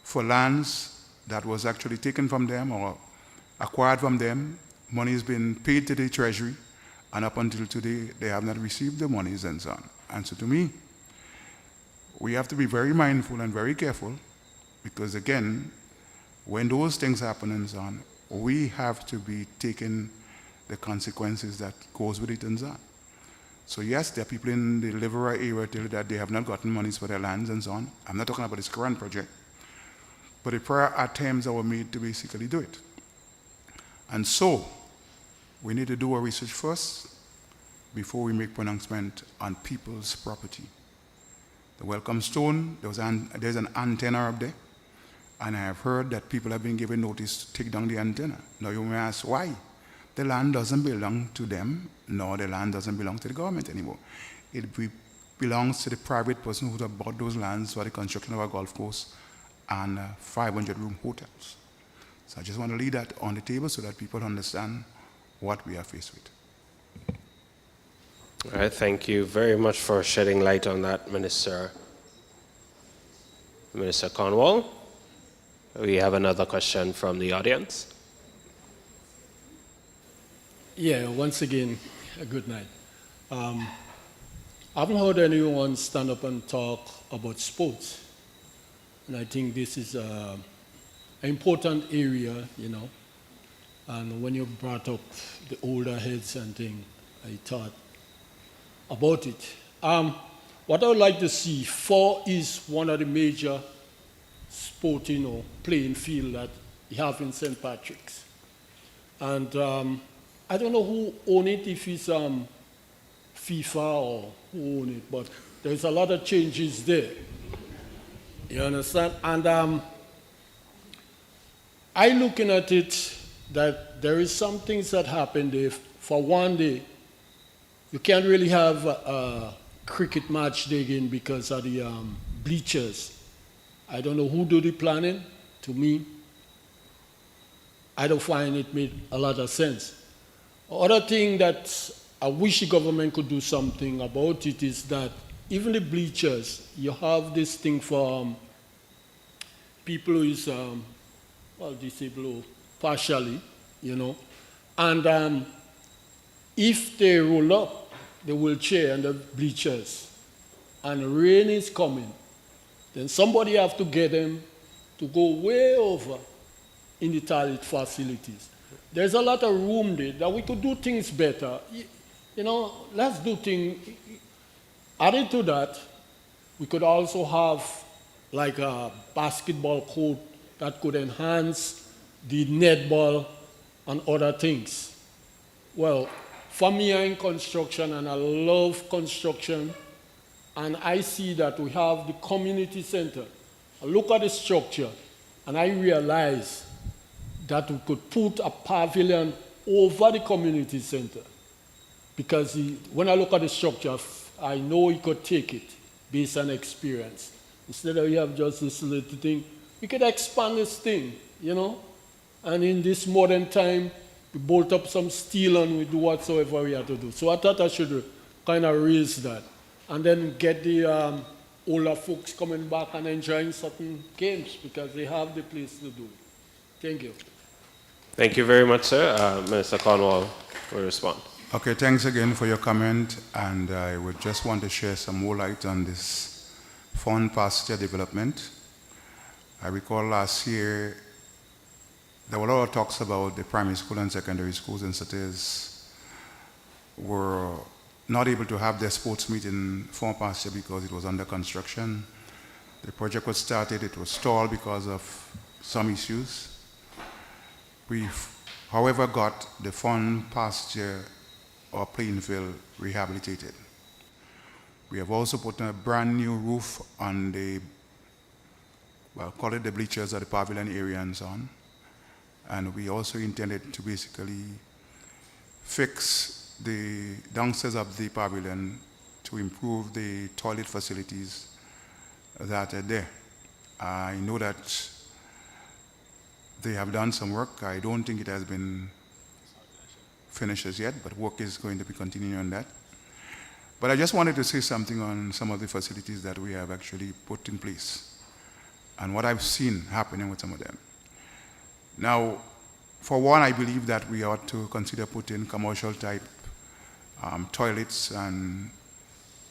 S3: for lands that was actually taken from them or acquired from them. Money has been paid to the treasury, and up until today, they have not received the monies and so on. And so to me, we have to be very mindful and very careful, because again, when those things happen and so on, we have to be taking the consequences that goes with it and so on. So yes, there are people in the Livera area tell that they have not gotten monies for their lands and so on. I'm not talking about this current project, but the prior attempts that were made to basically do it. And so, we need to do our research first before we make pronouncement on people's property. The Welcome Stone, there's an antenna up there, and I have heard that people have been given notice to take down the antenna. Now you may ask why? The land doesn't belong to them, nor the land doesn't belong to the government anymore. It belongs to the private person who bought those lands for the construction of a golf course and 500-room hotels. So I just want to leave that on the table so that people understand what we are faced with.
S1: All right, thank you very much for shedding light on that, Minister Cornwall. We have another question from the audience.
S7: Yeah, once again, a good night. I haven't heard anyone stand up and talk about sports. And I think this is an important area, you know. And when you brought up the older heads and things, I thought about it. What I would like to see, 4 is one of the major sporting or playing field that you have in St. Patrick's. And I don't know who own it, if it's FIFA or who own it, but there's a lot of changes there. You understand? And I looking at it that there is some things that happen there. For one day, you can't really have a cricket match there again because of the bleachers. I don't know who do the planning. To me, I don't find it made a lot of sense. Other thing that I wish the government could do something about it is that even the bleachers, you have this thing for people who is, disabled partially, you know, and if they roll up the wheelchair and the bleachers and rain is coming, then somebody have to get them to go way over in the toilet facilities. There's a lot of room there that we could do things better. You know, let's do things. Added to that, we could also have like a basketball court that could enhance the netball and other things. Well, for me, I'm in construction and I love construction, and I see that we have the community center. I look at the structure and I realize that we could put a pavilion over the community center. Because when I look at the structure, I know he could take it based on experience. Instead of you have just this little thing, we could expand this thing, you know? And in this modern time, we bolt up some steel and we do whatsoever we have to do. So I thought I should kind of raise that. And then get the older folks coming back and enjoying certain games because they have the place to do it. Thank you.
S1: Thank you very much, sir. Minister Cornwall will respond.
S3: Okay, thanks again for your comment, and I would just want to share some more light on this fawn pasture development. I recall last year there were a lot of talks about the primary school and secondary schools in cities were not able to have their sports meet in fawn pasture because it was under construction. The project was started, it was stalled because of some issues. We've, however, got the fawn pasture or playing field rehabilitated. We have also put a brand new roof on the, well, call it the bleachers or the pavilion area and so on. And we also intended to basically fix the downstairs of the pavilion to improve the toilet facilities that are there. I know that they have done some work. I don't think it has been finished as yet, but work is going to be continuing on that. But I just wanted to say something on some of the facilities that we have actually put in place and what I've seen happening with some of them. Now, for one, I believe that we ought to consider putting commercial type toilets and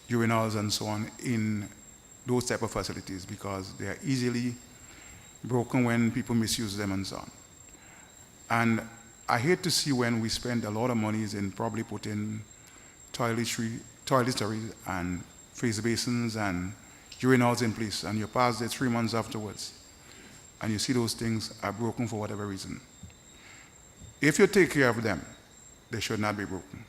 S3: urinals and so on in those type of facilities because they are easily broken when people misuse them and so on. And I hate to see when we spend a lot of monies in probably putting toiletries and face basins and urinals in place, and you pass there 3 months afterwards, and you see those things are broken for whatever reason. If you take care of them, they should not be broken.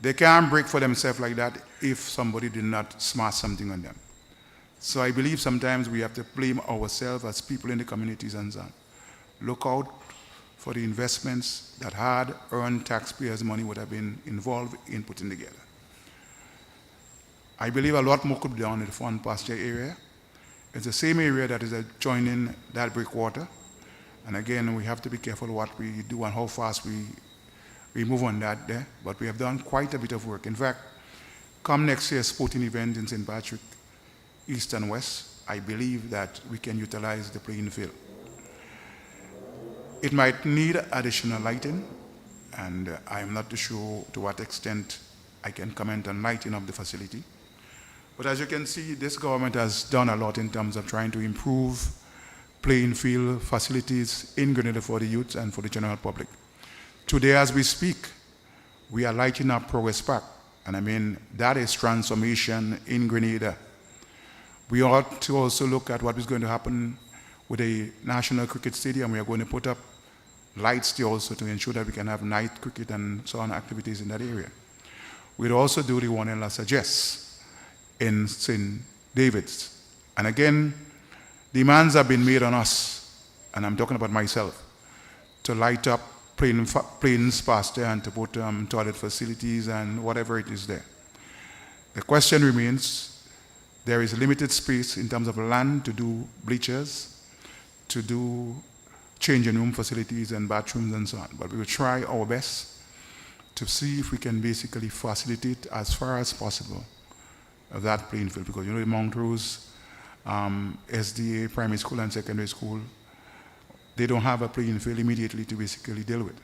S3: They can't break for themselves like that if somebody did not smash something on them. So I believe sometimes we have to blame ourselves as people in the communities and so on. Look out for the investments that hard-earned taxpayers' money would have been involved in putting together. I believe a lot more could be done in the fawn pasture area. It's the same area that is adjoining that breakwater. And again, we have to be careful what we do and how fast we move on that there. But we have done quite a bit of work. In fact, come next year's sporting event in St. Patrick, East and West, I believe that we can utilize the playing field. It might need additional lighting, and I'm not too sure to what extent I can comment on lighting of the facility. But as you can see, this government has done a lot in terms of trying to improve playing field facilities in Grenada for the youth and for the general public. Today, as we speak, we are lighting up Progress Park. And I mean, that is transformation in Grenada. We ought to also look at what is going to happen with the National Cricket Stadium. We are going to put up lights there also to ensure that we can have night cricket and so on activities in that area. We'd also do the one in La Sagesse in St. David's. And again, demands have been made on us, and I'm talking about myself, to light up planes faster and to put toilet facilities and whatever it is there. The question remains, there is limited space in terms of land to do bleachers, to do changing room facilities and bathrooms and so on. But we will try our best to see if we can basically facilitate as far as possible of that playing field. Because you know the Montrose SDA primary school and secondary school, they don't have a playing field immediately to basically deal with.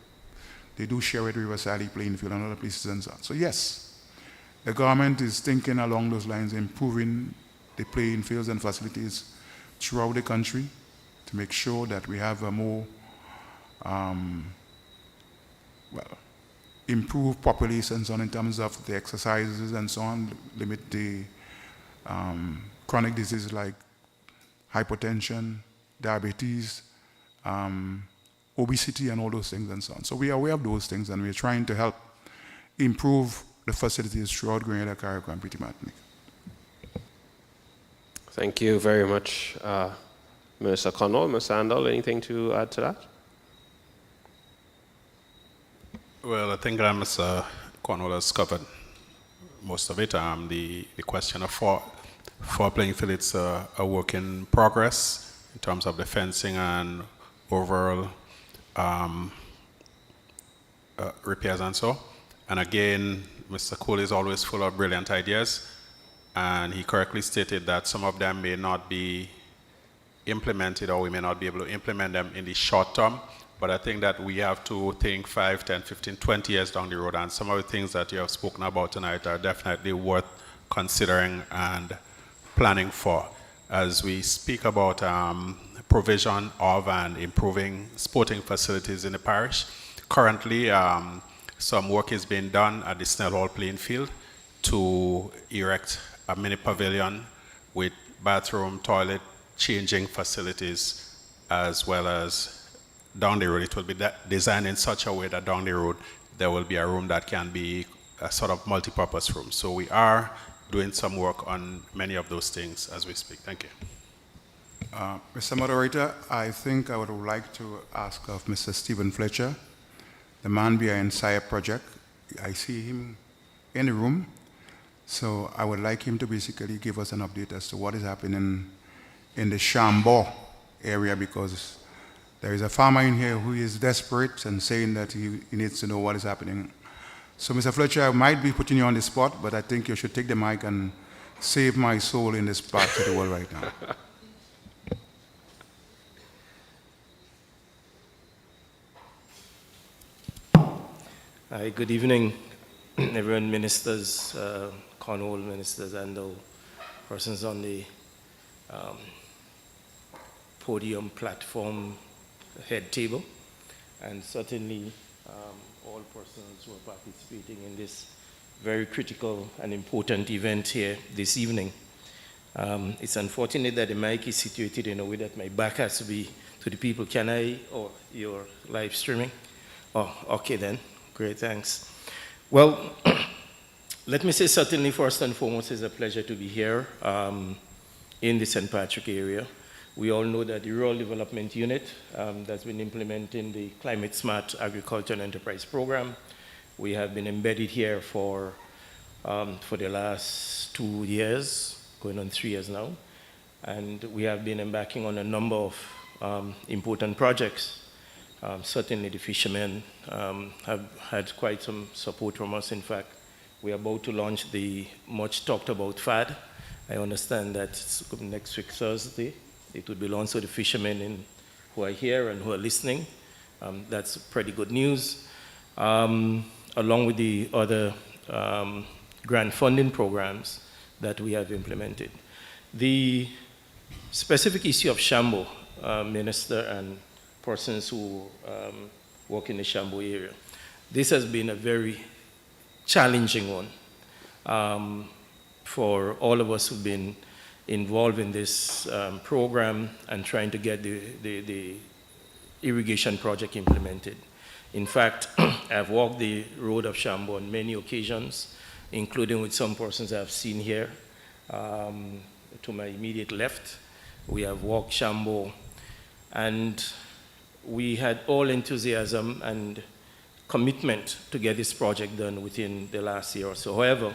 S3: They do share with River Sally playing field and other places and so on. So yes, the government is thinking along those lines, improving the playing fields and facilities throughout the country to make sure that we have a more improved population so on in terms of the exercises and so on, limit the chronic diseases like hypertension, diabetes, obesity and all those things and so on. So we are aware of those things and we're trying to help improve the facilities throughout Grenada, Carriacou and Petite Martinique.
S1: Thank you very much, Minister Cornwall. Mr. Andal, anything to add to that?
S5: Well, I think Mr. Cornwall has covered most of it. The question of four playing field, it's a work in progress in terms of the fencing and overall repairs and so. And again, Mr. Cole is always full of brilliant ideas, and he correctly stated that some of them may not be implemented or we may not be able to implement them in the short term, but I think that we have to think 5, 10, 15, 20 years down the road, and some of the things that you have spoken about tonight are definitely worth considering and planning for. As we speak about provision of and improving sporting facilities in the parish, currently some work is being done at the Snell Hall playing field to erect a mini pavilion with bathroom, toilet, changing facilities, as well as down the road. It will be designed in such a way that down the road there will be a room that can be a sort of multi-purpose room. So we are doing some work on many of those things as we speak. Thank you.
S3: Mr. Moderator, I think I would like to ask of Mr. Stephen Fletcher, the man behind SIRE project. I see him in the room, so I would like him to basically give us an update as to what is happening in the Chambord area, because there is a farmer in here who is desperate and saying that he needs to know what is happening. So, Mr. Fletcher, I might be putting you on the spot, but I think you should take the mic and save my soul in this part of the world right now.
S12: Hi, good evening, everyone, ministers, Cornwall ministers, and the persons on the podium, platform, head table, and certainly all persons who are participating in this very critical and important event here this evening. It's unfortunate that the mic is situated in a way that my back has to be to the people. Can I, or you're live streaming? Oh, okay then. Great, thanks. Well, let me say certainly first and foremost, it's a pleasure to be here in the St. Patrick area. We all know that the Rural Development Unit that's been implementing the Climate Smart Agriculture and Enterprise Program. We have been embedded here for the last 2 years, going on 3 years now. And we have been embarking on a number of important projects. Certainly the fishermen have had quite some support from us. In fact, We are about to launch the much talked about FAD. I understand that next week, Thursday, it will be launched to the fishermen who are here and who are listening. That's pretty good news. Along with the other grant funding programs that we have implemented. The specific issue of Shambo, Minister and persons who work in the Shambo area, this has been a very challenging one for all of us who've been involved in this program and trying to get the irrigation project implemented. In fact, I've walked the road of Shambo on many occasions, including with some persons I've seen here. To my immediate left, we have walked Shambo, and we had all enthusiasm and commitment to get this project done within the last year or so. However,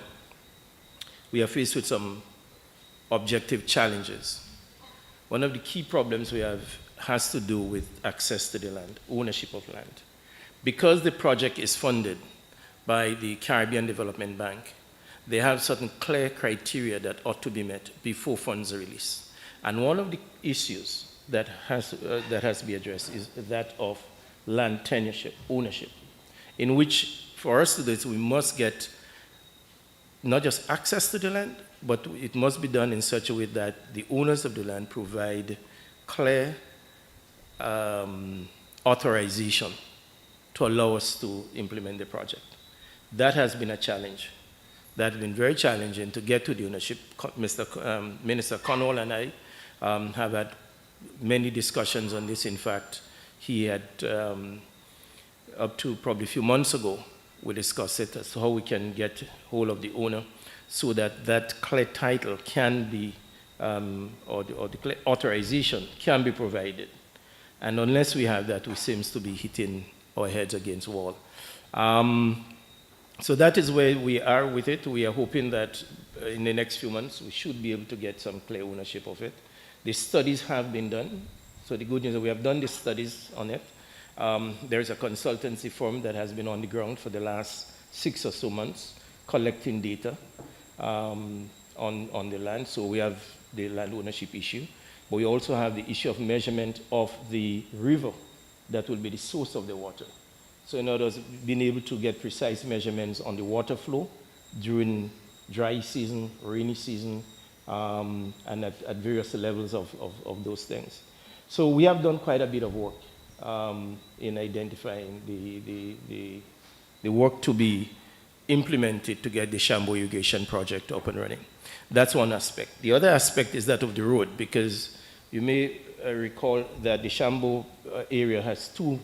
S12: we are faced with some objective challenges. One of the key problems we have has to do with access to the land, ownership of land. Because the project is funded by the Caribbean Development Bank, they have certain clear criteria that ought to be met before funds are released. And one of the issues that has to be addressed is that of land tenureship, ownership, in which for us to do this, we must get not just access to the land, but it must be done in such a way that the owners of the land provide clear authorization to allow us to implement the project. That has been a challenge. That has been very challenging to get to the ownership. Minister Cornwall and I have had many discussions on this. In fact, he had, up to probably a few months ago, we discussed it as to how we can get hold of the owner so that that clear title can be, or the clear authorization can be provided. And unless we have that, we seem to be hitting our heads against the wall. So that is where we are with it. We are hoping that in the next few months, we should be able to get some clear ownership of it. The studies have been done. So the good news is that we have done the studies on it. There is a consultancy firm that has been on the ground for the last 6 or so months collecting data on the land. So we have the land ownership issue. But we also have the issue of measurement of the river that will be the source of the water. So in other words, being able to get precise measurements on the water flow during dry season, rainy season, and at various levels of those things. So we have done quite a bit of work in identifying the work to be implemented to get the Shambo irrigation project up and running. That's one aspect. The other aspect is that of the road, because you may recall that the Shambo area has 2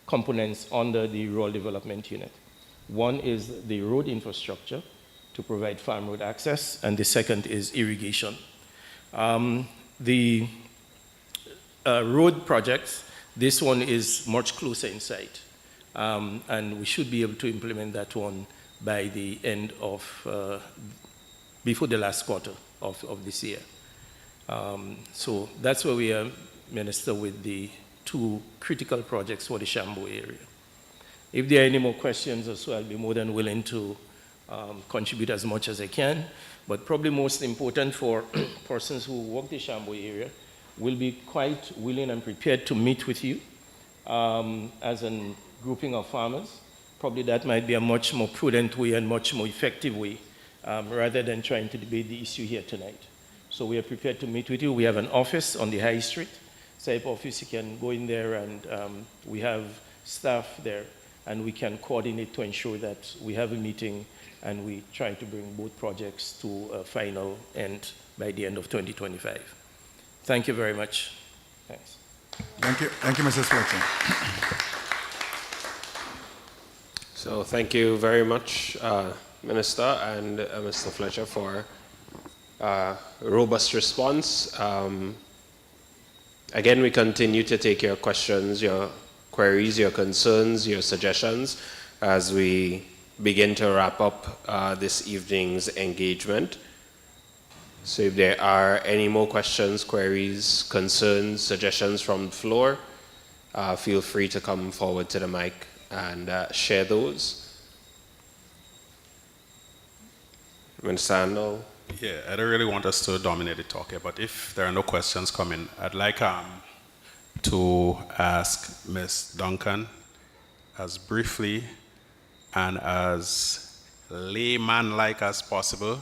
S12: components under the Rural Development Unit. One is the road infrastructure to provide farm road access, and the second is irrigation. The road projects, this one is much closer in sight, and we should be able to implement that one by the end of, before the last quarter of this year. So that's where we are, Minister, with the 2 critical projects for the Shambo area. If there are any more questions or so, I'll be more than willing to contribute as much as I can. But probably most important for persons who work the Shambo area will be quite willing and prepared to meet with you as a grouping of farmers. Probably that might be a much more prudent way and much more effective way rather than trying to debate the issue here tonight. So we are prepared to meet with you. We have an office on the High Street. SAIP office, you can go in there, and we have staff there, and we can coordinate to ensure that we have a meeting and we try to bring both projects to a final end by the end of 2025. Thank you very much. Thanks.
S3: Thank you, Mr. Fletcher.
S1: So thank you very much, Minister and Mr. Fletcher, for a robust response. Again, we continue to take your questions, your queries, your concerns, your suggestions as we begin to wrap up this evening's engagement. So if there are any more questions, queries, concerns, suggestions from the floor, feel free to come forward to the mic and share those. Minister Handel.
S5: Yeah, I don't really want us to dominate the talk here, but if there are no questions coming, I'd like to ask Ms. Duncan as briefly and as layman-like as possible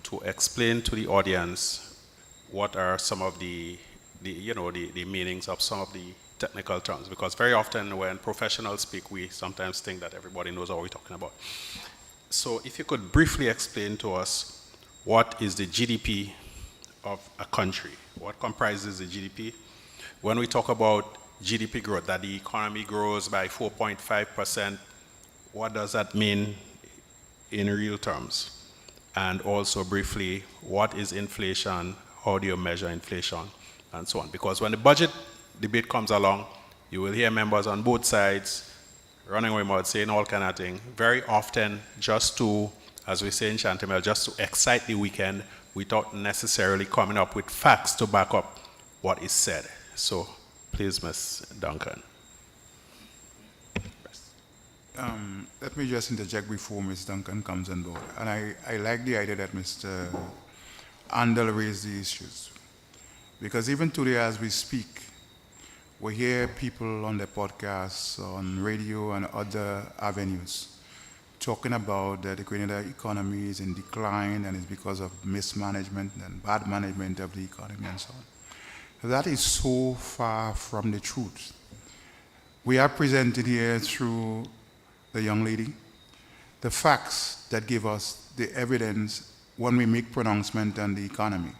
S5: to explain to the audience what are some of the meanings of some of the technical terms, because very often when professionals speak, we sometimes think that everybody knows what we're talking about. So if you could briefly explain to us what is the GDP of a country, what comprises the GDP? When we talk about GDP growth, that the economy grows by 4.5%, what does that mean in real terms? And also briefly, what is inflation? How do you measure inflation? And so on. Because when the budget debate comes along, you will hear members on both sides running away mouth, saying all kind of thing. Very often, just to, as we say in Chantemel, just to excite the weekend without necessarily coming up with facts to back up what is said. So, please, Ms. Duncan.
S3: Let me just interject before Ms. Duncan comes on board. And I like the idea that Mr. Handel raised the issues. Because even today as we speak, we hear people on the podcasts, on radio and other avenues talking about that the Grenada economy is in decline and it's because of mismanagement and bad management of the economy and so on. That is so far from the truth. We are presented here through the young lady the facts that give us the evidence when we make pronouncement on the economy.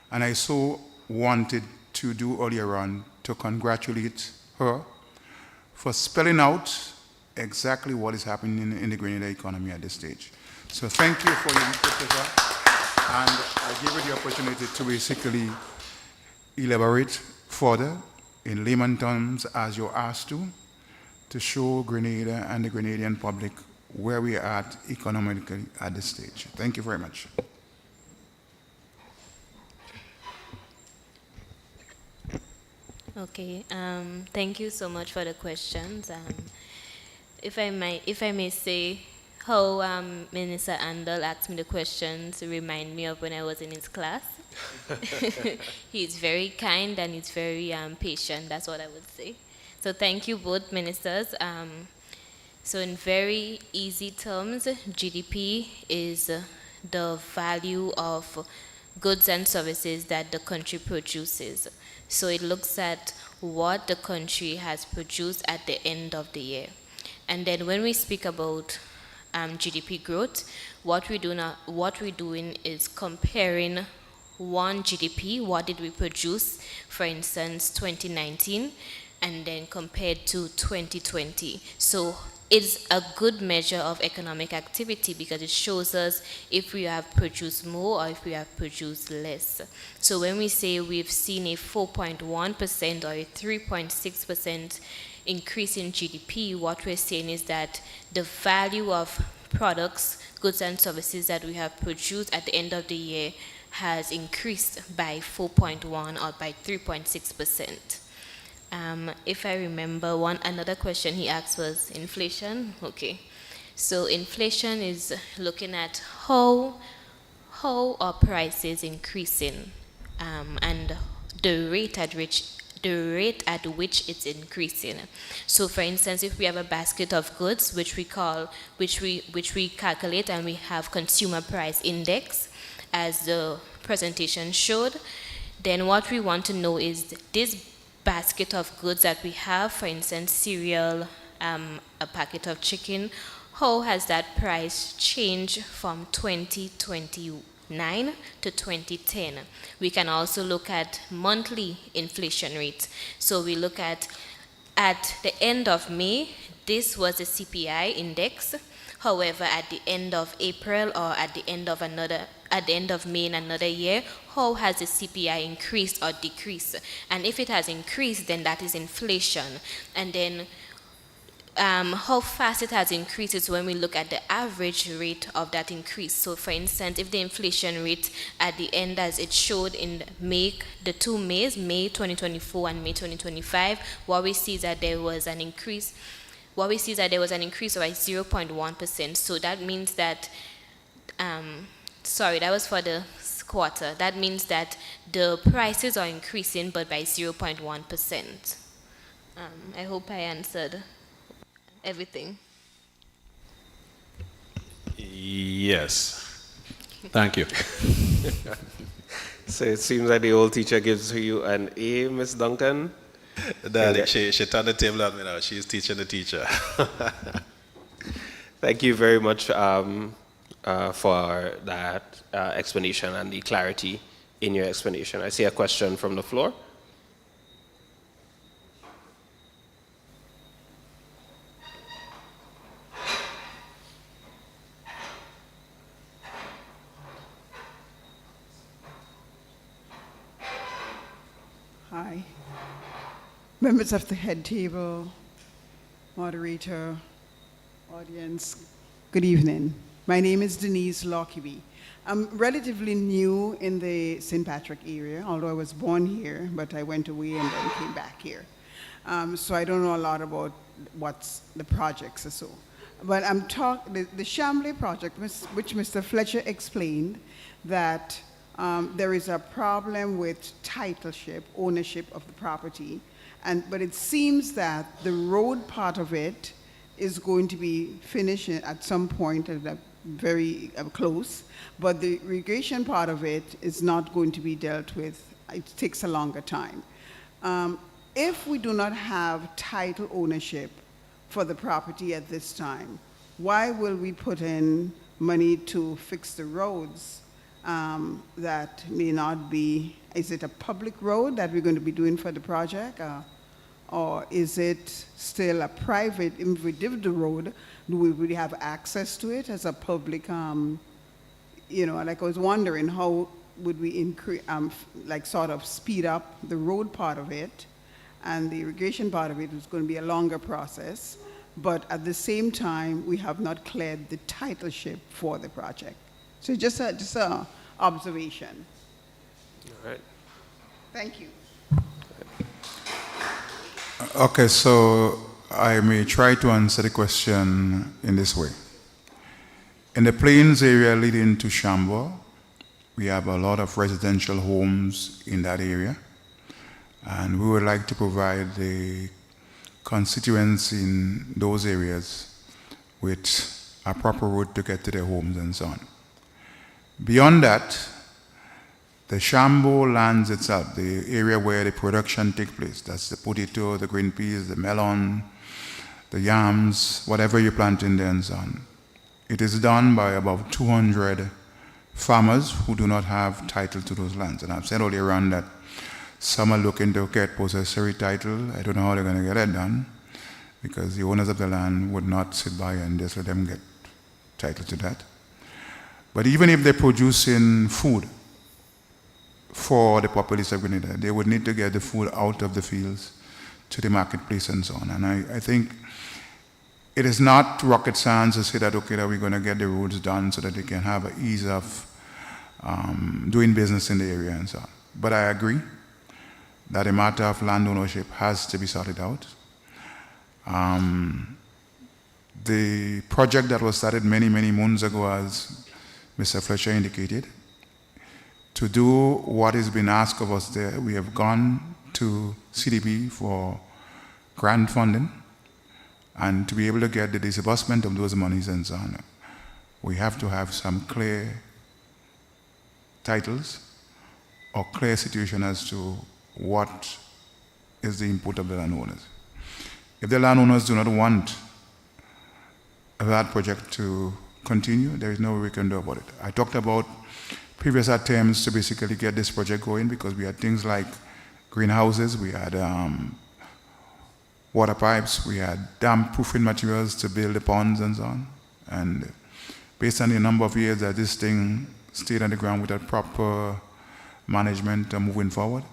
S3: And I so wanted to do earlier on to congratulate her for spelling out exactly what is happening in the Grenada economy at this stage. So thank you for your input, and I give you the opportunity to basically elaborate further in layman terms as you're asked to show Grenada and the Grenadian public where we are at economically at this stage. Thank you very much.
S6: Okay, thank you so much for the questions. If I may say, how Minister Handel asked me the questions remind me of when I was in his class. He's very kind and he's very patient, that's what I would say. So thank you both ministers. So in very easy terms, GDP is the value of goods and services that the country produces. So it looks at what the country has produced at the end of the year. And then when we speak about GDP growth, what we're doing is comparing one GDP, what did we produce, for instance, 2019, and then compared to 2020. So it's a good measure of economic activity because it shows us if we have produced more or if we have produced less. So when we say we've seen a 4.1% or a 3.6% increase in GDP, what we're saying is that the value of products, goods and services that we have produced at the end of the year has increased by 4.1 or by 3.6%. If I remember, another question he asked was inflation. Okay, so inflation is looking at how are prices increasing and the rate at which it's increasing. So, for instance, if we have a basket of goods which we calculate, and we have consumer price index, as the presentation showed, then what we want to know is this basket of goods that we have, for instance, cereal, a packet of chicken, how has that price changed from 2029 to 2010? We can also look at monthly inflation rates. So we look at the end of May, this was a CPI index. However, at the end of April or at the end of May in another year, how has the CPI increased or decreased? And if it has increased, then that is inflation. And then how fast it has increased is when we look at the average rate of that increase. So for instance, if the inflation rate at the end, as it showed in May, the 2 Mays, May 2024 and May 2025, what we see is that there was an increase. What we see is that there was an increase of 0.1%. So that means that Sorry, that was for the quarter. That means that the prices are increasing, but by 0.1%. I hope I answered everything.
S5: Yes. Thank you.
S1: So it seems like the old teacher gives you an A, Miss Duncan.
S5: Daddy, she turned the table on me now. She's teaching the teacher.
S1: Thank you very much for that explanation and the clarity in your explanation. I see a question from the floor.
S11: Hi. Members of the head table, moderator, audience, good evening. My name is Denise Lockerbie. I'm relatively new in the St. Patrick area, although I was born here, but I went away and then came back here. So I don't know a lot about what's the projects or so. But I'm talking, the Chambly project, which Mr. Fletcher explained, that there is a problem with titleship, ownership of the property, but it seems that the road part of it is going to be finished at some point, very close, but the irrigation part of it is not going to be dealt with. It takes a longer time. If we do not have title ownership for the property at this time, why will we put in money to fix the roads that may not be? Is it a public road that we're going to be doing for the project? Or is it still a private, if we did the road, do we really have access to it as a public, like I was wondering how would we increase, sort of speed up the road part of it, and the irrigation part of it is going to be a longer process, but at the same time, we have not cleared the titleship for the project. So just a observation.
S1: All right.
S11: Thank you.
S3: Okay, so I may try to answer the question in this way. In the Plains area leading to Chambord, we have a lot of residential homes in that area, and we would like to provide the constituents in those areas with a proper route to get to their homes and so on. Beyond that, the Chambord lands itself, the area where the production takes place, that's the potato, the green peas, the melon, the yams, whatever you plant in there and so on. It is done by about 200 farmers who do not have title to those lands. And I've said earlier on that some are looking to get possessory title. I don't know how they're going to get that done, because the owners of the land would not sit by and just let them get title to that. But even if they're producing food for the populace of Grenada, they would need to get the food out of the fields to the marketplace and so on. And I think it is not rocket science to say that, okay, that we're going to get the roads done so that they can have an ease of doing business in the area and so on. But I agree that a matter of land ownership has to be sorted out. The project that was started many, many moons ago, as Mr. Fletcher indicated, to do what has been asked of us there, we have gone to CDB for grant funding, and to be able to get the disbursement of those monies and so on, we have to have some clear titles or clear situation as to what is the input of the landowners. If the landowners do not want that project to continue, there is no way we can do about it. I talked about previous attempts to basically get this project going, because we had things like greenhouses, we had water pipes, we had dam-proofing materials to build the ponds and so on. And based on the number of years that this thing stayed on the ground without proper management moving forward,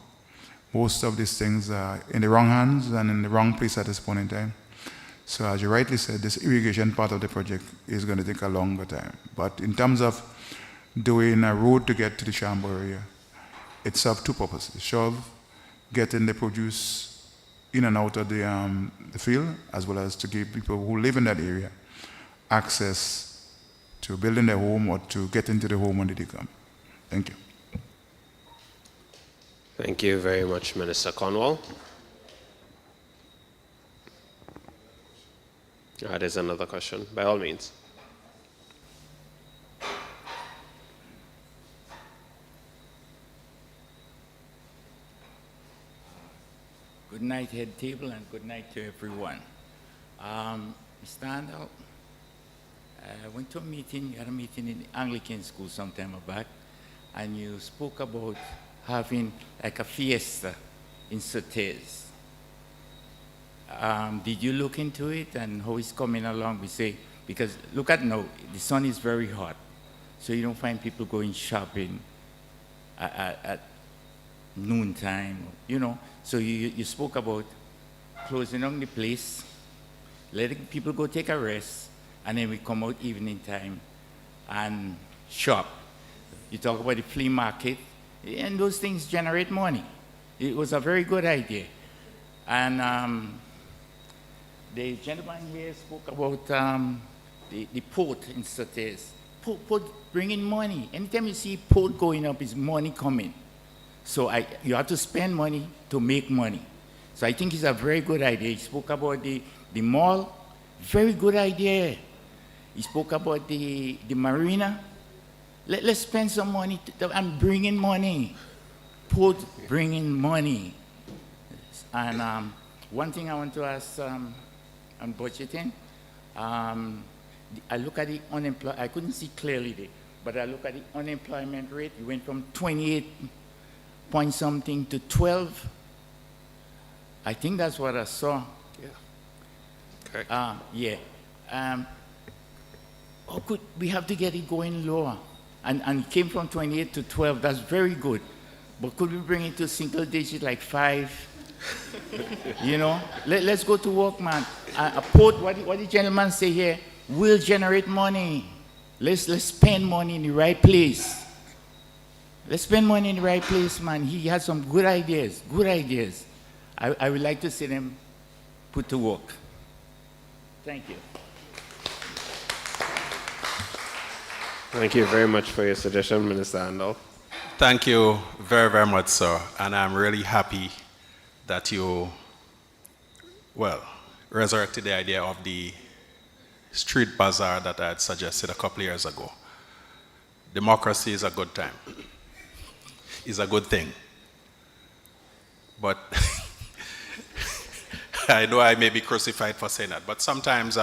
S3: most of these things are in the wrong hands and in the wrong place at this point in time. So as you rightly said, this irrigation part of the project is going to take a longer time. But in terms of doing a road to get to the Chambord area, it serves two purposes. Serve getting the produce in and out of the field, as well as to give people who live in that area access to building their home or to get into the home when they come. Thank you.
S1: Thank you very much, Minister Cornwall. There's another question, by all means.
S13: Good night, head table, and good night to everyone. Mr. Handel, I went to a meeting, you had a meeting in the Anglican school some time back, and you spoke about having like a fiesta in Surtees. Did you look into it and how it's coming along? We say, because look at now, the sun is very hot, so you don't find people going shopping at noontime, you know. So you spoke about closing down the place, letting people go take a rest, and then we come out evening time and shop. You talk about the flea market, and those things generate money. It was a very good idea. And the gentleman here spoke about the port in Surtees. Port bringing money. Anytime you see port going up, is money coming. So you have to spend money to make money. So I think it's a very good idea. He spoke about the mall, very good idea. He spoke about the marina. Let's spend some money and bring in money. Port bringing money. And one thing I want to ask on budgeting, I look at the unemployment, I couldn't see clearly there, but I look at the unemployment rate. It went from 28 point something to 12. I think that's what I saw.
S1: Yeah. Correct.
S13: Yeah. How could we have to get it going lower? And it came from 28 to 12. That's very good. But could we bring it to single digit like 5? You know? Let's go to work, man. A port, what the gentleman say here, will generate money. Let's spend money in the right place. Let's spend money in the right place, man. He has some good ideas, good ideas. I would like to see them put to work. Thank you.
S1: Thank you very much for your suggestion, Minister Handel.
S5: Thank you very, very much, sir. And I'm really happy that you, resurrected the idea of the street bazaar that I had suggested a couple of years ago. Democracy is a good time. It's a good thing. But I know I may be crucified for saying that, but sometimes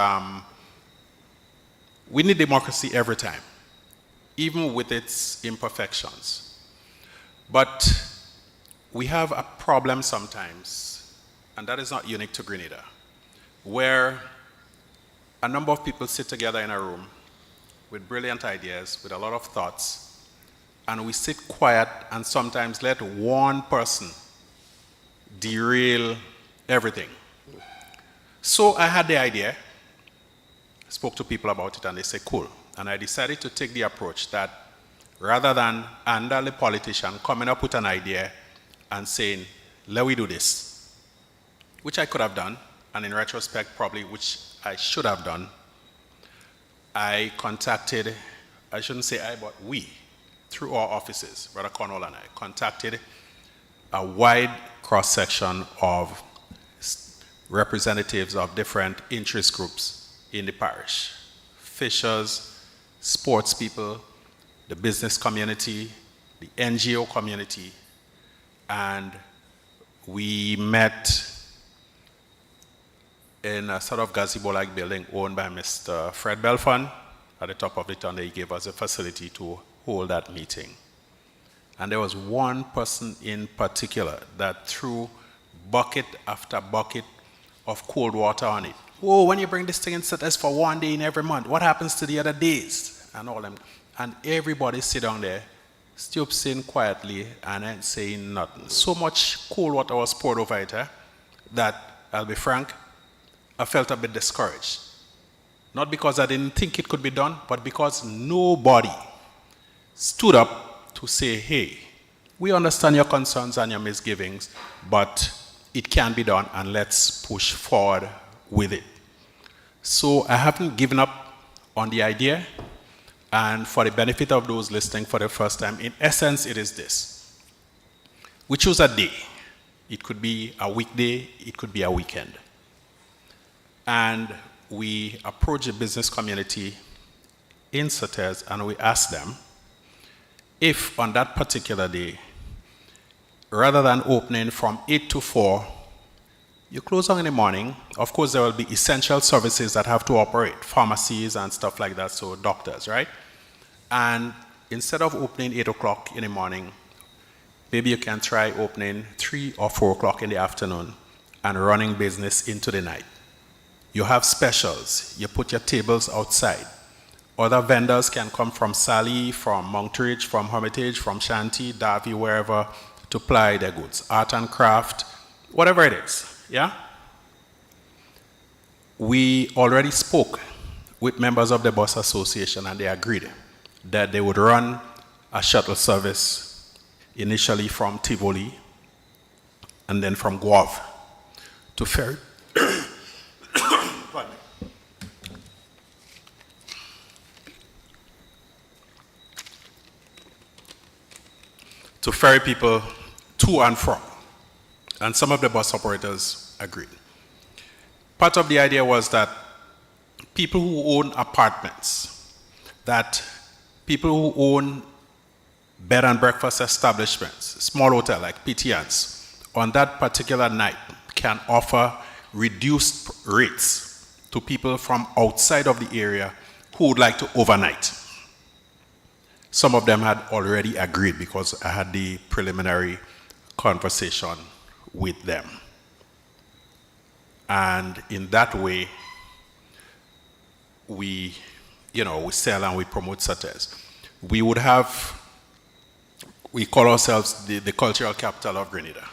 S5: we need democracy every time, even with its imperfections. But we have a problem sometimes, and that is not unique to Grenada, where a number of people sit together in a room with brilliant ideas, with a lot of thoughts, and we sit quiet and sometimes let one person derail everything. So I had the idea, spoke to people about it, and they said, cool. And I decided to take the approach that rather than under the politician coming up with an idea and saying, let we do this, which I could have done, and in retrospect, probably which I should have done, I contacted, I shouldn't say I, but we, through our offices, Brother Cornwall and I, contacted a wide cross-section of representatives of different interest groups in the parish. Fishers, sports people, the business community, the NGO community, and we met in a sort of gazebo-like building owned by Mr. Fred Belfon. At the top of the tunnel, he gave us a facility to hold that meeting. And there was one person in particular that threw bucket after bucket of cold water on it. Oh, when you bring this thing in Surtees for one day in every month, what happens to the other days? And all them. And everybody sit down there, stoop sitting quietly and ain't saying nothing. So much cold water was poured over it that, I'll be frank, I felt a bit discouraged. Not because I didn't think it could be done, but because nobody stood up to say, hey, we understand your concerns and your misgivings, but it can be done, and let's push forward with it. So I haven't given up on the idea, And for the benefit of those listening for the first time, in essence, it is this. We choose a day. It could be a weekday, it could be a weekend. And we approach the business community in Sauteurs and we ask them if on that particular day, rather than opening from 8 to 4, you close on in the morning. Of course, there will be essential services that have to operate, pharmacies and stuff like that, so doctors, right? And instead of opening 8 o'clock in the morning, maybe you can try opening 3 or 4 o'clock in the afternoon and running business into the night. You have specials. You put your tables outside. Other vendors can come from Sally, from Monkridge, from Hermitage, from Shanty, Davie, wherever, to ply their goods. Art and craft, whatever it is, yeah? We already spoke with members of the bus association and they agreed that they would run a shuttle service initially from Tivoli and then from Guave to ferry. To ferry people to and from. And some of the bus operators agreed. Part of the idea was that people who own apartments, that people who own bed and breakfast establishments, small hotel like PTNs, on that particular night can offer reduced rates to people from outside of the area who would like to overnight. Some of them had already agreed because I had the preliminary conversation with them. And in that way, we sell and we promote Sauteurs. We would have, we call ourselves the cultural capital of Grenada.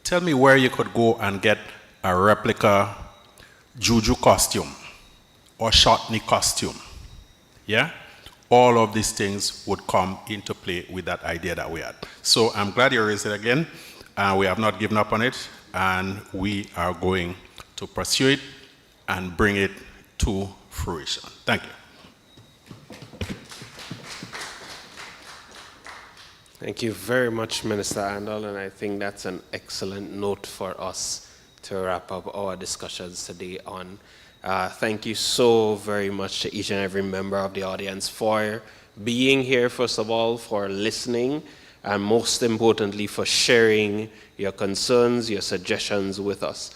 S5: Tell me where you could go and get a replica Juju costume or Shotney costume, yeah? All of these things would come into play with that idea that we had. So I'm glad you raised it again. We have not given up on it, and we are going to pursue it and bring it to fruition. Thank you.
S1: Thank you very much, Minister Andal, and I think that's an excellent note for us to wrap up our discussions today on. Thank you so very much to each and every member of the audience for being here, first of all, for listening, and most importantly, for sharing your concerns, your suggestions with us.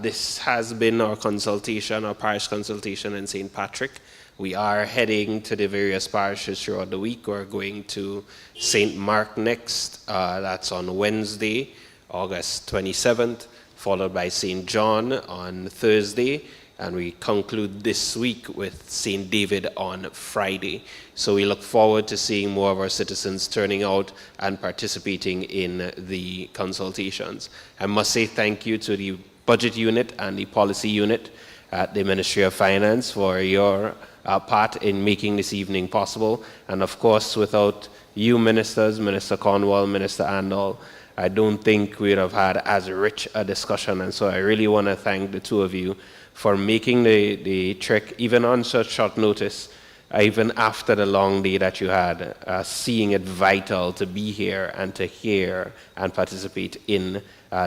S1: This has been our consultation, our parish consultation in St. Patrick. We are heading to the various parishes throughout the week. We're going to St. Mark next. That's on Wednesday, August 27th, followed by St. John on Thursday. And we conclude this week with St. David on Friday. So we look forward to seeing more of our citizens turning out and participating in the consultations. I must say thank you to the budget unit and the policy unit at the Ministry of Finance for your part in making this evening possible. And of course, without you ministers, Minister Cornwall, Minister Andal, I don't think we'd have had as rich a discussion. And so I really want to thank the two of you for making the trek, even on such short notice, even after the long day that you had, seeing it vital to be here and to hear and participate in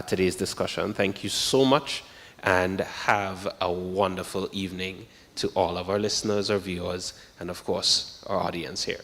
S1: today's discussion. Thank you so much, and have a wonderful evening to all of our listeners, our viewers, and of course, our audience here.